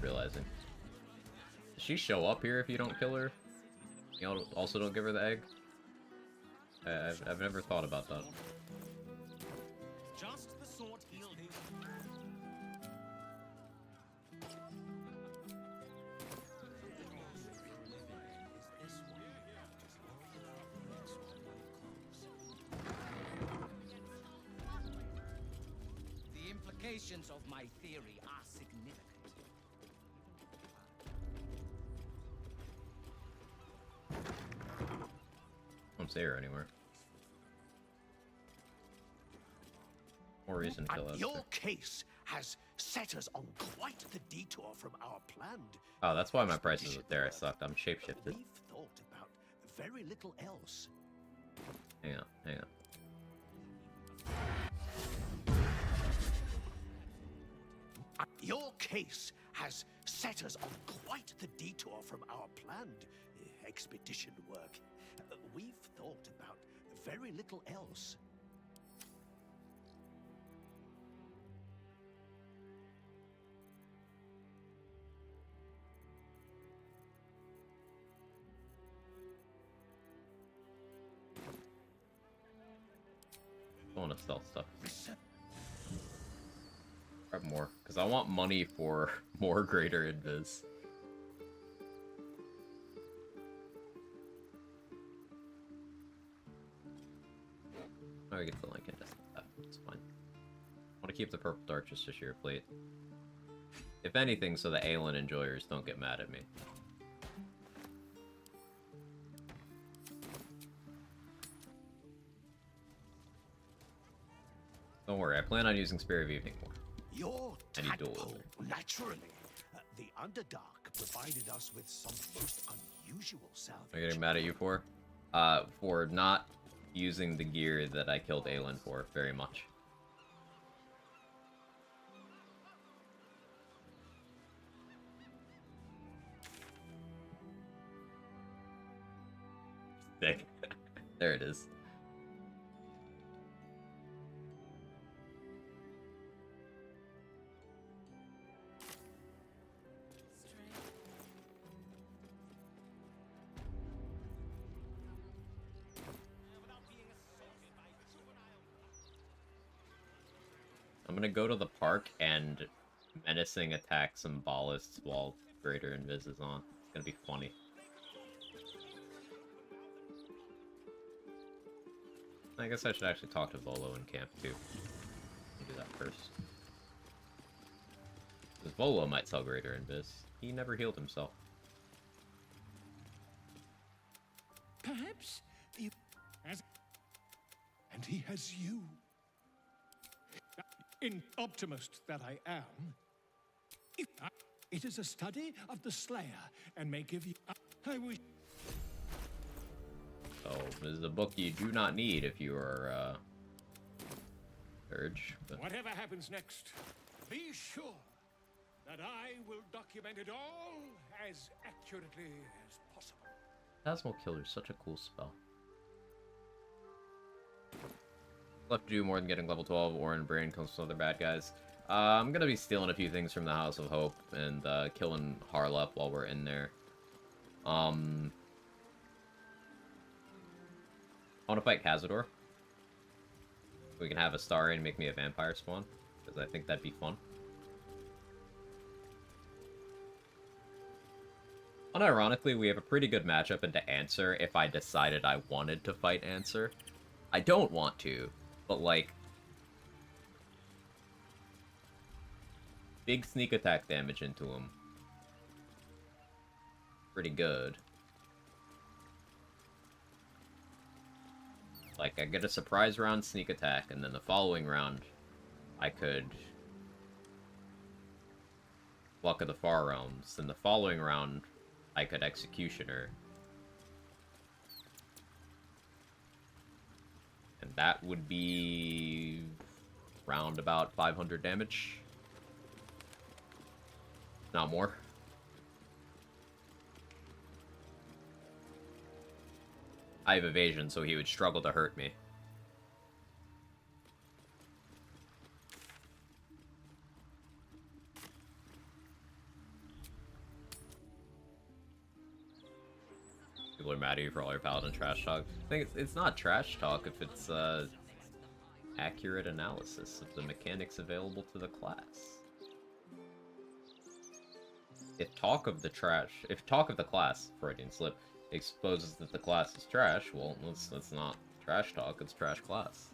Realizing. Does she show up here if you don't kill her? You also don't give her the egg? I've never thought about that. Just the sort he'll do. The implications of my theory are significant. Don't see her anywhere. More reason to kill Esther. Your case has set us on quite the detour from our planned. Oh, that's why my prices are there. I sucked. I'm shapeshifted. We've thought about very little else. Hang on, hang on. Your case has set us on quite the detour from our planned expedition work. We've thought about very little else. I want to sell stuff. Grab more, because I want money for more greater invis. Oh, I get the link and just that. It's fine. I want to keep the purple dart just to sheer plate. If anything, so the Aelin enjoyers don't get mad at me. Don't worry, I plan on using Spirit of Evening more. Your Any dual tadpole, wizard. naturally. The Underdark provided us with some most unusual salvage. Am I getting mad at you for? For not using the gear that I killed Aelin for very much. Thick. There it is. I'm gonna go to the park and menacing attack some ballists while Greater Invis is on. It's gonna be funny. I guess I should actually talk to Volo in camp too. I'll do that first. Because Volo might sell Greater Invis. He never healed himself. Perhaps you... And he has you. In optimist that I am, it is a study of the Slayer and may give you... I wish... So, this is a book you do not need if you are, Urge. But... Whatever happens next, be sure that I will document it all as accurately as possible. Plasmal Killer is such a cool spell. Left to do more than getting level 12. Orin Brain comes from other bad guys. I'm gonna be stealing a few things from the House of Hope and killing Harlep while we're in there. I want to fight Cazador. We can have Astarion make me a vampire spawn, because I think that'd be fun. Unironically, we have a pretty good matchup into Answer if I decided I wanted to fight Answer. I don't want to, but like... big sneak attack damage into him. Pretty good. Like, I get a surprise round sneak attack, and then the following round, I could... Luck of the Far Realms. Then the following round, I could Executioner. And that would be... round about 500 damage. Not more. I have evasion, so he would struggle to hurt me. People are mad at you for all your Paladin trash talk. I think it's not trash talk if it's accurate analysis of the mechanics available to the class. If talk of the class, Freudian slip, exposes that the class is trash, well, that's not trash talk, it's trash class.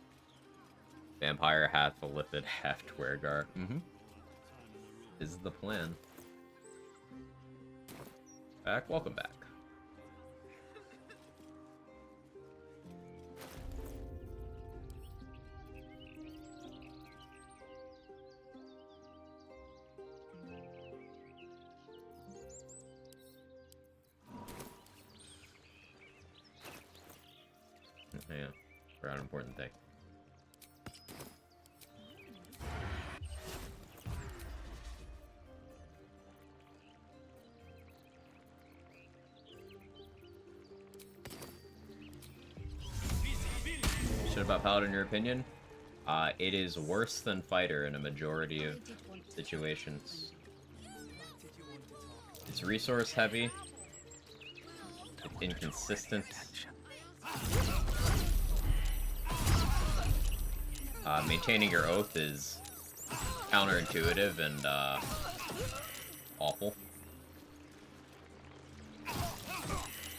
Vampire, half Illithid, half Dwergar. This is the plan. Welcome back. Yeah, forgot an important thing. Shit about Paladin, in your opinion? It is worse than Fighter in a majority of situations. It's resource heavy, inconsistent. Maintaining your oath is counterintuitive and awful.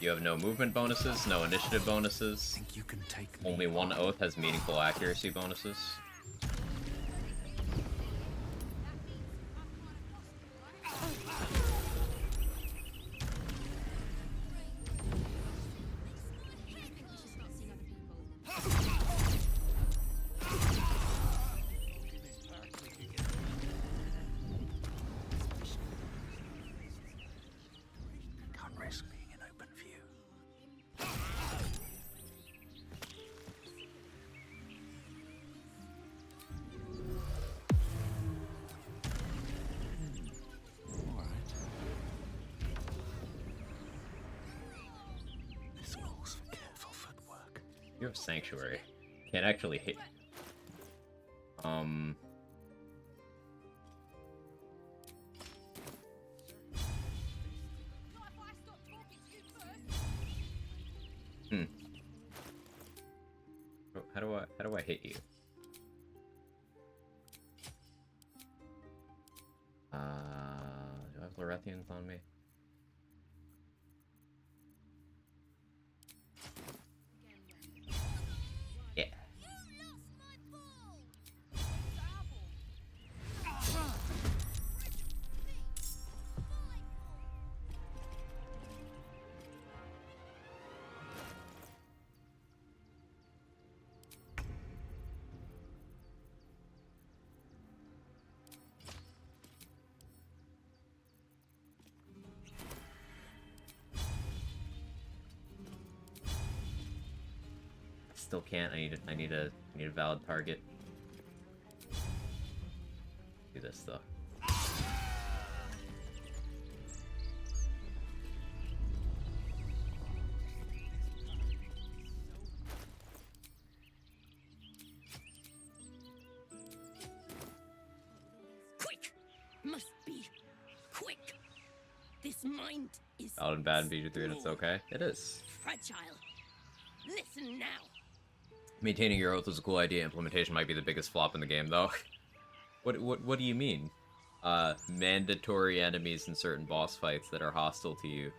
You have no movement bonuses, no initiative bonuses. Think you can take Only one oath has meaningful accuracy bonuses. Can't risk being in open view. All right. This calls for careful footwork. You have Sanctuary. Can't actually hit. How do I hit you? Do I have Lorethians on me? Yeah. Still can't. I need a valid target. Do this though. Quick! Must be quick. This mind is Paladin bad in BG3 and it's okay. It is. fragile. Listen now. Maintaining your oath is a cool idea. Implementation might be the biggest flop in the game, though. What do you mean? Mandatory enemies in certain boss fights that are hostile to you,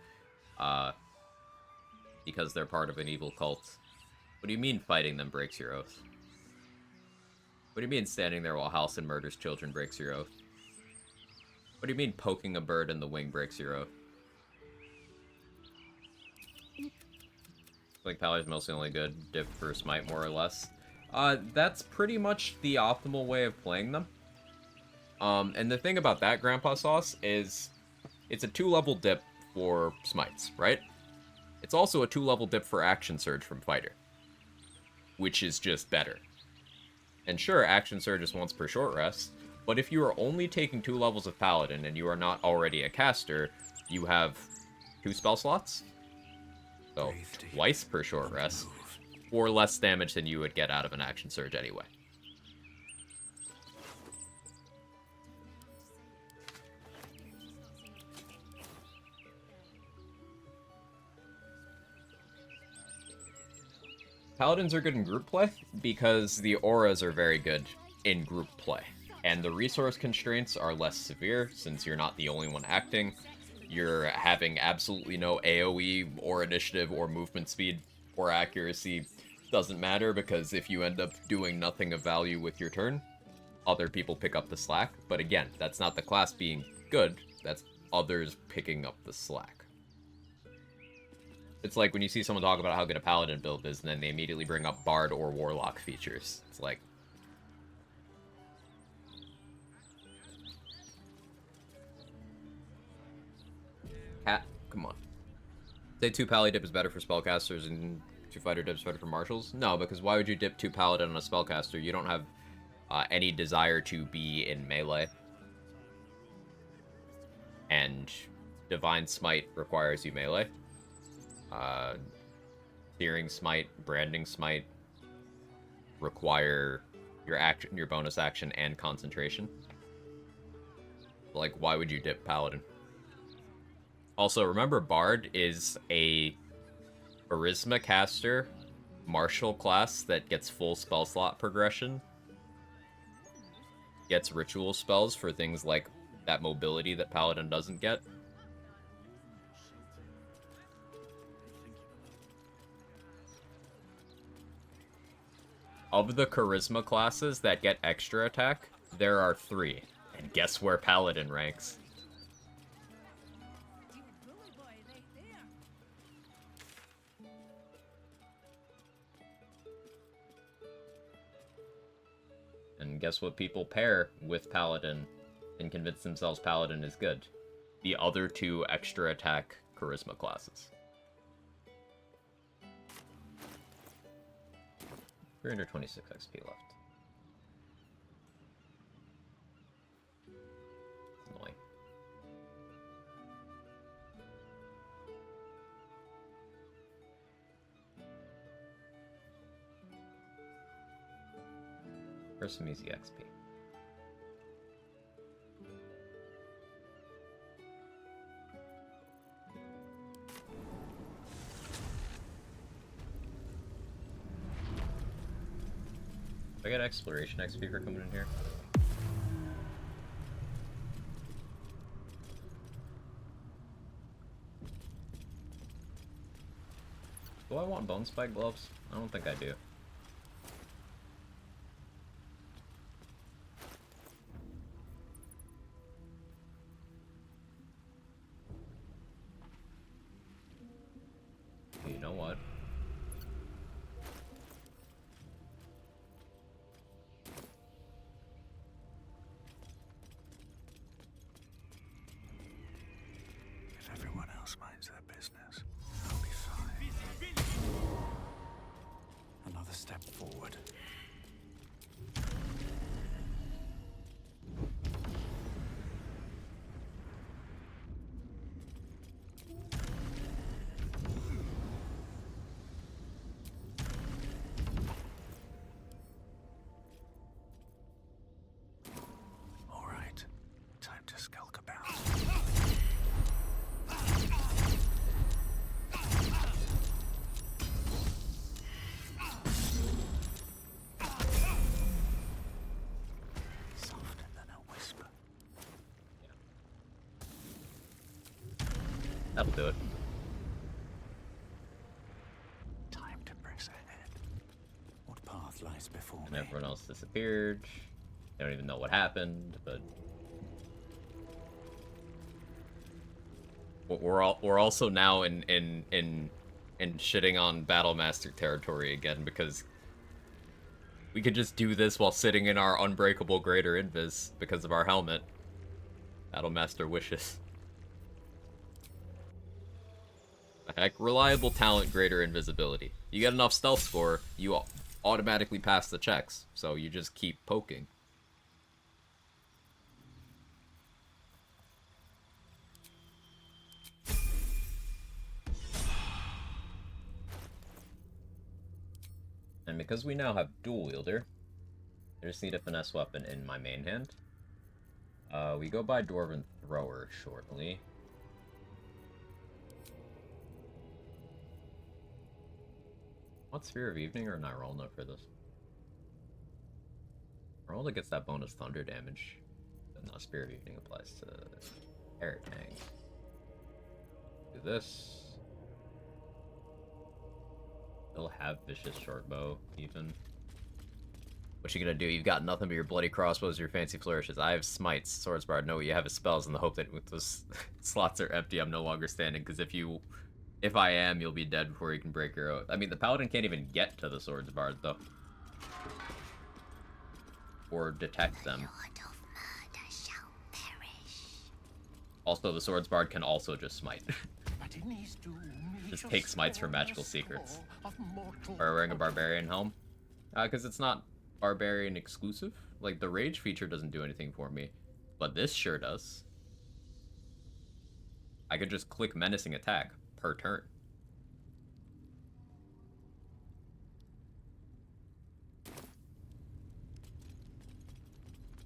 because they're part of an evil cult. What do you mean fighting them breaks your oath? What do you mean standing there while Halsin murders children breaks your oath? What do you mean poking a bird in the wing breaks your oath? Like Paladin's mostly only good dip for smite, more or less. That's pretty much the optimal way of playing them. And the thing about that, Grandpa Sauce, is it's a 2-level dip for smites, right? It's also a 2-level dip for Action Surge from Fighter, which is just better. And sure, Action Surge is once per short rest, but if you are only taking 2 levels of Paladin and you are not already a caster, you have 2 spell slots. So, twice per short rest, or less damage than you would get out of an Action Surge anyway. Paladins are good in group play because the auras are very good in group play, and the resource constraints are less severe since you're not the only one acting. You're having absolutely no AoE or initiative or movement speed or accuracy. Doesn't matter because if you end up doing nothing of value with your turn, other people pick up the slack. But again, that's not the class being good, that's others picking up the slack. It's like when you see someone talk about how good a Paladin build is and then they immediately bring up Bard or Warlock features. It's like, Cat, come on. Say 2 Pally dip is better for spellcasters and 2 fighter dips better for marshals? No, because why would you dip 2 Paladin on a spellcaster? You don't have any desire to be in melee. And Divine Smite requires you melee. Searing Smite, Branding Smite require your action, your bonus action, and concentration. Like, why would you dip Paladin? Also, remember Bard is a Charisma caster, martial class that gets full spell slot progression. Gets ritual spells for things like that mobility that Paladin doesn't get. Of the Charisma classes that get extra attack, there are 3. And guess where Paladin ranks? And guess what people pair with Paladin and convince themselves Paladin is good? The other 2 extra attack Charisma classes. 326 XP left. Annoying. Where's some easy XP? Do I get exploration XP for coming in here? Do I want Bone Spike gloves? I don't think I do. You know what? If everyone else minds their business, I'll be fine. Another step forward. All right, time to skulk about. Softer than a whisper. That'll do it. Time to press ahead. What path lies before And me? everyone else disappeared. They don't even know what happened, but we're also now in shitting on Battlemaster territory again, because we could just do this while sitting in our unbreakable greater invis because of our helmet. Battlemaster wishes. Heck, reliable talent, greater invisibility. You get enough stealth score, you automatically pass the checks, so you just keep poking. And because we now have dual wielder, I just need a finesse weapon in my main hand. We go by Dwarven Thrower shortly. What Sphere of Evening or Nyrolna for this? Nyrolna gets that bonus thunder damage, but no, Sphere of Evening applies to Air Tank. Do this. They'll have Vicious Shortbow, even. What you gonna do? You've got nothing but your bloody crossbows, your fancy flourishes. I have smites, swords bard. Know what you have is spells in the hope that with those slots are empty, I'm no longer standing. Because if I am, you'll be dead before you can break your oath. I mean, the paladin can't even get to the swords bard though, or detect them. Also, the swords bard can also just smite. Just take smites for magical secrets. Or wearing a barbarian helm, because it's not barbarian exclusive. Like, the rage feature doesn't do anything for me, but this sure does. I could just click menacing attack per turn.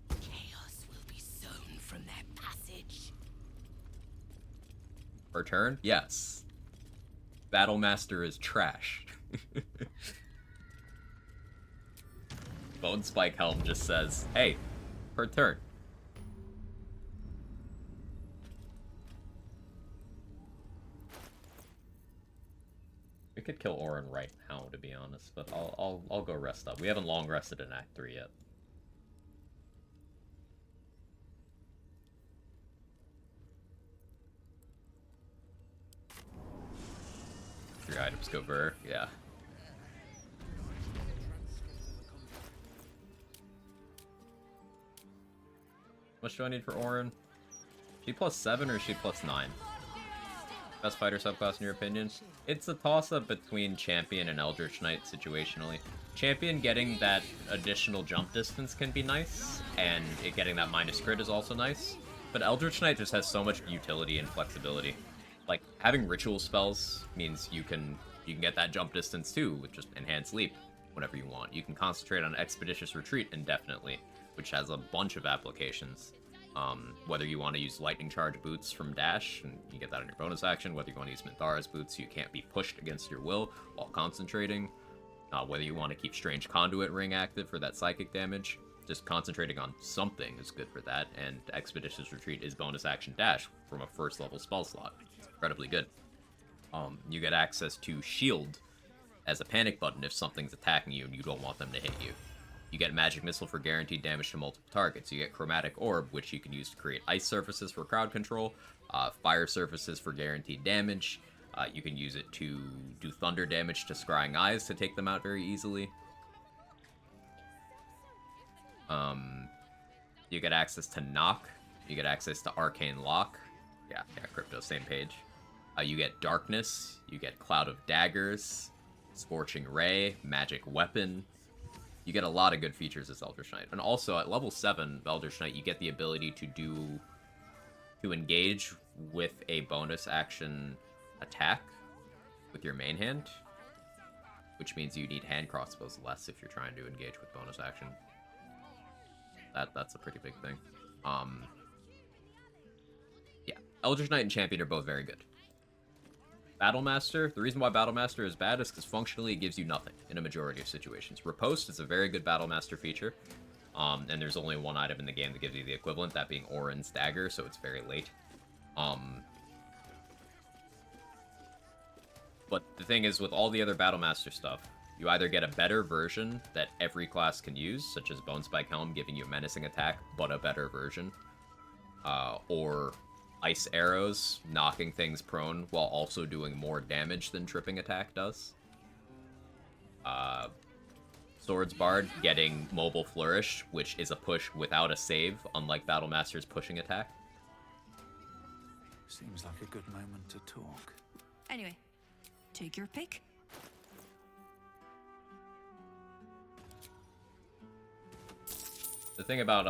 Chaos will be sown from their passage. Per turn? Yes. Battlemaster is trash. Bone Spike Helm just says, hey, per turn. We could kill Orin right now, to be honest, but I'll go rest up. We haven't long rested in Act 3 yet. Your items go burr, yeah. How much do I need for Orin? She +7 or is she +9? Best fighter subclass in your opinion? It's a toss-up between Champion and Eldritch Knight situationally. Champion getting that additional jump distance can be nice, and it getting that minus crit is also nice, but Eldritch Knight just has so much utility and flexibility. Like, having ritual spells means you can get that jump distance too, with just Enhanced Leap whenever you want. You can concentrate on Expeditious Retreat indefinitely, which has a bunch of applications. Whether you want to use Lightning Charge boots from Dash, and you get that on your bonus action, whether you want to use Minthara's boots so you can't be pushed against your will while concentrating, whether you want to keep Strange Conduit Ring active for that psychic damage, just concentrating on something is good for that, and Expeditious Retreat is bonus action Dash from a first level spell slot. Incredibly good. You get access to Shield as a panic button if something's attacking you and you don't want them to hit you. You get Magic Missile for guaranteed damage to multiple targets. You get Chromatic Orb, which you can use to create ice surfaces for crowd control, fire surfaces for guaranteed damage. You can use it to do thunder damage to Scrying Eyes to take them out very easily. You get access to Knock. You get access to Arcane Lock. Yeah, Crypto, same page. You get Darkness. You get Cloud of Daggers, Scorching Ray, Magic Weapon. You get a lot of good features as Eldritch Knight. And also, at level 7 of Eldritch Knight, you get the ability to engage with a bonus action attack with your main hand, which means you need hand crossbows less if you're trying to engage with bonus action. That's a pretty big thing. Yeah, Eldritch Knight and Champion are both very good. Battlemaster, the reason why Battlemaster is bad is because functionally it gives you nothing in a majority of situations. Riposte is a very good Battlemaster feature, and there's only one item in the game that gives you the equivalent, that being Orin's Dagger, so it's very late. But the thing is, with all the other Battlemaster stuff, you either get a better version that every class can use, such as Bone Spike Helm giving you a menacing attack, but a better version, or Ice Arrows knocking things prone while also doing more damage than Tripping Attack does. Swords Bard getting Mobile Flourish, which is a push without a save, unlike Battlemaster's pushing attack. Seems like a good moment to talk. Anyway, take your pick. The thing about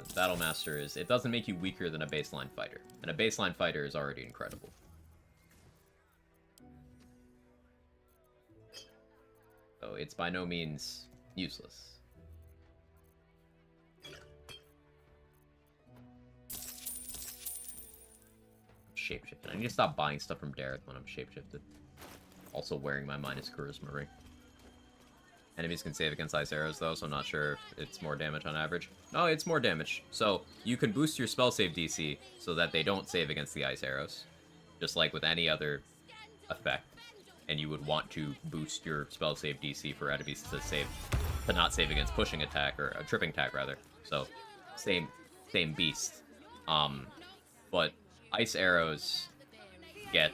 Battlemaster is it doesn't make you weaker than a baseline fighter, and a baseline fighter is already incredible. So it's by no means useless. Shapeshifted. I need to stop buying stuff from Dareth when I'm shapeshifted. Also wearing my minus charisma ring. Enemies can save against ice arrows, though, so I'm not sure if it's more damage on average. No, it's more damage. So, you can boost your spell save DC so that they don't save against the ice arrows. Just like with any other effect. And you would want to boost your spell save DC for enemies to not save against pushing attack, or a tripping attack, rather. So, same beast. But ice arrows get,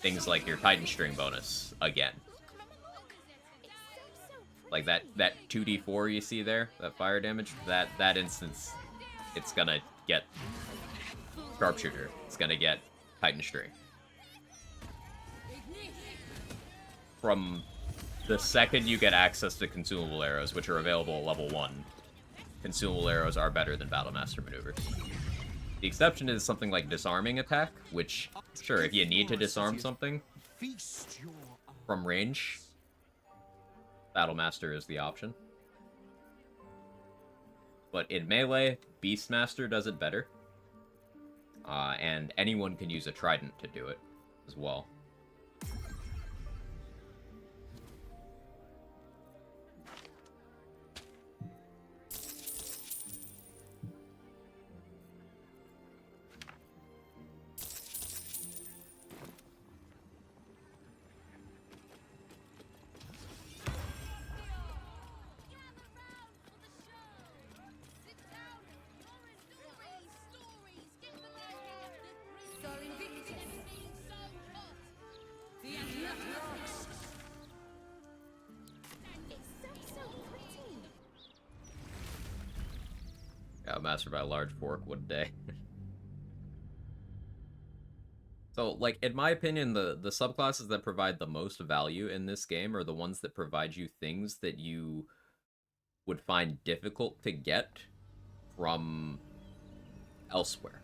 things like your Titan String bonus again. Like that 2d4 you see there, that fire damage, that instance, it's gonna get Sharpshooter. It's gonna get Titan String. From the second you get access to consumable arrows, which are available at level 1, consumable arrows are better than Battlemaster maneuvers. The exception is something like disarming attack, which, sure, if you need to disarm something from range, Battlemaster is the option. But in melee, Beastmaster does it better. And anyone can use a trident to do it as well. Mastered by a large fork, what a day. So, like, in my opinion, the subclasses that provide the most value in this game are the ones that provide you things that you would find difficult to get from elsewhere.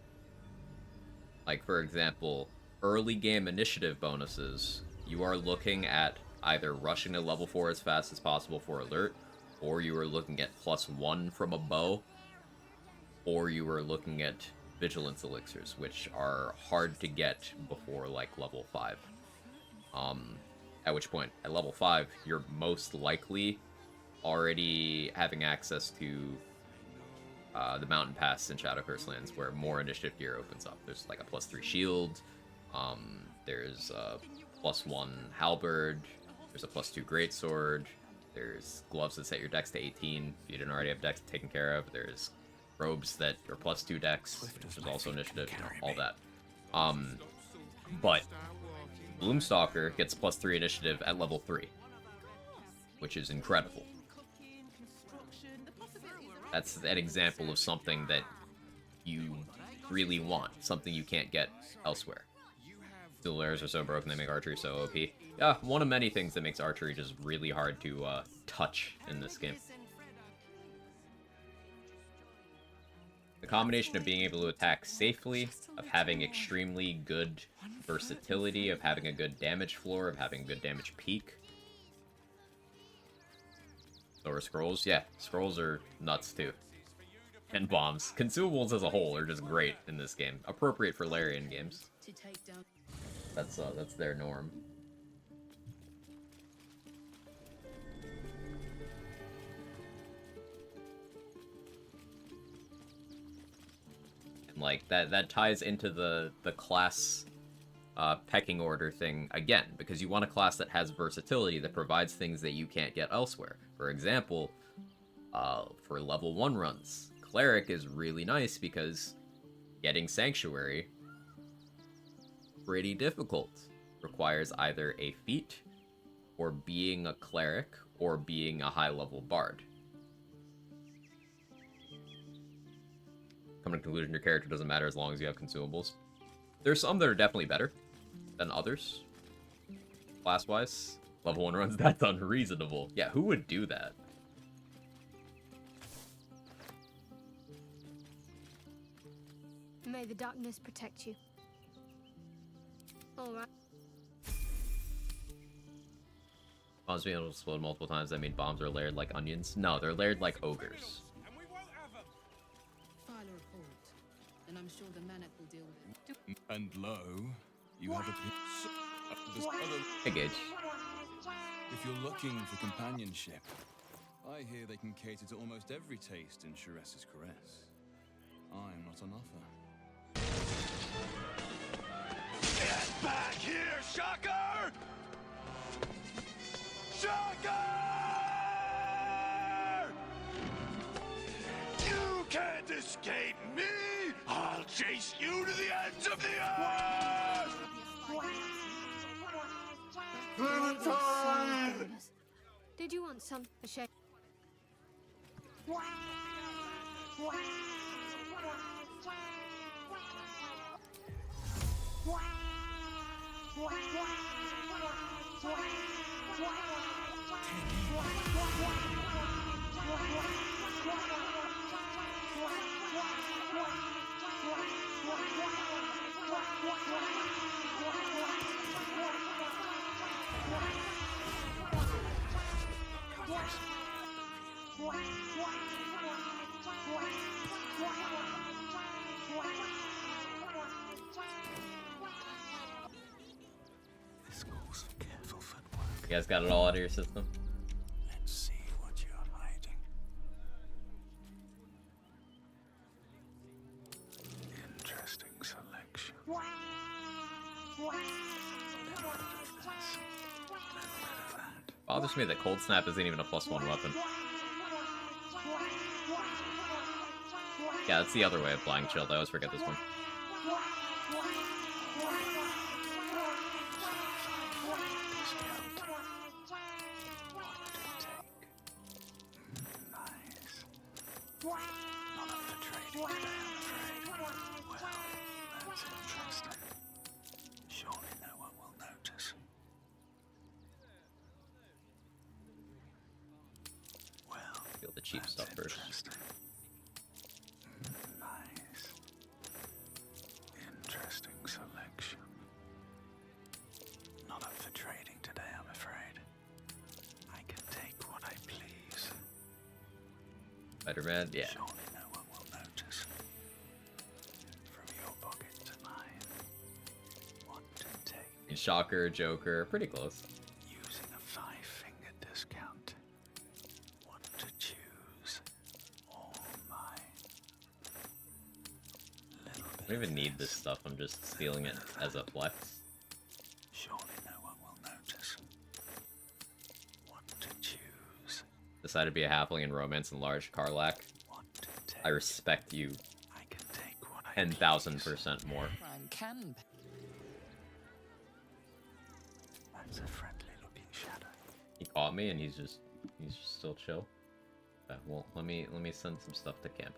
Like, for example, early game initiative bonuses, you are looking at either rushing to level 4 as fast as possible for alert, or you are looking at +1 from a bow, or you are looking at vigilance elixirs, which are hard to get before, like, level 5. At which point, at level 5, you're most likely already having access to the Mountain Pass in Shadowcurse Lands, where more initiative gear opens up. There's, like, a +3 shield, there's +1 halberd. There's a +2 greatsword. There's gloves that set your dex to 18 if you didn't already have dex taken care of. There's robes that are +2 dex, which is also initiative, you know, all that. But Bloomstalker gets +3 initiative at level 3, which is incredible. That's an example of something that you really want, something you can't get elsewhere. Dual arrows are so broken, they make archery so OP. Yeah, one of many things that makes archery just really hard to touch in this game. The combination of being able to attack safely, of having extremely good versatility, of having a good damage floor, of having good damage peak. So are scrolls? Yeah, scrolls are nuts too. And bombs. Consumables as a whole are just great in this game. Appropriate for Larian games. That's their norm. And like that ties into the class pecking order thing again, because you want a class that has versatility, that provides things that you can't get elsewhere. For example, for level 1 runs, Cleric is really nice because getting Sanctuary pretty difficult. Requires either a feat, or being a Cleric, or being a high-level Bard. Coming to conclusion, your character doesn't matter as long as you have consumables. There's some that are definitely better than others, class-wise. Level 1 runs, that's unreasonable. Yeah, who would do that? May the darkness protect you. Alright. Bombs being able to explode multiple times, that mean bombs are layered like onions? No, they're layered like ogres. File a report, and I'm sure the Manic will deal with it. And lo, you have a Hey, Gage. If you're looking for companionship, I hear they can cater to almost every taste in Sharess's caress. I'm not on offer. Get back here, Shocker! Shocker! You can't escape me! I'll chase you to the ends of the earth! Did you want some shake? This calls for careful footwork. You guys got it all out of your system? Let's see what you're hiding. Interesting selection. Bothers me that Cold Snap isn't even a +1 weapon. Yeah, that's the other way of Flying Shield. I always forget this one. Surely no one will notice. Well, Feel the cheap stuff first. Nice. Interesting selection. Not up for trading today, I'm afraid. I can take what I please. Spider-Man, yeah. Surely no one will notice. From your pocket to mine. What to take? And Shocker, Joker, pretty close. Using a 5-finger discount. What to choose? All mine. I don't even need this stuff, I'm just stealing it as a flex. Surely no one decided to be a halfling in Romance and Large, Karlak, I respect you 10,000% more. Crime can. That's a friendly looking shadow. He caught me and he's just still chill. Well, let me send some stuff to camp.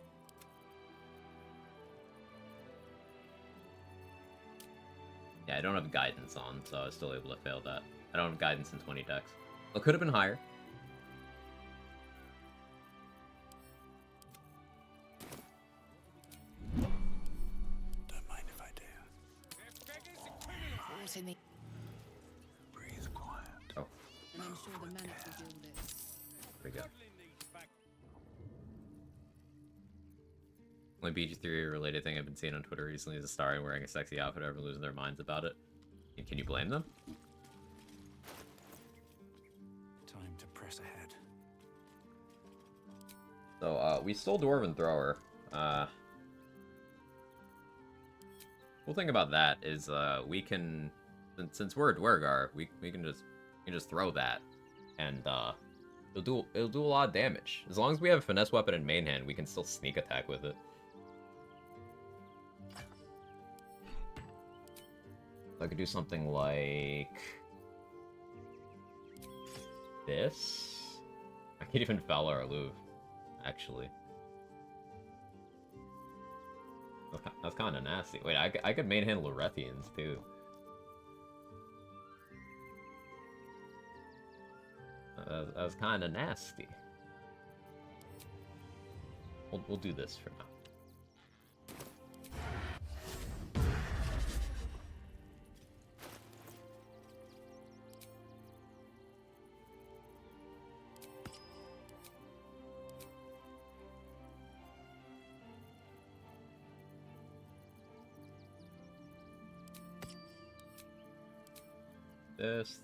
Yeah, I don't have guidance on, so I was still able to fail that. I don't have guidance in 20 decks. It could have been higher. Don't mind if I do. Breathe quiet. Oh. And I'm sure the Manics will deal with it. There we go. Only BG3 related thing I've been seeing on Twitter recently is a Astarion wearing a sexy outfit, everyone losing their minds about it. And can you blame them? Time to press ahead. So, we stole Dwarven Thrower. Cool thing about that is, we can, since we're a Dwergar, we can just throw that, and it'll do a lot of damage. As long as we have a finesse weapon in main hand, we can still sneak attack with it. I could do something like this. I could even foul our Louvre, actually. That's kind of nasty. Wait, I could main hand Lorethians too. That was kind of nasty. We'll do this for now. This.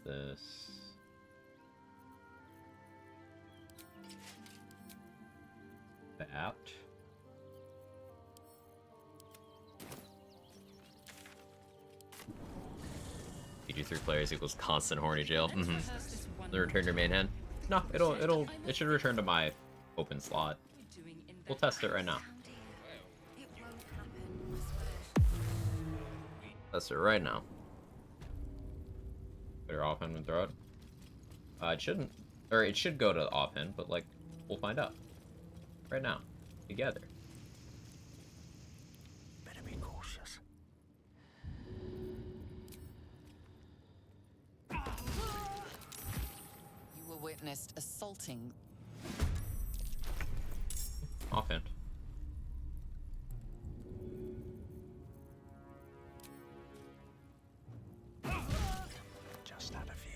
That. PG3 players equals constant horny jail. Mm-hmm. The return to main hand? No, it should return to my open slot. We'll test it right now. Test it right now. Put her offhand and throw it. It shouldn't, or it should go to offhand, but like, we'll find out. Right now. Together. Better be cautious. You were witnessed assaulting. Offhand. Just out of view.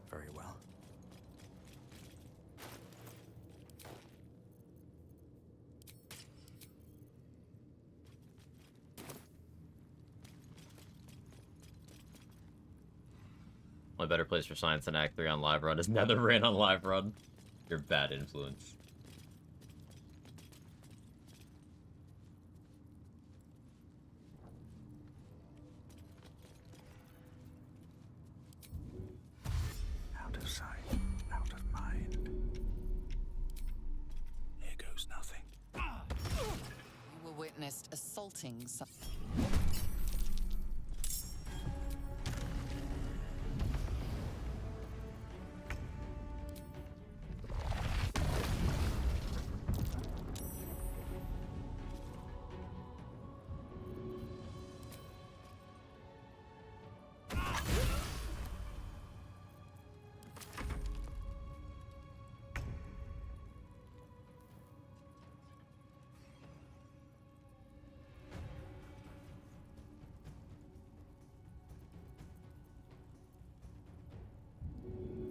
Very well. Only better place for science than Act 3 on live run is Netherrain on live run. You're bad influence. Out of sight, out of mind. Here goes nothing. You were witnessed assaulting some.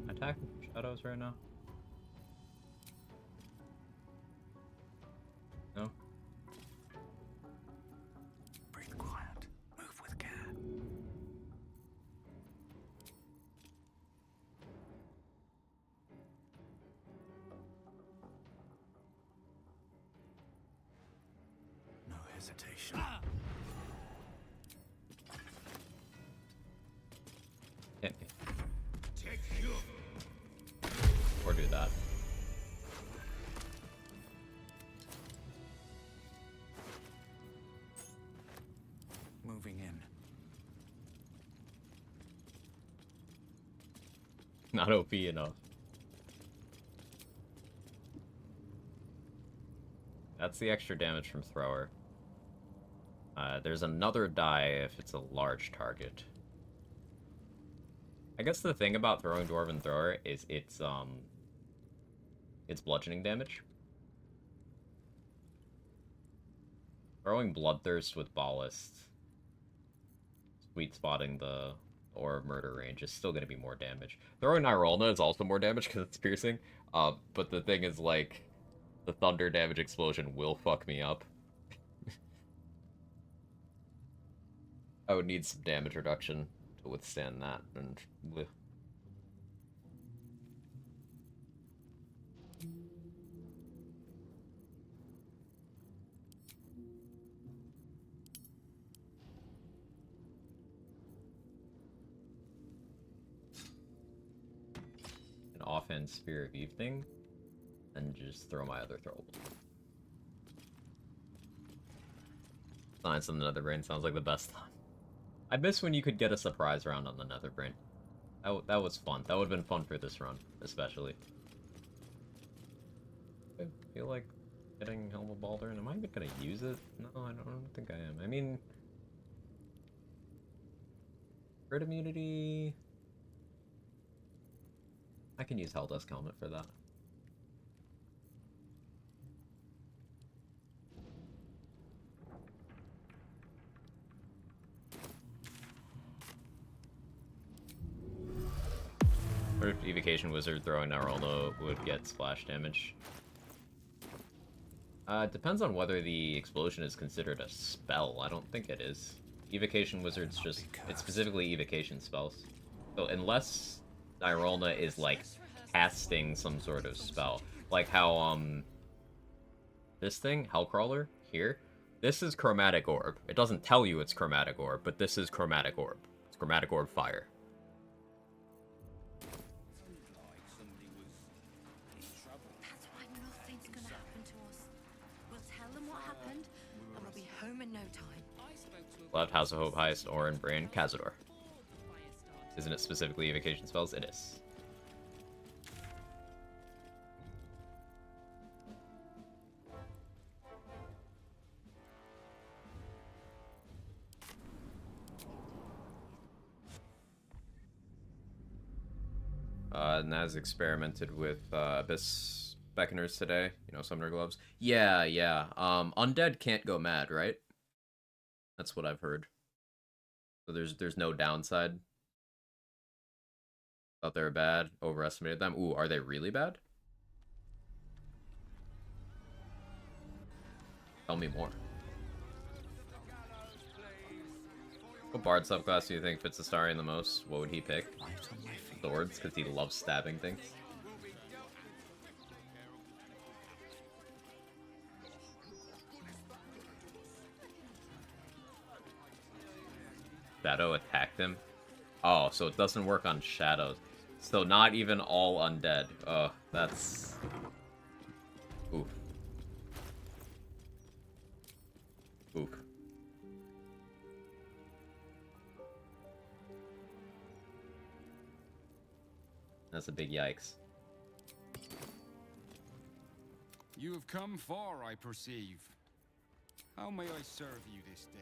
Attack shadows right now. No? Breathe quiet. Move with care. hesitation. Hit me. Or do that. Moving in. Not OP enough. That's the extra damage from thrower. There's another die if it's a large target. I guess the thing about throwing Dwarven Thrower is it's bludgeoning damage. Throwing Bloodthirst with Ballast, sweet spotting the or murder range is still going to be more damage. Throwing Nyrolna is also more damage because it's piercing. But the thing is, like, the thunder damage explosion will fuck me up. I would need some damage reduction to withstand that, and bleh. An offhand Spear of Evening, and just throw my other throwable. Science on the Nether Brain sounds like the best time. I miss when you could get a surprise round on the Nether Brain. That was fun. That would have been fun for this run, especially. I feel like getting Helm of Baldurn. Am I even gonna use it? No, I don't think I am. I mean, crit immunity. I can use Helldusk Helmet for that. Or if Evocation Wizard throwing Nyrolna would get splash damage. Depends on whether the explosion is considered a spell. I don't think it is. Evocation Wizard's just... It's specifically evocation spells. So unless Nyrolna is, like, casting some sort of spell. Like how, this thing, Hellcrawler, here, this is Chromatic Orb. It doesn't tell you it's Chromatic Orb, but this is Chromatic Orb. It's Chromatic Orb Fire. That's why nothing's gonna happen to us. We'll tell them what happened, and we'll be home in no time. Left, House of Hope, Highest, Orin, Brain, Cazador. Isn't it specifically evocation spells? It is. Naz experimented with Abyss Beckoners today. You know, Summoner Gloves. Yeah. Undead can't go mad, right? That's what I've heard. So there's no downside. Thought they were bad. Overestimated them. Ooh, are they really bad? Tell me more. What Bard subclass do you think fits Astarion the most? What would he pick? Swords, because he loves stabbing things. Shadow attacked him? Oh, so it doesn't work on shadows. So not even all undead. Oh, that's... Oof. Oof. That's a big yikes. You have come far, I perceive. How may I serve you this day?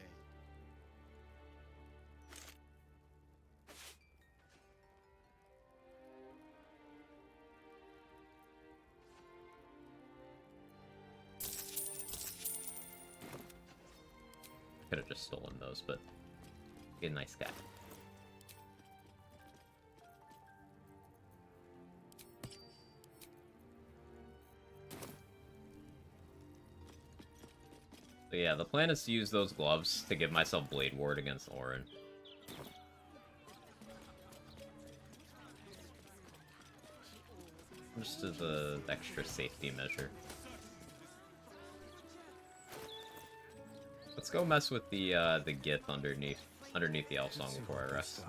Could have just stolen those, but be a nice guy. So yeah, the plan is to use those gloves to give myself Blade Ward against Orin. Just as an extra safety measure. Let's go mess with the Gith underneath the elf song before I rest.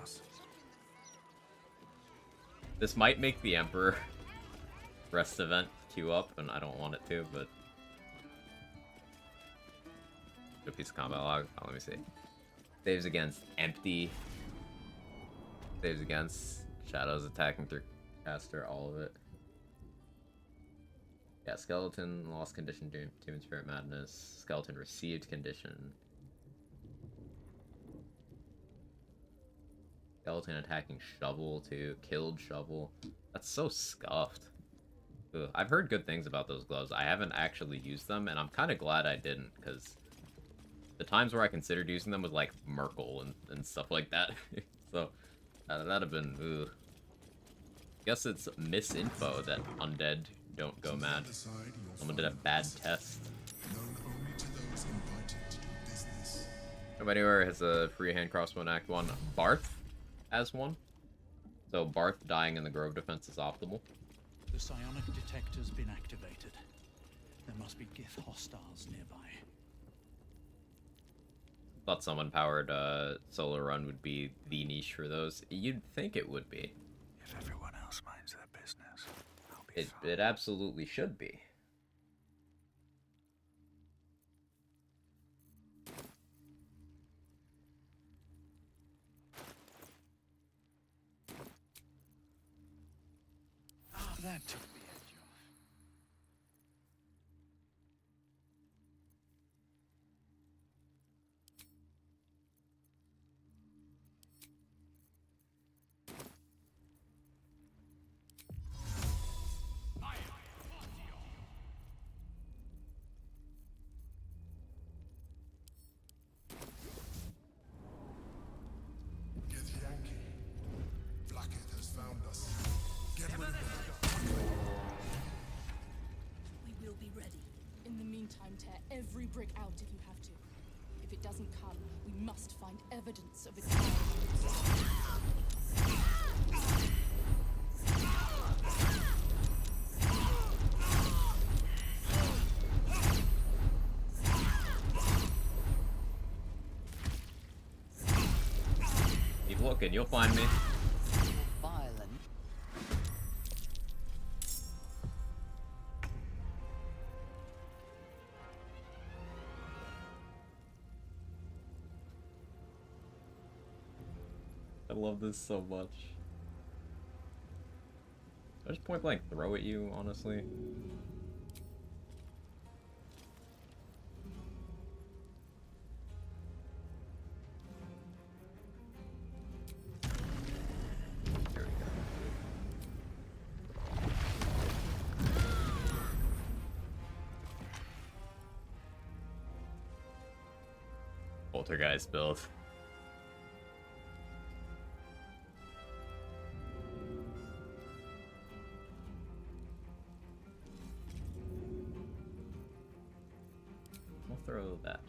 This might make the Emperor rest event queue up, and I don't want it to, but a piece of combat log. Oh, let me see. Saves against empty. Saves against shadows attacking through caster, all of it. Yeah, skeleton lost condition due to spirit madness. Skeleton received condition. Skeleton attacking shovel too. Killed shovel. That's so scuffed. Ugh. I've heard good things about those gloves. I haven't actually used them, and I'm kind of glad I didn't, because the times where I considered using them was like Merkel and stuff like that. So that'd have been ugh. Guess it's misinfo that undead don't go mad. Someone did a bad test. Nobody anywhere has a freehand crossbow in Act 1. Barth has one. So Barth dying in the Grove defense is optimal. The psionic detector's been activated. There must be Gith hostiles nearby. Thought someone powered solo run would be the niche for those. You'd think it would be. If everyone else minds their business, I'll be fine. It absolutely should be. That took the edge off. Blackhead has found us. Get rid of them. We will be ready. In the meantime, tear every brick out if you have to. If it doesn't come, we must find evidence of its power. Keep looking, you'll find me. Violent. I love this so much. I just point blank throw at you, honestly. There we go. Poltergeist build. We'll throw that.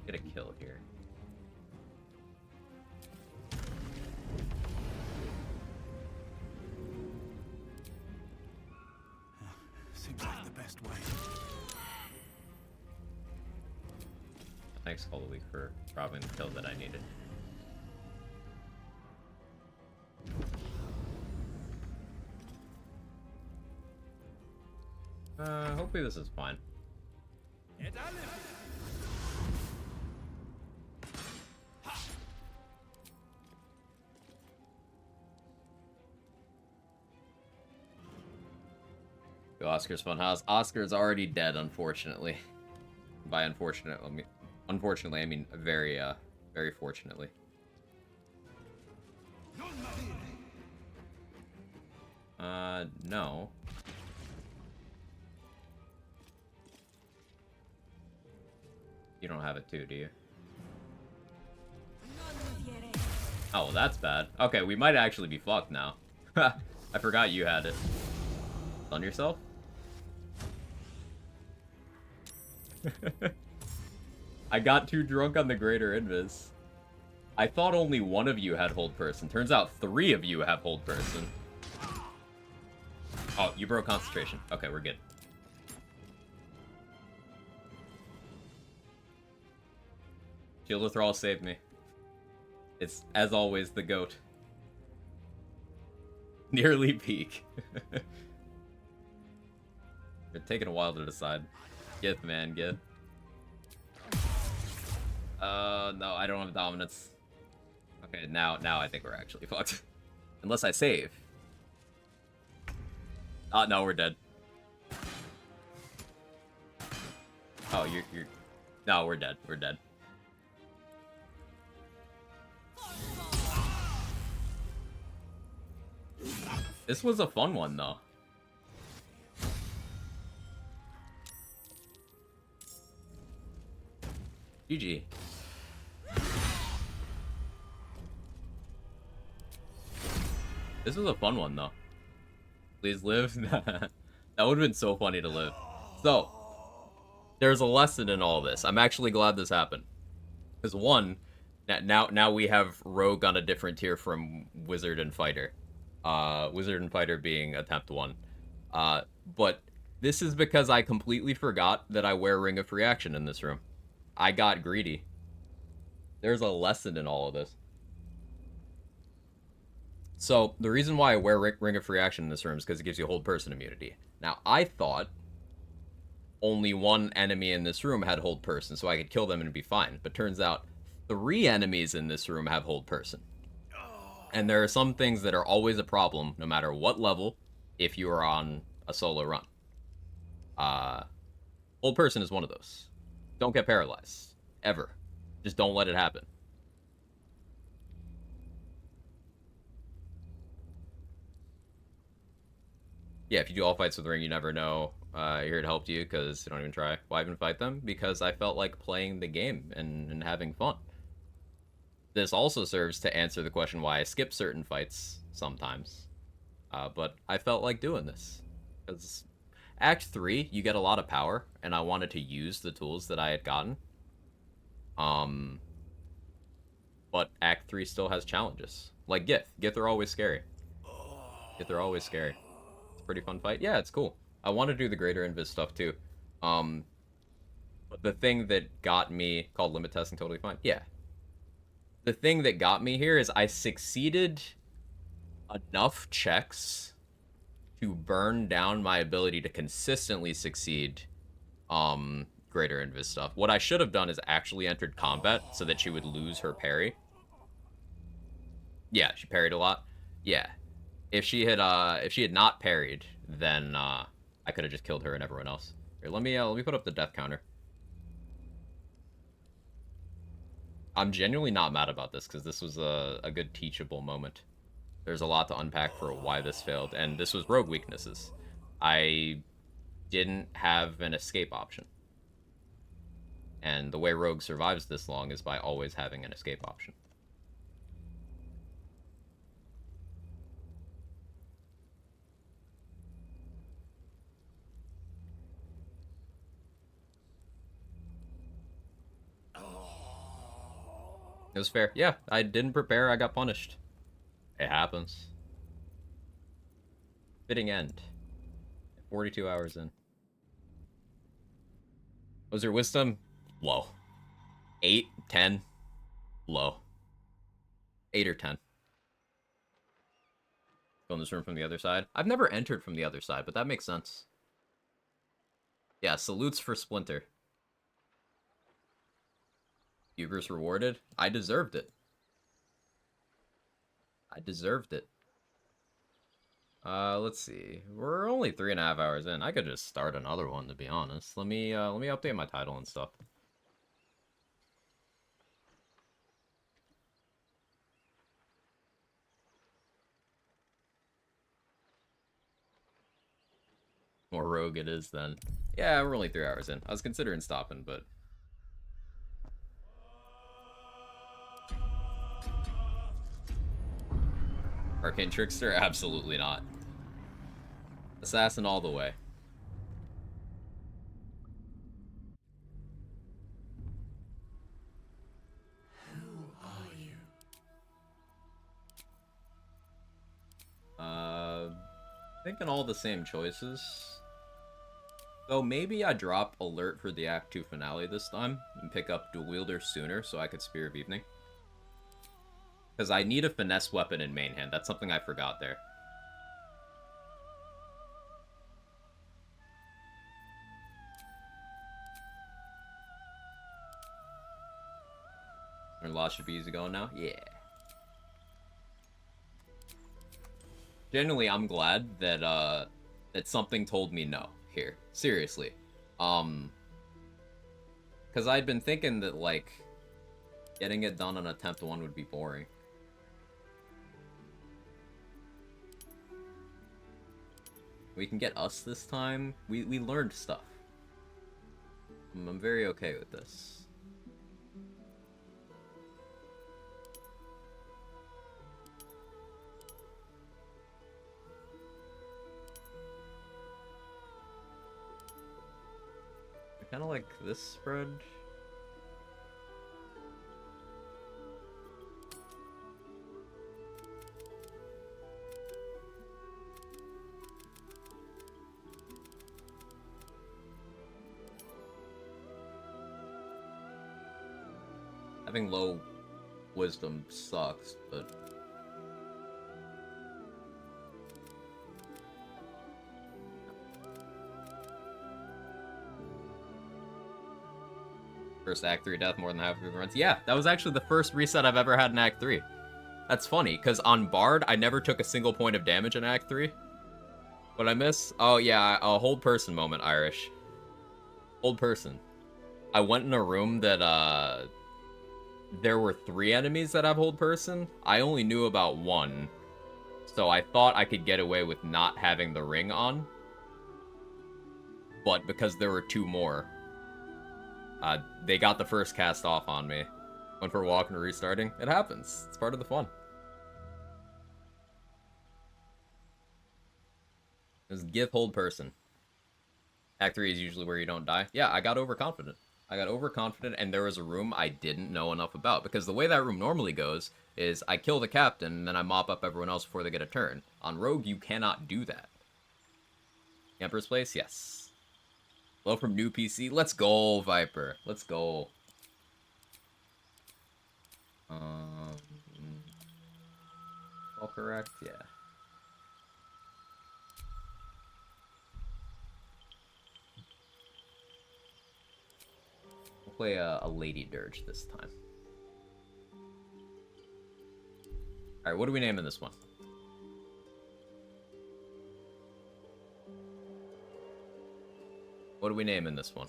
Get a kill here. Seems like the best way. Thanks, Holy Week, for robbing the kill that I needed. Hopefully this is fine. Go Oscar's Funhouse. Oscar's already dead, unfortunately. By unfortunately, I mean very, very fortunately. No. You don't have it too, do you? Oh, well, that's bad. Okay, we might actually be fucked now. I forgot you had it. On yourself? I got too drunk on the Greater Invis. I thought only one of you had Hold Person. Turns out 3 of you have Hold Person. Oh, you broke concentration. Okay, we're good. Shield of Thrall saved me. It's, as always, the GOAT. Nearly peak. It's taking a while to decide. Gith, man, Gith. No, I don't have dominance. Okay, now I think we're actually fucked. Unless I save. Oh, no, we're dead. Oh, you're... No, we're dead. We're dead. This was a fun one, though. GG. This was a fun one, though. Please live. That would have been so funny to live. So, there's a lesson in all this. I'm actually glad this happened. Because one, now we have Rogue on a different tier from Wizard and Fighter. Wizard and Fighter being attempt 1. But this is because I completely forgot that I wear Ring of Free Action in this room. I got greedy. There's a lesson in all of this. So, the reason why I wear Ring of Free Action in this room is because it gives you hold person immunity. Now, I thought only one enemy in this room had hold person, so I could kill them and be fine. But turns out 3 enemies in this room have hold person. And there are some things that are always a problem, no matter what level, if you are on a solo run. Hold person is one of those. Don't get paralyzed. Ever. Just don't let it happen. Yeah, if you do all fights with Ring, you never know. Here it helped you, because you don't even try. Why even fight them? Because I felt like playing the game and having fun. This also serves to answer the question why I skip certain fights sometimes. But I felt like doing this. Because Act 3, you get a lot of power, and I wanted to use the tools that I had gotten. But Act 3 still has challenges. Like Gith. Gith are always scary. Gith are always scary. It's a pretty fun fight. Yeah, it's cool. I want to do the Greater Invis stuff, too. But the thing that got me... Called limit testing, totally fine. Yeah. The thing that got me here is I succeeded enough checks to burn down my ability to consistently succeed Greater Invis stuff. What I should have done is actually entered combat so that she would lose her parry. Yeah, she parried a lot. Yeah. If she had not parried, then I could have just killed her and everyone else. Here, let me put up the death counter. I'm genuinely not mad about this, because this was a good teachable moment. There's a lot to unpack for why this failed, and this was Rogue weaknesses. I didn't have an escape option. And the way Rogue survives this long is by always having an escape option. It was fair. Yeah, I didn't prepare, I got punished. It happens. Fitting end. 42 hours in. Was your wisdom? Low. 8, 10? Low. 8 or 10. Go in this room from the other side. I've never entered from the other side, but that makes sense. Yeah, salutes for Splinter. Hubris rewarded. I deserved it. I deserved it. Let's see. We're only 3.5 hours in. I could just start another one, to be honest. Let me update my title and stuff. More Rogue it is then. Yeah, we're only 3 hours in. I was considering stopping, but Arcane Trickster? Absolutely not. Assassin all the way. Who are you? Thinking all the same choices. Though maybe I drop Alert for the Act 2 finale this time and pick up Dual Wielder sooner so I could Spear of Evening. Because I need a finesse weapon in main hand. That's something I forgot there. Our lot should be easy going now? Yeah. Genuinely, I'm glad that, that something told me no here. Seriously. Because I'd been thinking that, like, getting it done on attempt 1 would be boring. We can get us this time. We learned stuff. I'm very okay with this. Kind of like this spread. Having low wisdom sucks, but first Act 3 death more than half of your runs. Yeah, that was actually the first reset I've ever had in Act 3. That's funny, because on Bard, I never took a single point of damage in Act 3. What'd I miss? Oh yeah, a hold person moment, Irish. Hold person. I went in a room that, there were 3 enemies that have hold person. I only knew about 1. So I thought I could get away with not having the ring on. But because there were 2 more, they got the first cast off on me. Went for a walk and restarting. It happens. It's part of the fun. Just give hold person. Act 3 is usually where you don't die. Yeah, I got overconfident. I got overconfident, and there was a room I didn't know enough about. Because the way that room normally goes is I kill the captain, and then I mop up everyone else before they get a turn. On Rogue, you cannot do that. Emperor's Place? Yes. Hello from New PC. Let's go, Viper. Let's go. All correct? Yeah. We'll play a Lady Dirge this time. Alright, what are we naming this one? What are we naming this one?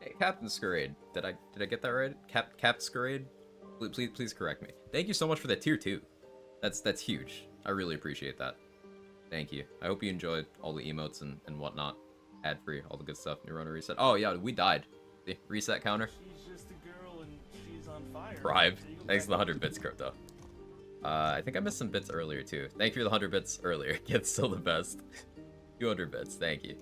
Hey, Captain Scurried. Did I get that right? Cap Scurried? Please correct me. Thank you so much for that tier 2. That's huge. I really appreciate that. Thank you. I hope you enjoyed all the emotes and whatnot. Ad free, all the good stuff. New runner reset. Oh yeah, we died. The reset counter. She's just a girl and she's on fire. Bribe. Thanks for the 100 bits, Crypto. I think I missed some bits earlier, too. Thank you for the 100 bits earlier. It's still the best. 200 bits, thank you.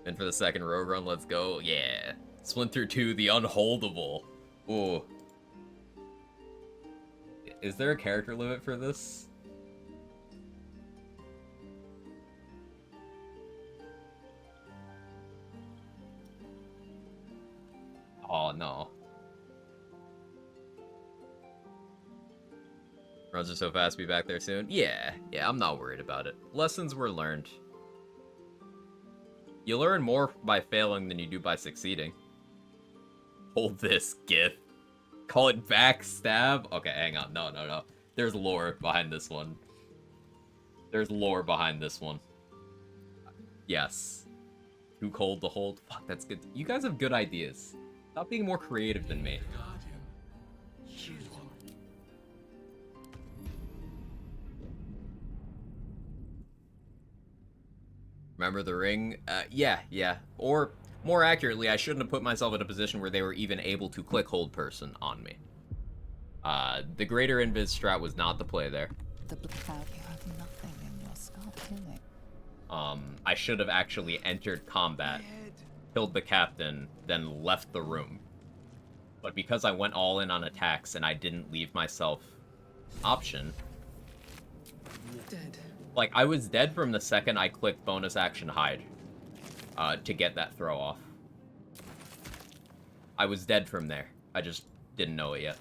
And for the second rogue run, let's go. Yeah. Splinter 2, the unholdable. Ooh. Is there a character limit for this? Oh, no. Runs are so fast, be back there soon. Yeah, I'm not worried about it. Lessons were learned. You learn more by failing than you do by succeeding. Hold this, Gith. Call it backstab? Okay, hang on. No. There's lore behind this one. There's lore behind this one. Yes. Too cold to hold. Fuck, that's good. You guys have good ideas. Stop being more creative than me. Remember the ring? Yeah. Or, more accurately, I shouldn't have put myself in a position where they were even able to click hold person on me. The greater invis strat was not the play there. The blackout, you have nothing in your skull, do they? I should have actually entered combat killed the captain, then left the room. But because I went all in on attacks and I didn't leave myself option, Dead. like, I was dead from the second I clicked bonus action hide to get that throw off. I was dead from there. I just didn't know it yet.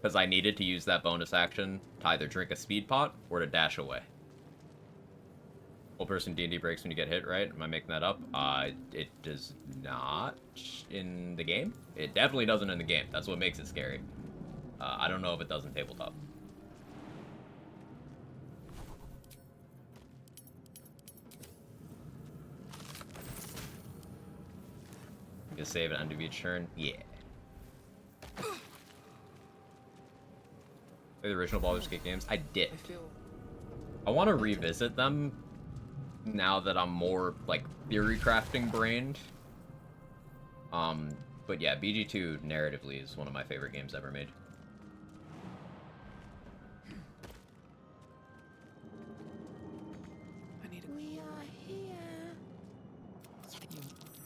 Because I needed to use that bonus action to either drink a speed pot or to dash away. Full person D&D breaks when you get hit, right? Am I making that up? It does not in the game. It definitely doesn't in the game. That's what makes it scary. I don't know if it does in tabletop. You can save it under each turn? Yeah. Play the original Baldur's Gate games? I did. I want to revisit them now that I'm more, like, theory crafting brained. But yeah, BG2 narratively is one of my favorite games ever made. We are here.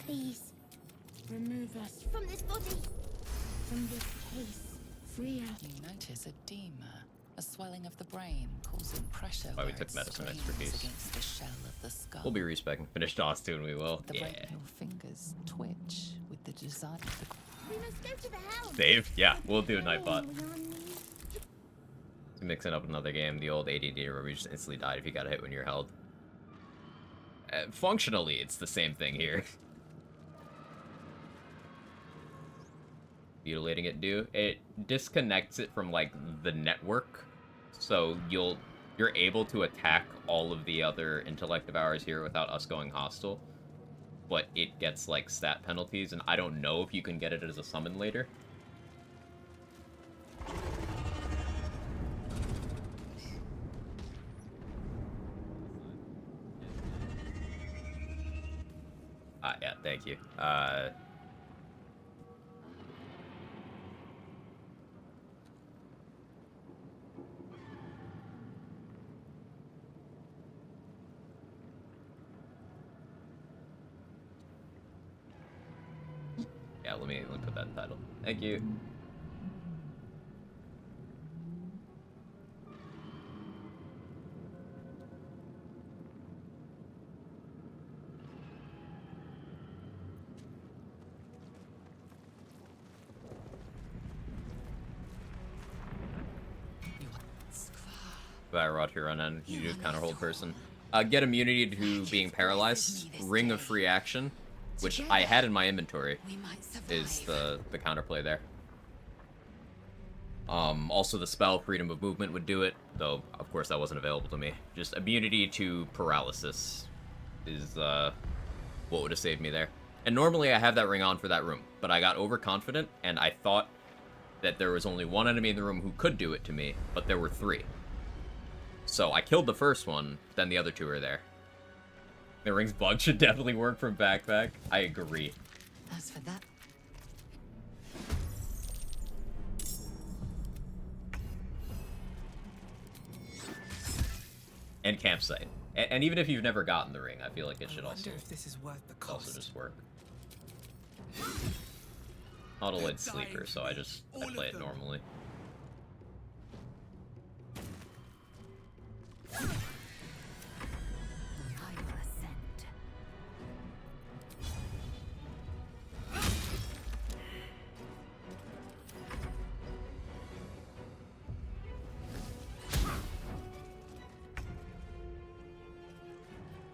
Please, remove us from this body, from this case. Free us. You notice edema, a swelling of the brain causing pressure. Why we where took it medicine strains expertise. against the shell of the skull. We'll be respecting. Finish DOS 2 and we will. The Yeah. brachial fingers twitch with the desire. We must go to the helm. Save? Yeah, we'll do Nightbot. Mixing up another game, the old ADD where we just instantly died if you got a hit when you're held. Functionally, it's the same thing here. Mutilating it it disconnects it from like the network, so you're able to attack all of the other intellect devourers here without us going hostile, but it gets like stat penalties, and I don't know if you can get it as a summon later. Yeah, thank you. Yeah, let me put that in title. Thank you. Rod here on end. You do counter hold person. Get immunity to being paralyzed. Ring of free action, which I had in my inventory, is the counterplay there. Also the spell freedom of movement would do it, though of course that wasn't available to me. Just immunity to paralysis is what would have saved me there. And normally I have that ring on for that room, but I got overconfident and I thought that there was only one enemy in the room who could do it to me, but there were 3. So I killed the first one, then the other 2 are there. The ring's bug should definitely work from backpack. I agree. As for that, And campsite. And even if you've never gotten the ring, I feel like it should also, if this is worth the cost. also just work. Auto-led sleeper, so I play it normally.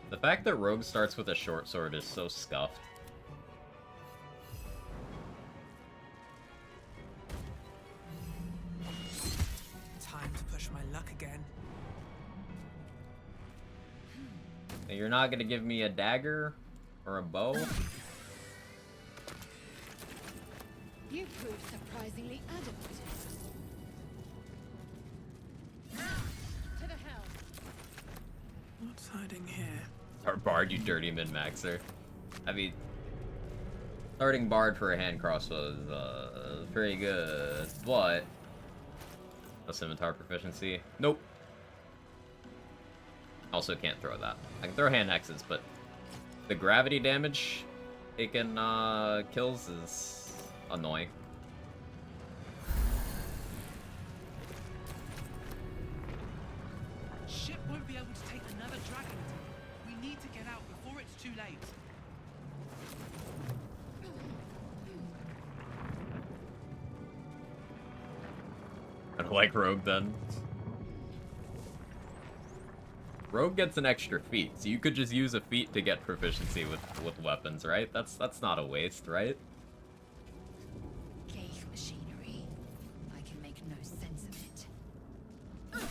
The fact that Rogue starts with a short sword is so scuffed. Time to push my luck again. And you're not gonna give me a dagger or a bow? You proved surprisingly adamant. To the helm. What's hiding here? Or Bard, you dirty min-maxer. I mean, starting Bard for a hand crossbow is pretty good, but no scimitar proficiency. Nope. Also can't throw that. I can throw hand axes, but The gravity damage taking kills is annoying. Ship won't be able to take another dragon. We need to get out before it's too late. I like Rogue then. Rogue gets an extra feat, so you could just use a feat to get proficiency with weapons, right? That's not a waste, right? Gauge machinery. I can make no sense of it.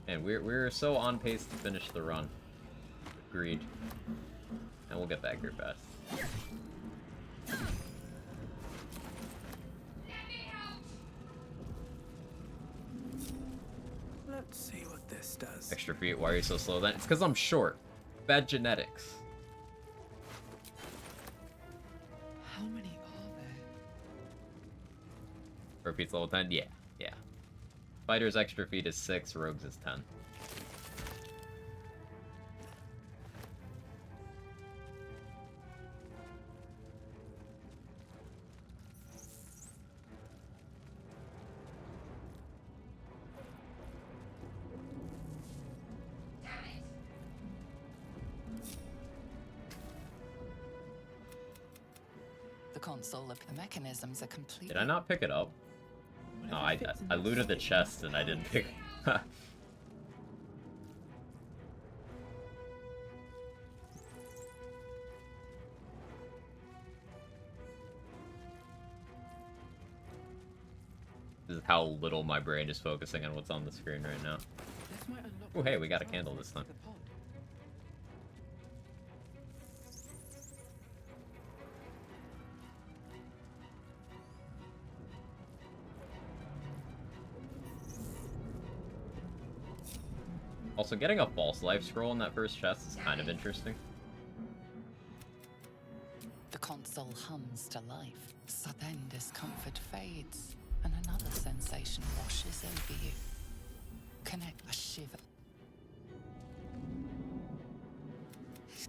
And we're so on pace to finish the run. Agreed. And we'll get back here fast. Let's see what this does. Extra feet, why are you so slow then? It's because I'm short. Bad genetics. How many are there? Repeats level 10? Yeah. Fighter's extra feet is 6, Rogue's is 10. The console of the mechanisms are completely... Did I not pick it up? No, I looted the chest and I didn't pick... This is how little my brain is focusing on what's on the screen right now. Oh, hey, we got a candle this time. Also, getting a false life scroll in that first chest is kind of interesting. The console hums to life, so then discomfort fades, and another sensation washes over you. Connect a shiver.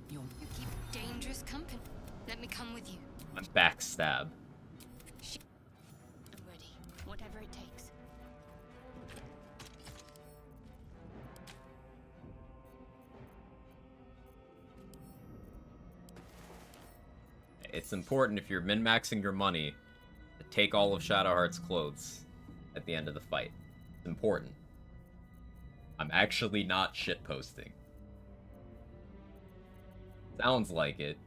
You keep dangerous company. Let me come with you. I'm backstab. I'm ready. Whatever it takes. It's important if you're min-maxing your money to take all of Shadowheart's clothes at the end of the fight. It's important. I'm actually not shitposting. Sounds like it,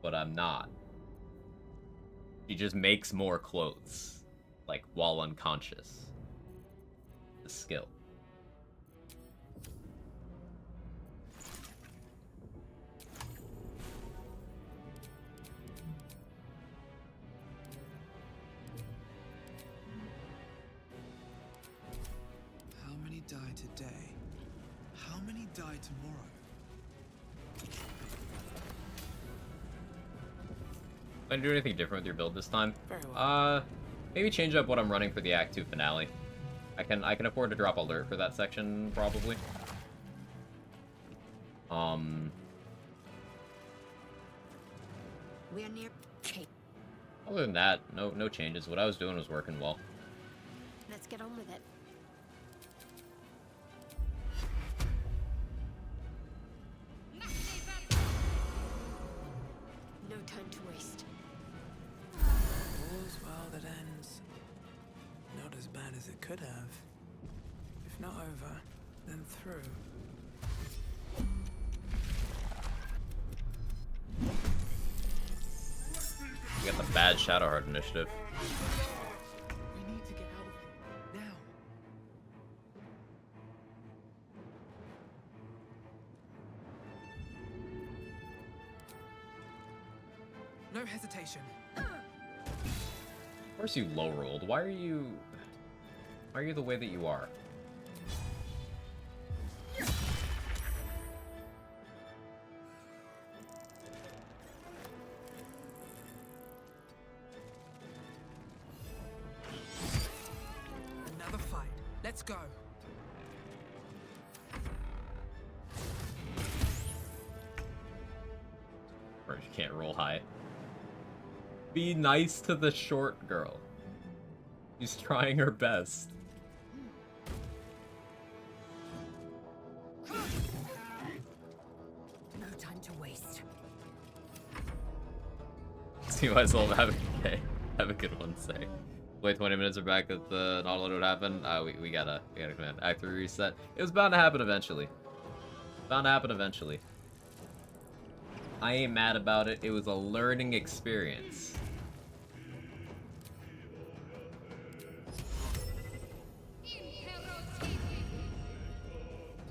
but I'm not. She just makes more clothes, like, while unconscious. The skill. How many die today? How many die tomorrow? Gonna do anything different with your build this time? Very well. Maybe change up what I'm running for the Act 2 finale. I can afford to drop alert for that section, probably. We're near Cape. Other than that, no changes. What I was doing was working well. Let's get on with it. No time to waste. All's well that ends. Not as bad as it could have. If not over, then through. We got the bad Shadowheart initiative. We need to get out of here. Now. No hesitation. Of course you low rolled. Why are you the way that you are? Another fight. Let's go. Or you can't roll high. Be nice to the short girl. She's trying her best. No time to waste. So you might as well have a good one, say. Wait 20 minutes, we're back at the not allowed what happened. We gotta command. Act 3 reset. It was bound to happen eventually. Bound to happen eventually. I ain't mad about it. It was a learning experience.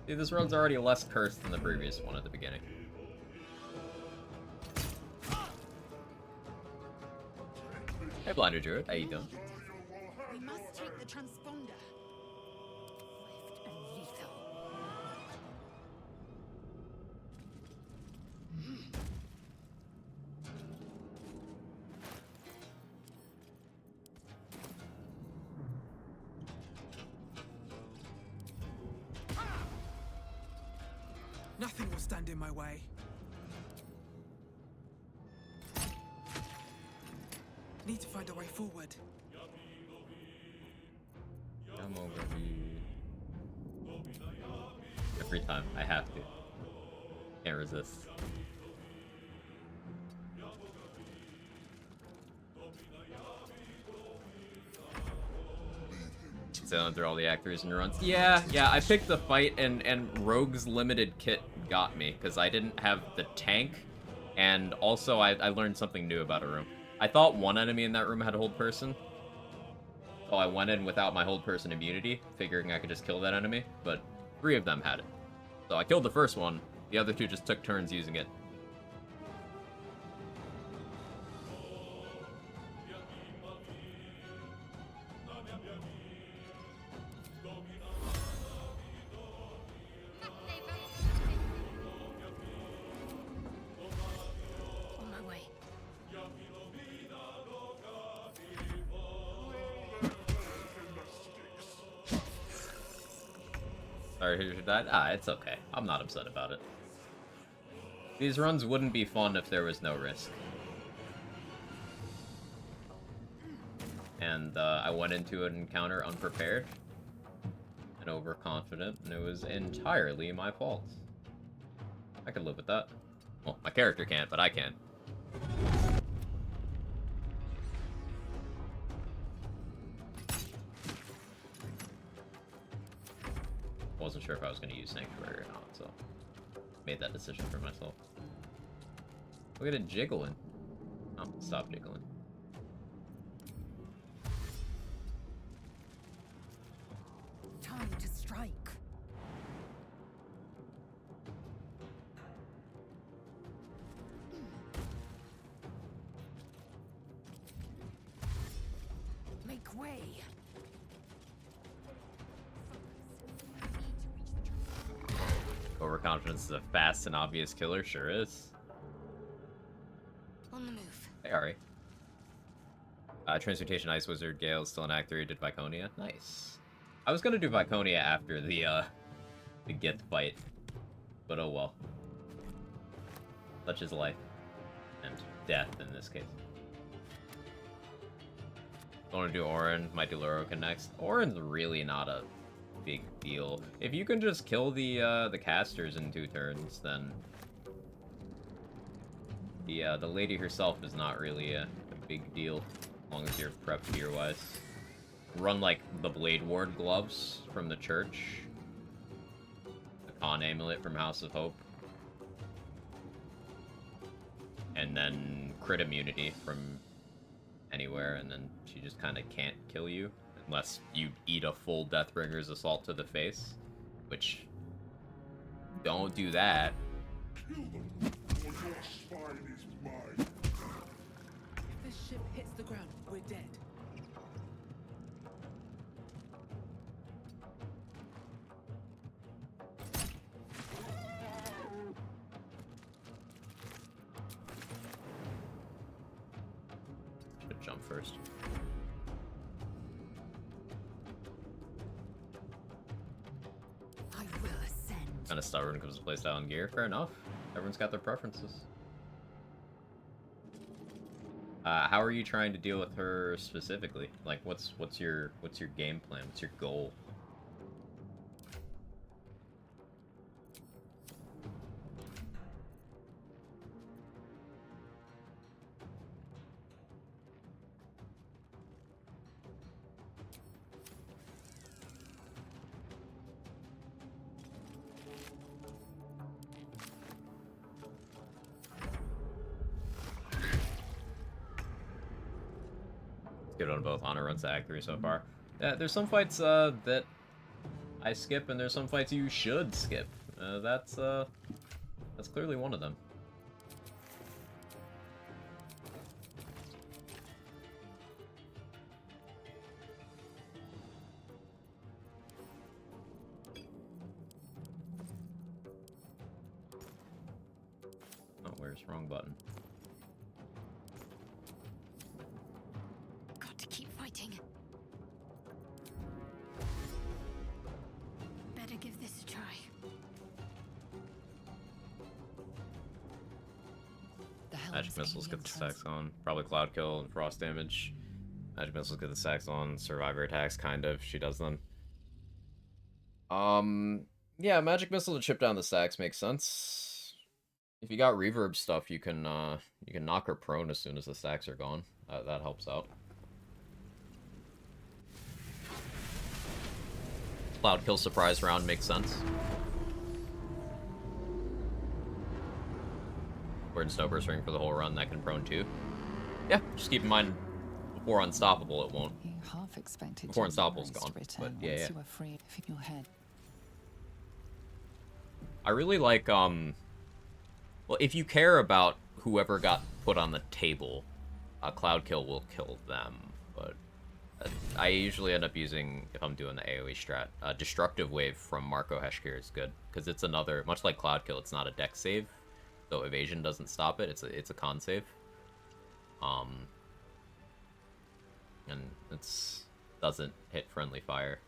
See, this road's already less cursed than the previous one at the beginning. Hey, Blinder Druid, how you doing? We must take the transponder. Swift and lethal. Nothing will stand in my way. Need to find a way forward. Come over here. Every time, I have to. Can't resist. Sailing through all the actors and runs. Yeah, I picked the fight and Rogue's limited kit got me because I didn't have the tank, and also I learned something new about a room. I thought one enemy in that room had hold person, so I went in without my hold person immunity, figuring I could just kill that enemy, but 3 of them had it. So I killed the first one, the other 2 just took turns using it. On my way. Sorry who died? Ah, it's okay. I'm not upset about it. These runs wouldn't be fun if there was no risk. And I went into an encounter unprepared and overconfident, and it was entirely my fault. I could live with that. Well, my character can't, but I can. Wasn't sure if I was going to use Sanctuary or not, so made that decision for myself. Look at it jiggling. Oh, stop jiggling. Time to strike. Make way. Overconfidence is a fast and obvious killer, sure is. On the move. Hey, Ari. Transmutation Ice Wizard Gale still in Act 3, did Viconia. Nice. I was gonna do Viconia after the Gith fight, but oh well. Such is life. And death in this case. I want to do Orin, might do Loroka next. Orin's really not a big deal. If you can just kill the casters in 2 turns, then the lady herself is not really a big deal, as long as you're prepped gear-wise. Run like the Blade Ward gloves from the church, the Khan amulet from House of Hope, and then crit immunity from anywhere, and then she just kind of can't kill you unless you eat a full Deathbringer's Assault to the face, which, don't do that. Kill them, or your spine is mine. If this ship hits the ground, we're dead. Should jump first. I will ascend. Kind of stubborn because it's playstyle and gear. Fair enough. Everyone's got their preferences. How are you trying to deal with her specifically? Like, what's your game plan? What's your goal? Good on both honor runs to Act 3 so far. Yeah, there's some fights that I skip, and there's some fights you should skip. That's clearly one of them. Oh, where's wrong button? Got to keep fighting. Better give this a try. Magic missiles get the stacks on. Probably cloud kill and frost damage. Magic missiles get the stacks on. Survivor attacks, kind of. She does them. Yeah, magic missile to chip down the stacks makes sense. If you got reverb stuff, you can knock her prone as soon as the stacks are gone. That helps out. Cloud kill surprise round makes sense. We're in Snowburst Ring for the whole run, that can prone too. Yeah, just keep in mind, before Unstoppable it won't. You half expected Before Unstoppable's gone, but yeah, yeah. You were free of your head. I really like, well, if you care about whoever got put on the table, Cloud Kill will kill them, but I usually end up using, if I'm doing the AoE strat, Destructive Wave from Marco Heshkir is good, because it's another, much like Cloud Kill, it's not a dex save, so evasion doesn't stop it, it's a con save. And it's doesn't hit friendly fire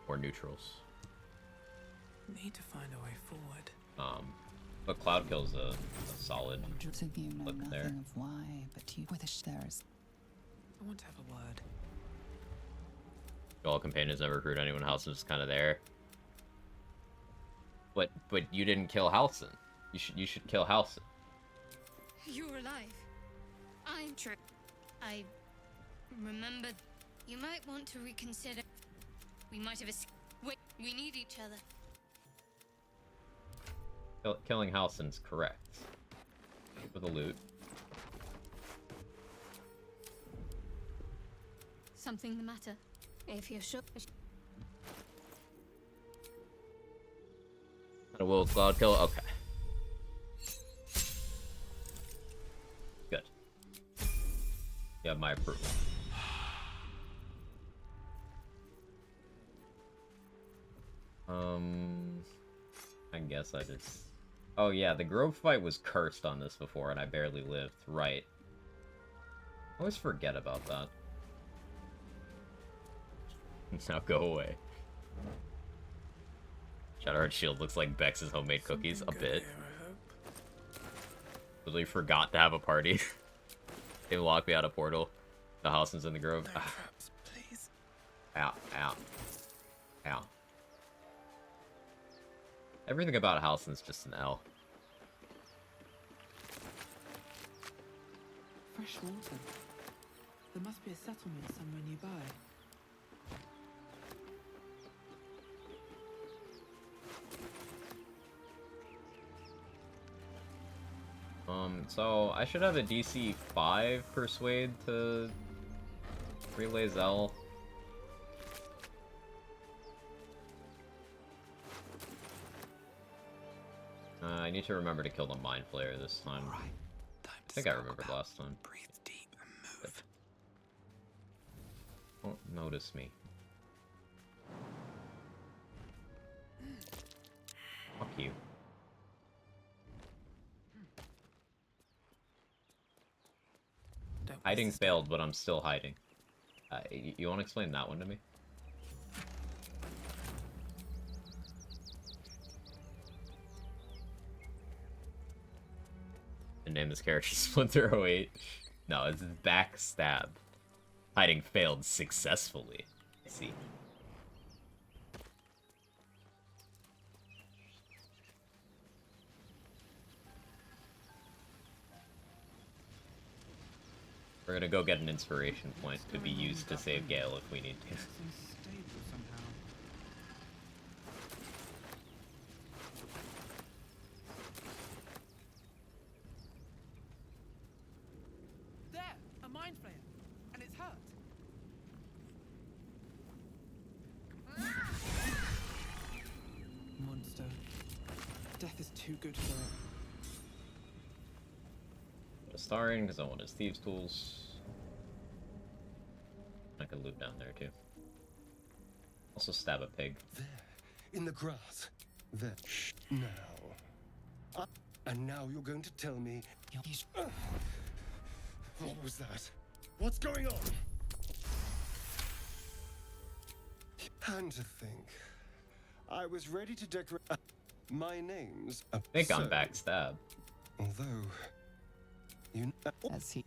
or neutrals. Need to find a way forward. But Cloud Kill's a solid You know flip nothing there. of why, but you with there is. I want to have a word. All companions never recruit anyone. Halson's just kind of there. But you didn't kill Halson. You should kill Halson. You're alive. I'm true. I remember. You might want to reconsider. We might have Wait, we need each other. Killing Halson's correct. For the loot. Something the matter? If you're sure. And will Cloud Kill? Okay. Good. You have my approval. I guess I just... Oh yeah, the Grove fight was cursed on this before and I barely lived. Right. I always forget about that. Now go away. Shadowheart Shield looks like Bex's homemade cookies a bit. Literally forgot to have a party. They locked me out of Portal. The Halson's in the Grove. No traps, please. Ow, ow. Ow. Everything about Halson's just an L. Fresh water. There must be a settlement somewhere nearby. So I should have a DC 5 Persuade to relay Zell. I need to remember to kill the Mind Flayer this time. I think I remembered last time. Breathe deep and move. Don't notice me. Fuck you. Hiding failed, but I'm still hiding. You want to explain that one to me? And name this character Splinter 08. No, it's backstab. Hiding failed successfully. Let's see. We're gonna go get an inspiration point to be used to save Gale if we need to. There, a mind flayer, and it's hurt. Monster. Death is too good for it. Starring because I want his thieves tools. I could loot down there too. Also stab a pig. There, in the grass. There. Now. And now you're going to tell me. What was that? What's going on? And to think, I was ready to decorate. My name's. I think I'm backstab. Although. You know, as he